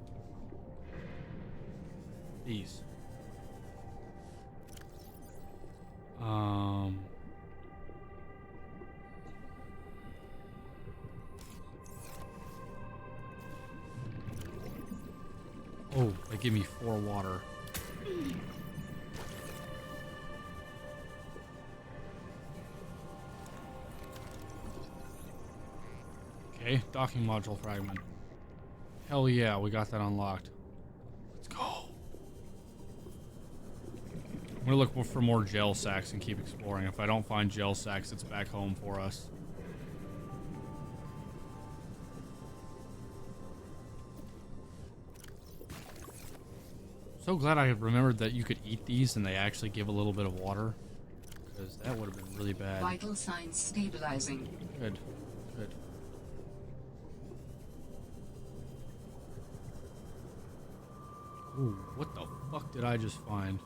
These. Oh, they give me 4 water. Okay, docking module fragment. Hell yeah, we got that unlocked. Let's go. I'm gonna look for more gel sacks and keep exploring. If I don't find gel sacks, it's back home for us. So glad I remembered that you could eat these and they actually give a little bit of water. Because that would have been really bad. Vital signs stabilizing. Good. Good. Ooh, what the fuck did I just find?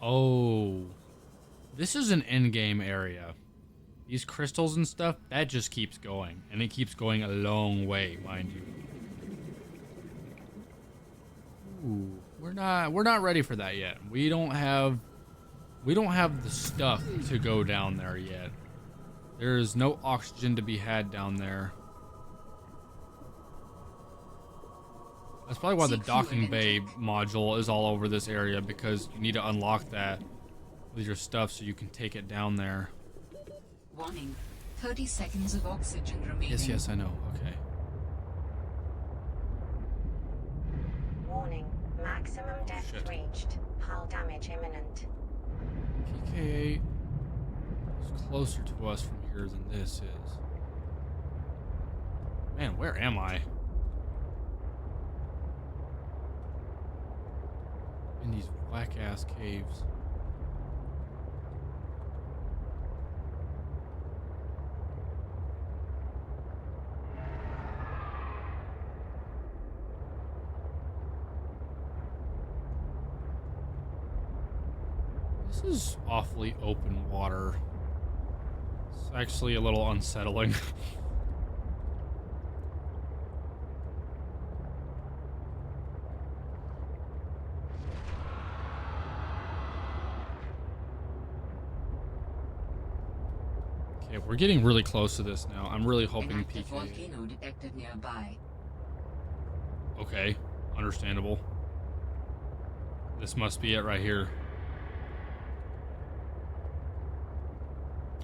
Oh. This is an endgame area. These crystals and stuff, that just keeps going. And it keeps going a long way, mind you. Ooh, we're not ready for that yet. We don't have the stuff to go down there yet. There's no oxygen to be had down there. That's probably why the docking bay module is all over this area, because you need to unlock that with your stuff so you can take it down there. Warning. 30 seconds of oxygen remaining. Yes, I know. Okay. Warning. Maximum depth shit. reached. Hull damage imminent. PK8 is closer to us from here than this is. Man, where am I? In these whack-ass caves. This is awfully open water. It's actually a little unsettling. Okay, we're getting really close to this now. I'm really hoping An active PK. volcano detected nearby. Okay, understandable. This must be it right here.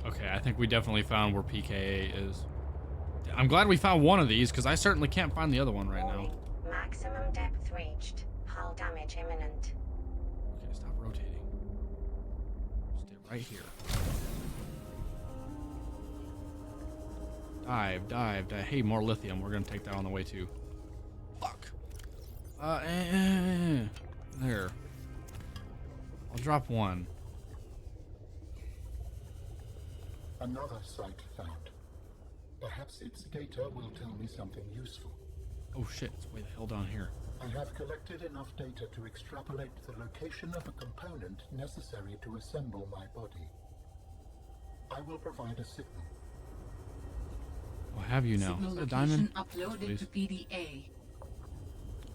Okay, I think we definitely found where PKA is. I'm glad we found one of these, because I certainly can't find the other one right now. Warning. Maximum depth reached. Hull damage imminent. Okay, stop rotating. Stay right here. Dive, dive, dive. Hey, more lithium. We're gonna take that on the way too. Fuck. There. I'll drop one. Another site found. Perhaps its data will tell me something useful. Oh shit, it's way the hell down here. I have collected enough data to extrapolate the location of a component necessary to assemble my body. I will provide a signal. I'll have you now. Signal A diamond? location uploaded Please. to PDA.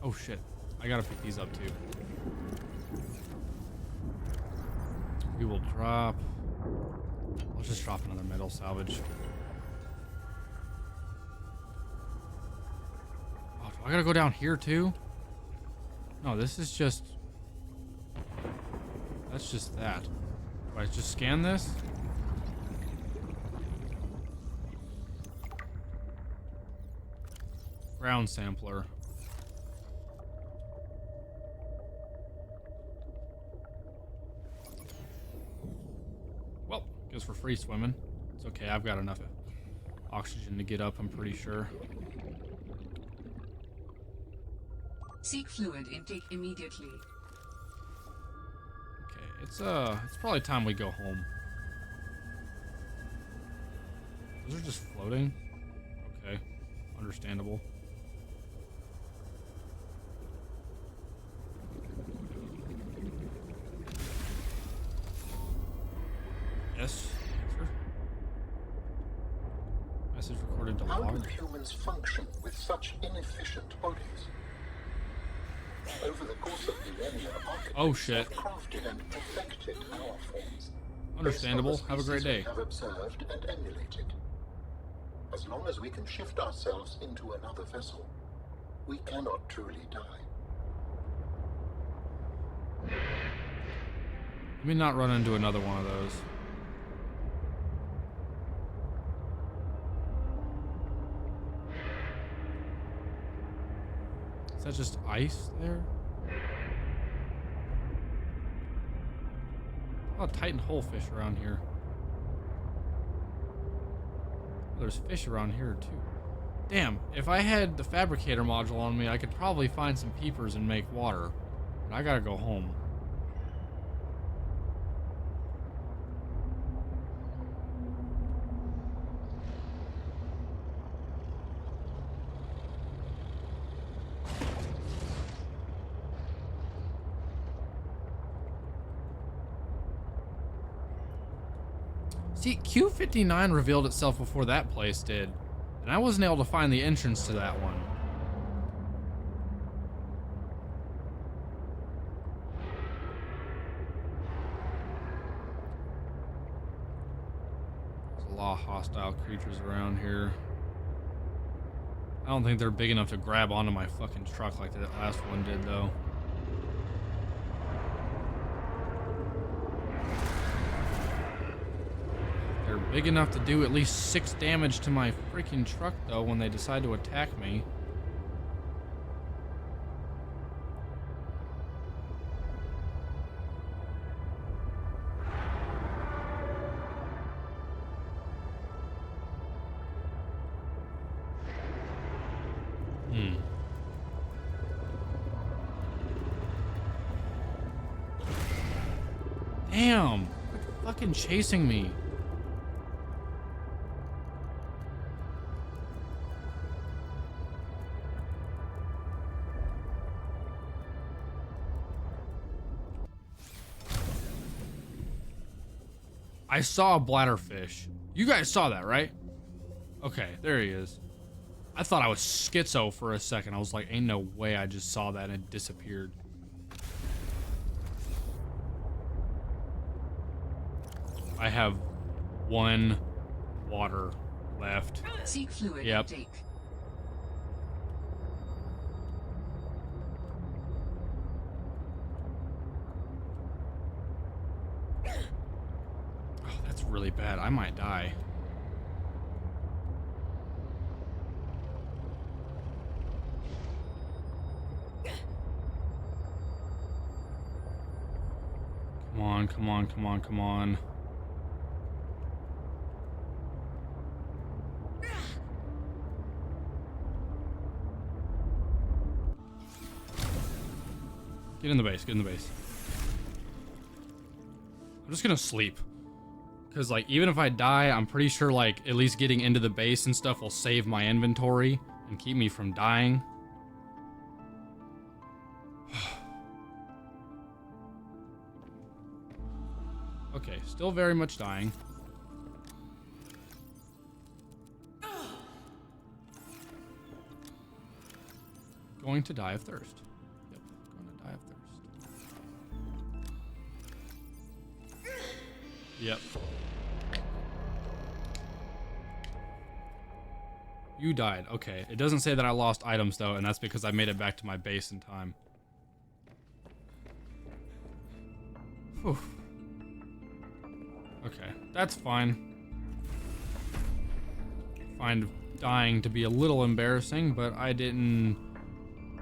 Oh shit. I gotta pick these up too. We will drop. I'll just drop another metal salvage. Oh, do I gotta go down here too? No, this is just... That's just that. Do I just scan this? Ground sampler. Well, guess we're free swimming. It's okay, I've got enough oxygen to get up, I'm pretty sure. Seek fluid intake immediately. Okay, it's probably time we go home. Those are just floating? Okay, understandable. Yes, sir. Message recorded to How log. do humans function with such inefficient bodies? Over the course of millennia, Oh shit. architects have crafted and perfected our forms. Understandable. based on the Have a great species day. we have observed and emulated. As long as we can shift ourselves into another vessel, we cannot truly die. Let me not run into another one of those. Is that just ice there? Oh, Titan hole fish around here. Oh, there's fish around here too. Damn, if I had the fabricator module on me, I could probably find some peepers and make water. But I gotta go home. See, Q59 revealed itself before that place did, and I wasn't able to find the entrance to that one. There's a lot of hostile creatures around here. I don't think they're big enough to grab onto my fucking truck like that last one did, though. They're big enough to do at least 6 damage to my freaking truck, though, when they decide to attack me. Damn! Quit fucking chasing me. I saw a bladderfish. You guys saw that, right? Okay, there he is. I thought I was schizo for a second. I was like, ain't no way I just saw that and it disappeared. I have 1 water left. Seek fluid Yep. intake. Oh, that's really bad. I might die. Come on, come on, come on, come on. Get in the base, get in the base. I'm just gonna sleep. Because, like, even if I die, I'm pretty sure, like, at least getting into the base and stuff will save my inventory and keep me from dying. Okay, still very much dying. Going to die of thirst. Yep, going to die of thirst. Yep. You died. Okay. It doesn't say that I lost items, though, and that's because I made it back to my base in time. Whew. Okay. That's fine. Find dying to be a little embarrassing, but I didn't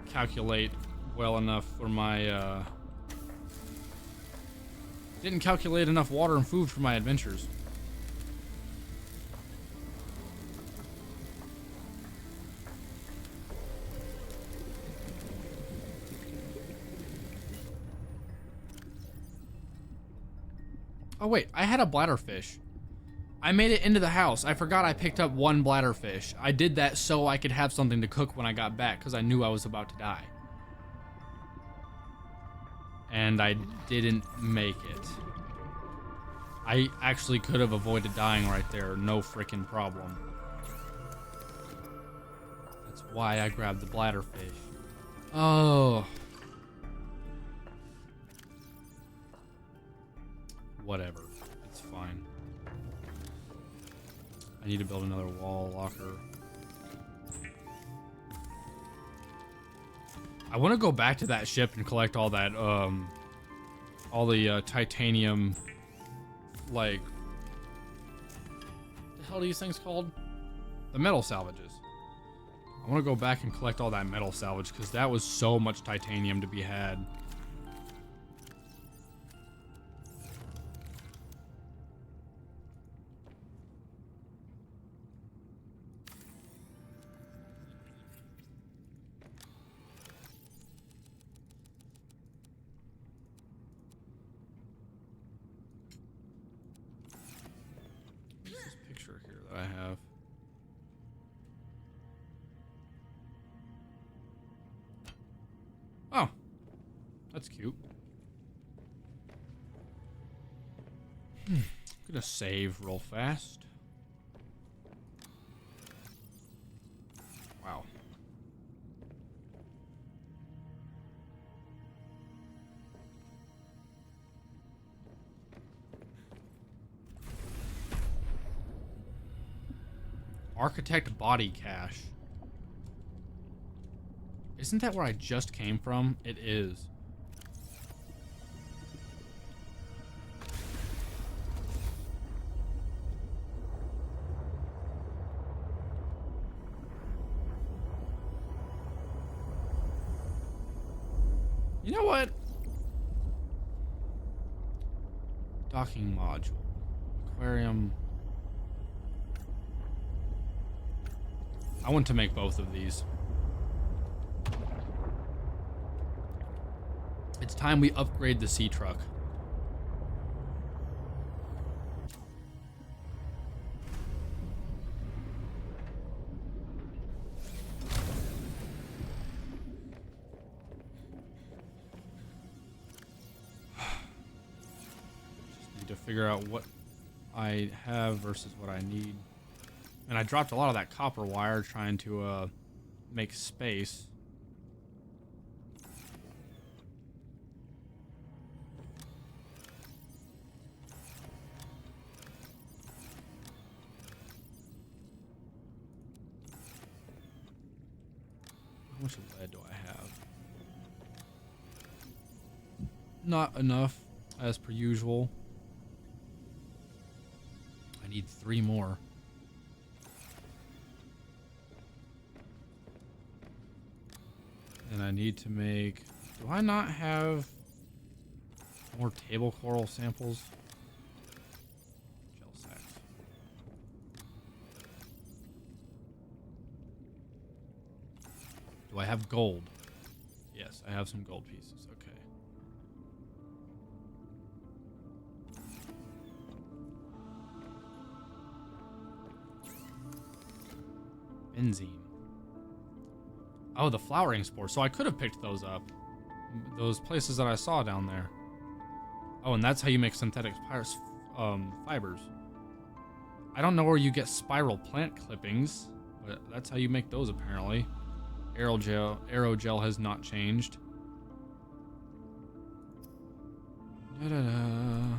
calculate well enough for my, didn't calculate enough water and food for my adventures. Oh wait, I had a bladderfish. I made it into the house. I forgot I picked up one bladderfish. I did that so I could have something to cook when I got back because I knew I was about to die. And I didn't make it. I actually could have avoided dying right there. No freaking problem. That's why I grabbed the bladderfish. Oh. Whatever. It's fine. I need to build another wall locker. I want to go back to that ship and collect all that, all the titanium, like, what the hell are these things called? The metal salvages. I want to go back and collect all that metal salvage because that was so much titanium to be had. I have. Oh, that's cute. I'm gonna save real fast. Wow. Architect body cache. Isn't that where I just came from? It is. You know what? Docking module. Aquarium. I want to make both of these. It's time we upgrade the sea truck. Just need to figure out what I have versus what I need. And I dropped a lot of that copper wire trying to make space. How much lead do I have? Not enough, as per usual. I need 3 more. And I need to make... Do I not have more table coral samples? Gel sacks. Do I have gold? Yes, I have some gold pieces. Okay. Benzene. Oh, the flowering spore. So I could have picked those up. Those places that I saw down there. Oh, and that's how you make synthetic fibers. I don't know where you get spiral plant clippings, but that's how you make those apparently. Aerogel has not changed. Da-da-da.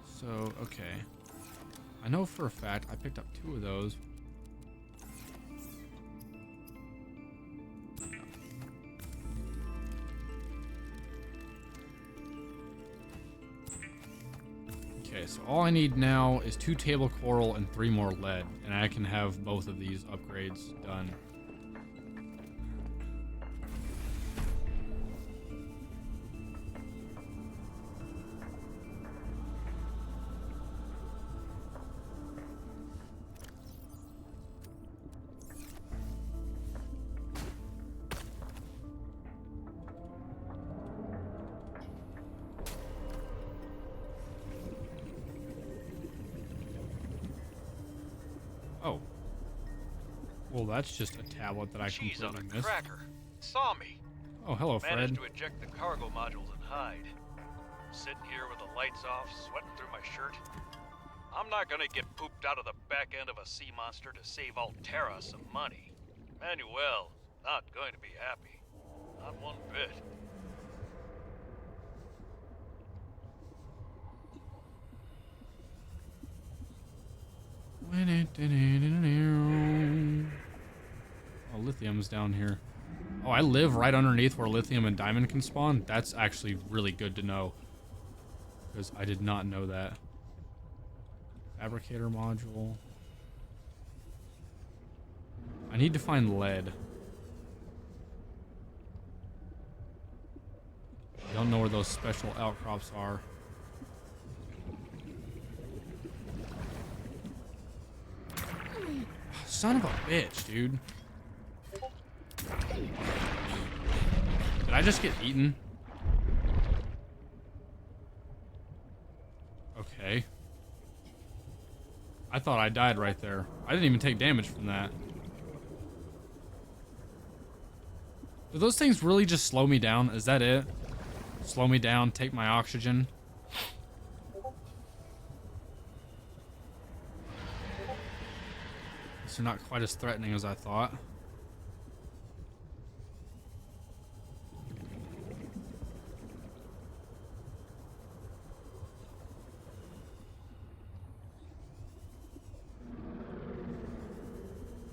So, okay. I know for a fact I picked up 2 of those. Okay, so all I need now is 2 table coral and 3 more lead, and I can have both of these upgrades done. Oh. Well, that's just a tablet that I Cheese on completely a missed. cracker. Saw me. Oh, hello, Managed Fred. to eject the cargo modules and hide. Sitting here with the lights off, sweating through my shirt. I'm not gonna get pooped out of the back end of a sea monster to save Alterra some money. Manuel, not going to be happy. Not one bit. Oh, lithium's down here. Oh, I live right underneath where lithium and diamond can spawn? That's actually really good to know. Because I did not know that. Fabricator module. I need to find lead. I don't know where those special outcrops are. Son of a bitch, dude. Did I just get eaten? Okay. I thought I died right there. I didn't even take damage from that. Do those things really just slow me down? Is that it? Slow me down, take my oxygen? They're not quite as threatening as I thought.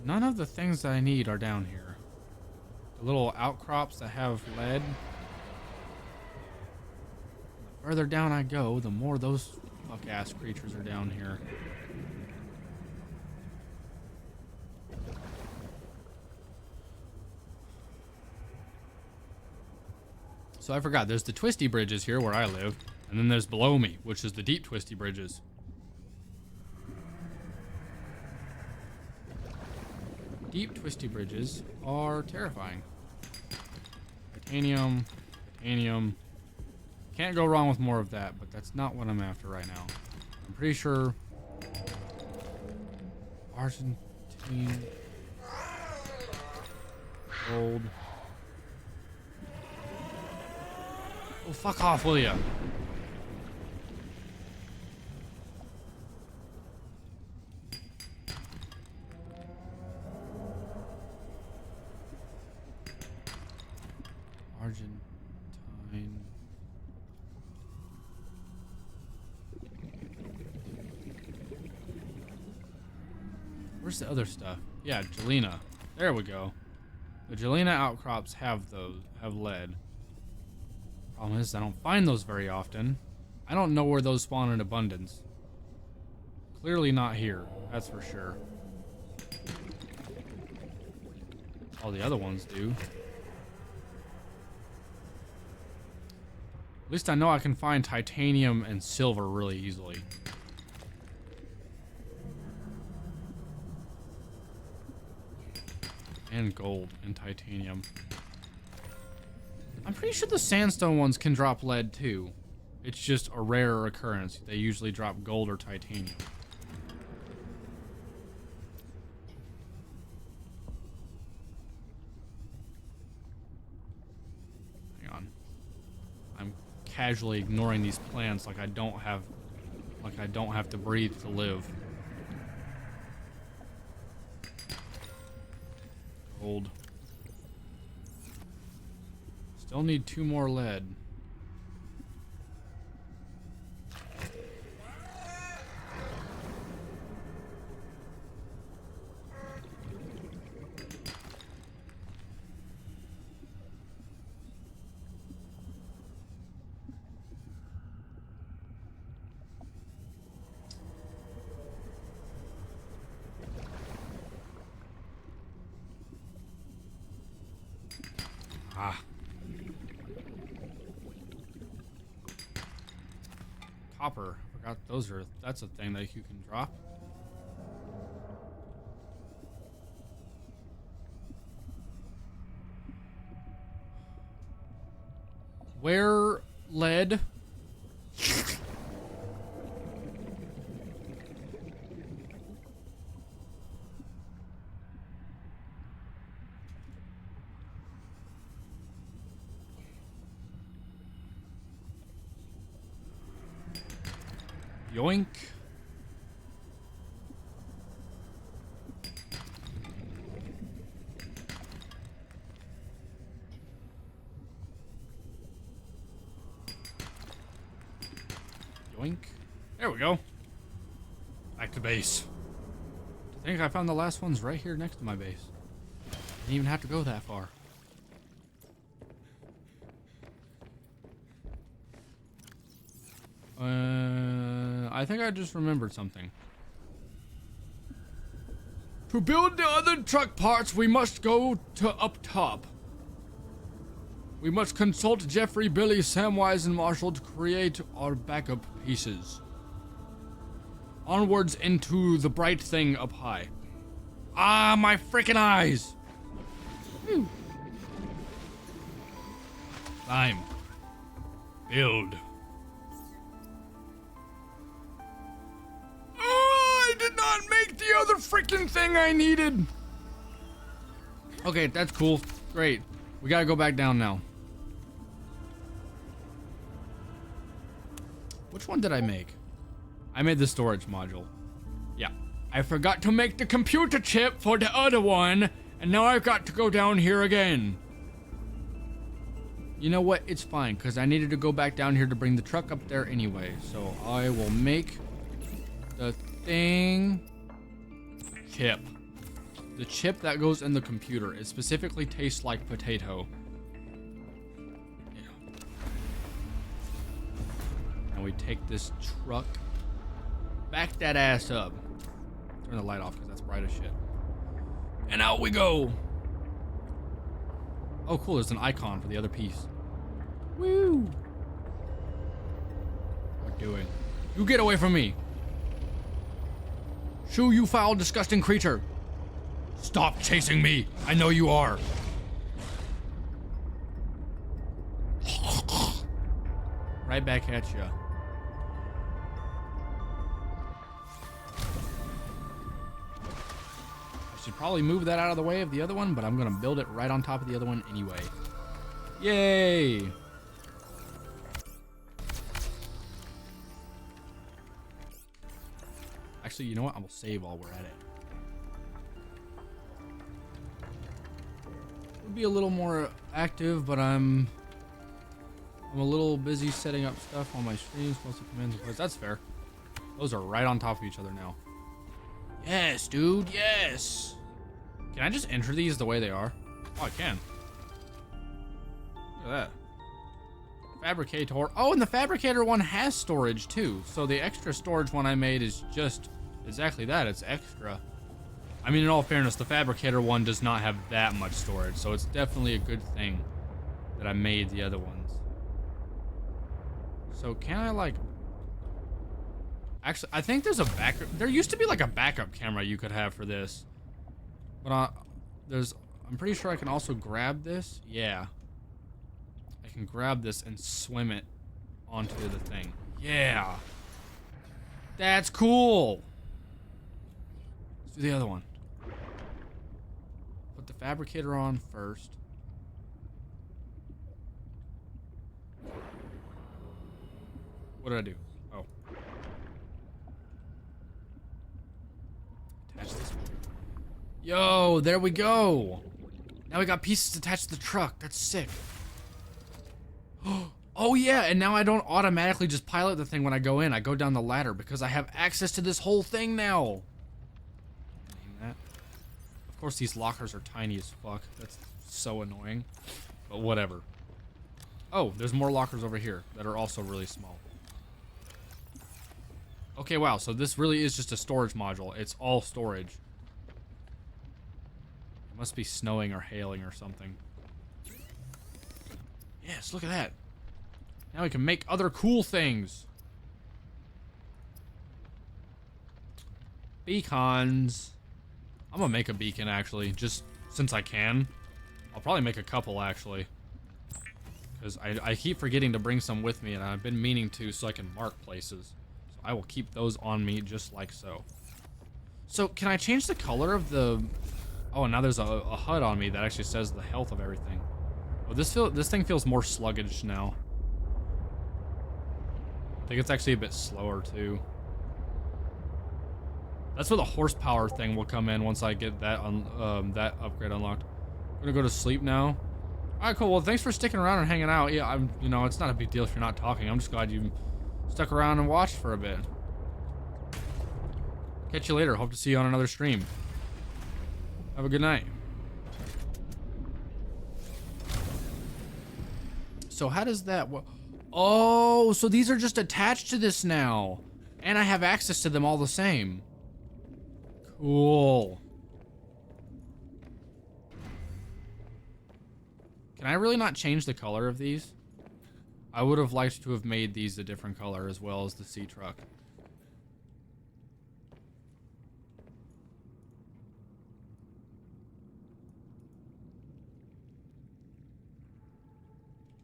None of the things that I need are down here. The little outcrops that have lead. The further down I go, the more those fuck-ass creatures are down here. So I forgot, there's the twisty bridges here where I live, and then there's below me, which is the deep twisty bridges. Deep twisty bridges are terrifying. Titanium, titanium. Can't go wrong with more of that, but that's not what I'm after right now. I'm pretty sure Argentine gold. Oh, fuck off, will ya? Argentine. Where's the other stuff? Yeah, Jelena. There we go. The Jelena outcrops have lead. Problem is, I don't find those very often. I don't know where those spawn in abundance. Clearly not here, that's for sure. All the other ones do. At least I know I can find titanium and silver really easily. And gold and titanium. I'm pretty sure the sandstone ones can drop lead too. It's just a rarer occurrence. They usually drop gold or titanium. casually ignoring these plants like I don't have to breathe to live. Gold. Still need 2 more lead. Ah. Copper. Forgot that's a thing that you can drop. Where lead? Yoink. Yoink. There we go. Back to base. I think I found the last ones right here next to my base. Didn't even have to go that far. I think I just remembered something. To build the other truck parts, we must go to up top. We must consult Jeffrey, Billy, Samwise, and Marshall to create our backup pieces. Onwards into the bright thing up high. Ah, my freaking eyes! Whew. Climb. Build. Oh, I did not make the other freaking thing I needed. Okay, that's cool. Great. We gotta go back down now. Which one did I make? I made the storage module. Yeah. I forgot to make the computer chip for the other one, and now I've got to go down here again. You know what? It's fine, because I needed to go back down here to bring the truck up there anyway. So I will make the thing chip. The chip that goes in the computer. It specifically tastes like potato. Yeah. And we take this truck. Back that ass up. Turn the light off because that's bright as shit. And out we go. Oh, cool. There's an icon for the other piece. Woo. What are you doing? You get away from me. Shoo, you foul, disgusting creature. Stop chasing me. I know you are. Right back at you. I should probably move that out of the way of the other one, but I'm gonna build it right on top of the other one anyway. Yay! Actually, you know what? I'm gonna save while we're at it. Would be a little more active, but I'm a little busy setting up stuff on my streams, mostly commands and plays. That's fair. Those are right on top of each other now. Yes, dude, yes! Can I just enter these the way they are? Oh, I can. Look at that. Fabricator. Oh, and the Fabricator one has storage, too. So the extra storage one I made is just exactly that. It's extra. I mean, in all fairness, the Fabricator one does not have that much storage, so it's definitely a good thing that I made the other ones. So can I, like... Actually, I think there's a backup... There used to be, like, a backup camera you could have for this. But I'm pretty sure I can also grab this. Yeah. I can grab this and swim it onto the thing. Yeah. That's cool. Let's do the other one. Put the Fabricator on first. What did I do? Oh. Attach this one. Yo, there we go. Now we got pieces attached to the truck. That's sick. Oh yeah, and now I don't automatically just pilot the thing when I go in. I go down the ladder because I have access to this whole thing now. Name that. Of course, these lockers are tiny as fuck. That's so annoying. But whatever. Oh, there's more lockers over here that are also really small. Okay, wow, so this really is just a storage module. It's all storage. It must be snowing or hailing or something. Yes, look at that. Now we can make other cool things. Beacons. I'm gonna make a beacon, actually, just since I can. I'll probably make a couple, actually. Because I keep forgetting to bring some with me, and I've been meaning to so I can mark places. So I will keep those on me just like so. So, can I change the color of the... Oh, now there's a HUD on me that actually says the health of everything. Oh, this thing feels more sluggish now. I think it's actually a bit slower, too. That's where the horsepower thing will come in once I get that that upgrade unlocked. I'm gonna go to sleep now. Alright, cool. Well, thanks for sticking around and hanging out. Yeah, you know, it's not a big deal if you're not talking. I'm just glad you stuck around and watched for a bit. Catch you later. Hope to see you on another stream. Have a good night. So how does that work? Oh, so these are just attached to this now. And I have access to them all the same. Cool. Can I really not change the color of these? I would have liked to have made these a different color as well as the sea truck.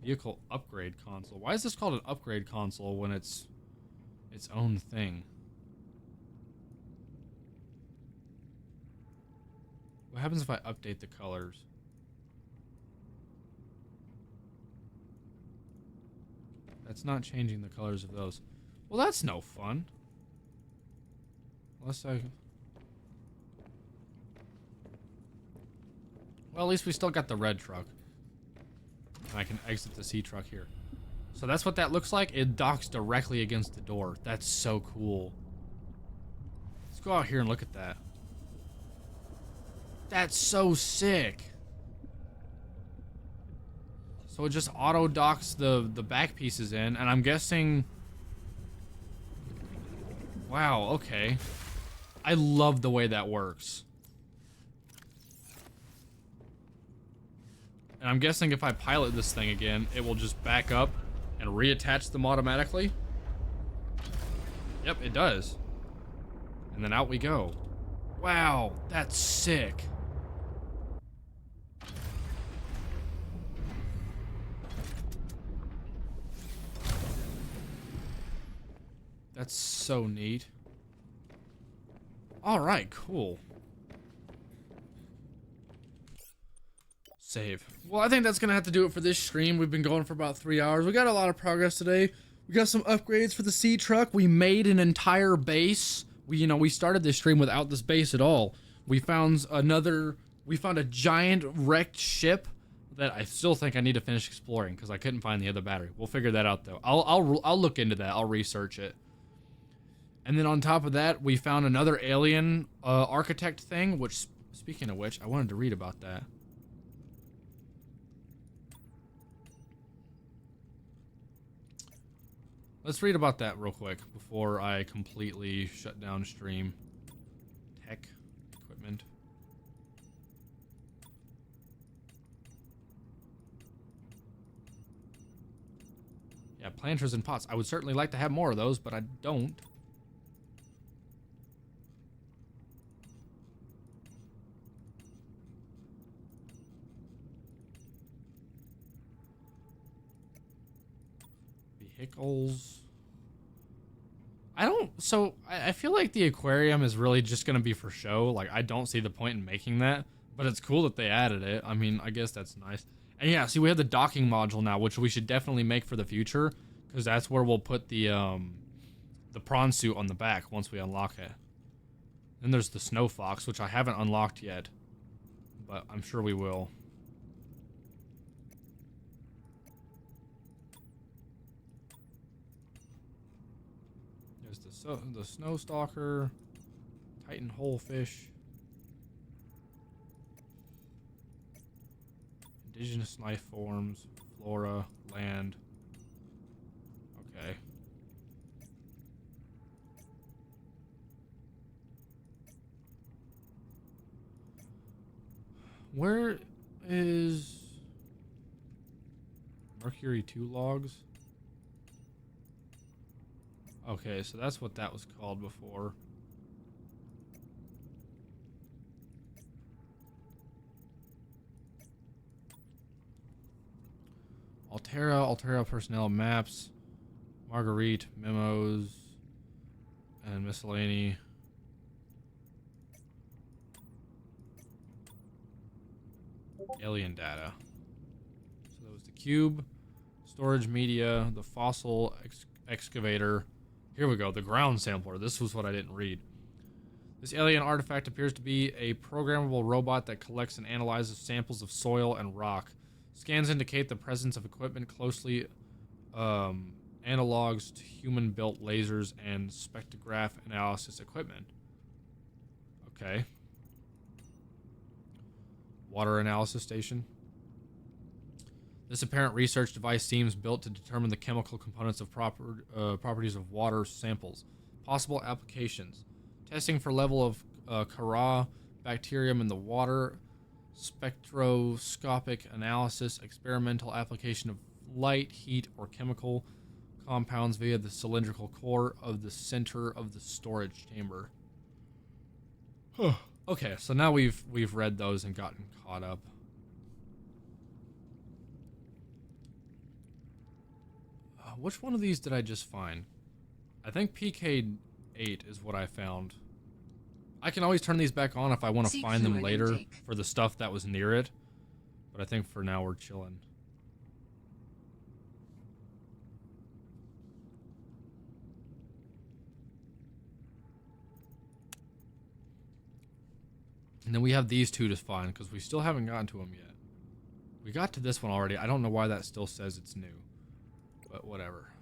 Vehicle upgrade console. Why is this called an upgrade console when it's its own thing? What happens if I update the colors? That's not changing the colors of those. Well, that's no fun. Unless I... Well, at least we still got the red truck. And I can exit the sea truck here. So that's what that looks like. It docks directly against the door. That's so cool. Let's go out here and look at that. That's so sick. So it just auto docks the back pieces in, and I'm guessing... Wow, okay. I love the way that works. And I'm guessing if I pilot this thing again, it will just back up and reattach them automatically. Yep, it does. And then out we go. Wow, that's sick. That's so neat. All right, cool. Save. Well, I think that's gonna have to do it for this stream. We've been going for about 3 hours. We got a lot of progress today. We got some upgrades for the sea truck. We made an entire base. We started this stream without this base at all. We found a giant wrecked ship that I still think I need to finish exploring because I couldn't find the other battery. We'll figure that out though. I'll look into that. I'll research it. And then on top of that, we found another alien architect thing, which, speaking of which, I wanted to read about that. Let's read about that real quick before I completely shut down stream. Tech, equipment. Yeah, planters and pots. I would certainly like to have more of those, but I don't. Vehicles. I feel like the aquarium is really just gonna be for show. Like, I don't see the point in making that, but it's cool that they added it. I mean, I guess that's nice. And yeah, see, we have the docking module now, which we should definitely make for the future, because that's where we'll put the prawn suit on the back once we unlock it. Then there's the snow fox, which I haven't unlocked yet, but I'm sure we will. There's the snow stalker, Titan holefish, indigenous life forms, flora, land. Okay. Where is Mercury 2 logs? Okay, so that's what that was called before. Altera personnel maps, Marguerite memos, and miscellany. Alien data. So that was the cube, storage media, the fossil excavator. Here we go, the ground sampler. This was what I didn't read. This alien artifact appears to be a programmable robot that collects and analyzes samples of soil and rock. Scans indicate the presence of equipment closely analogs to human-built lasers and spectrograph analysis equipment. Okay. Water analysis station. This apparent research device seems built to determine the chemical components of properties of water samples. Possible applications. Testing for level of Cara bacterium in the water. Spectroscopic analysis. Experimental application of light, heat, or chemical compounds via the cylindrical core of the center of the storage chamber. Okay, so now we've read those and gotten caught up. Which one of these did I just find? I think PK8 is what I found. I can always turn these back on if I want to find them later for the stuff that was near it. But I think for now we're chilling. And then we have these two to find because we still haven't gotten to them yet. We got to this one already. I don't know why that still says it's new. But whatever.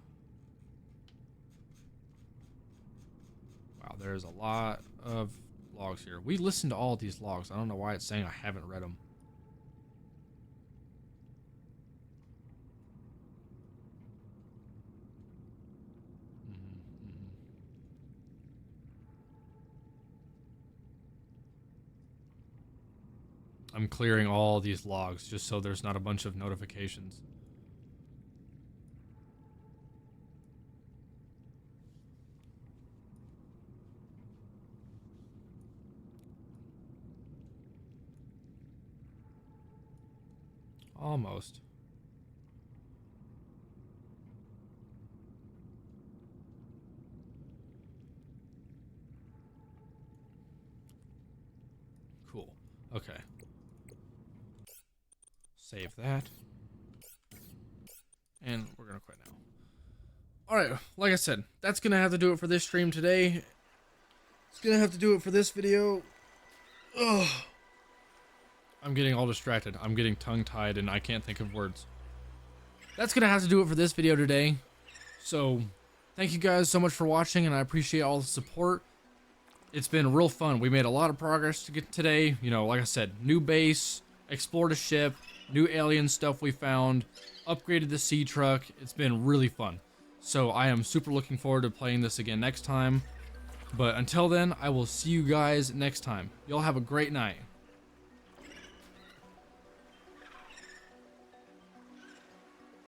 Wow, there's a lot of logs here. We listened to all of these logs. I don't know why it's saying I haven't read them. I'm clearing all these logs just so there's not a bunch of notifications. Almost. Cool. Okay. Save that. And we're gonna quit now. Alright, like I said, that's gonna have to do it for this stream today. It's gonna have to do it for this video. Ugh. I'm getting all distracted. I'm getting tongue-tied and I can't think of words. That's gonna have to do it for this video today. So, thank you guys so much for watching and I appreciate all the support. It's been real fun. We made a lot of progress to get today. You know, like I said, new base, explored a ship, new alien stuff we found, upgraded the sea truck. It's been really fun. So I am super looking forward to playing this again next time. But until then, I will see you guys next time. Y'all have a great night.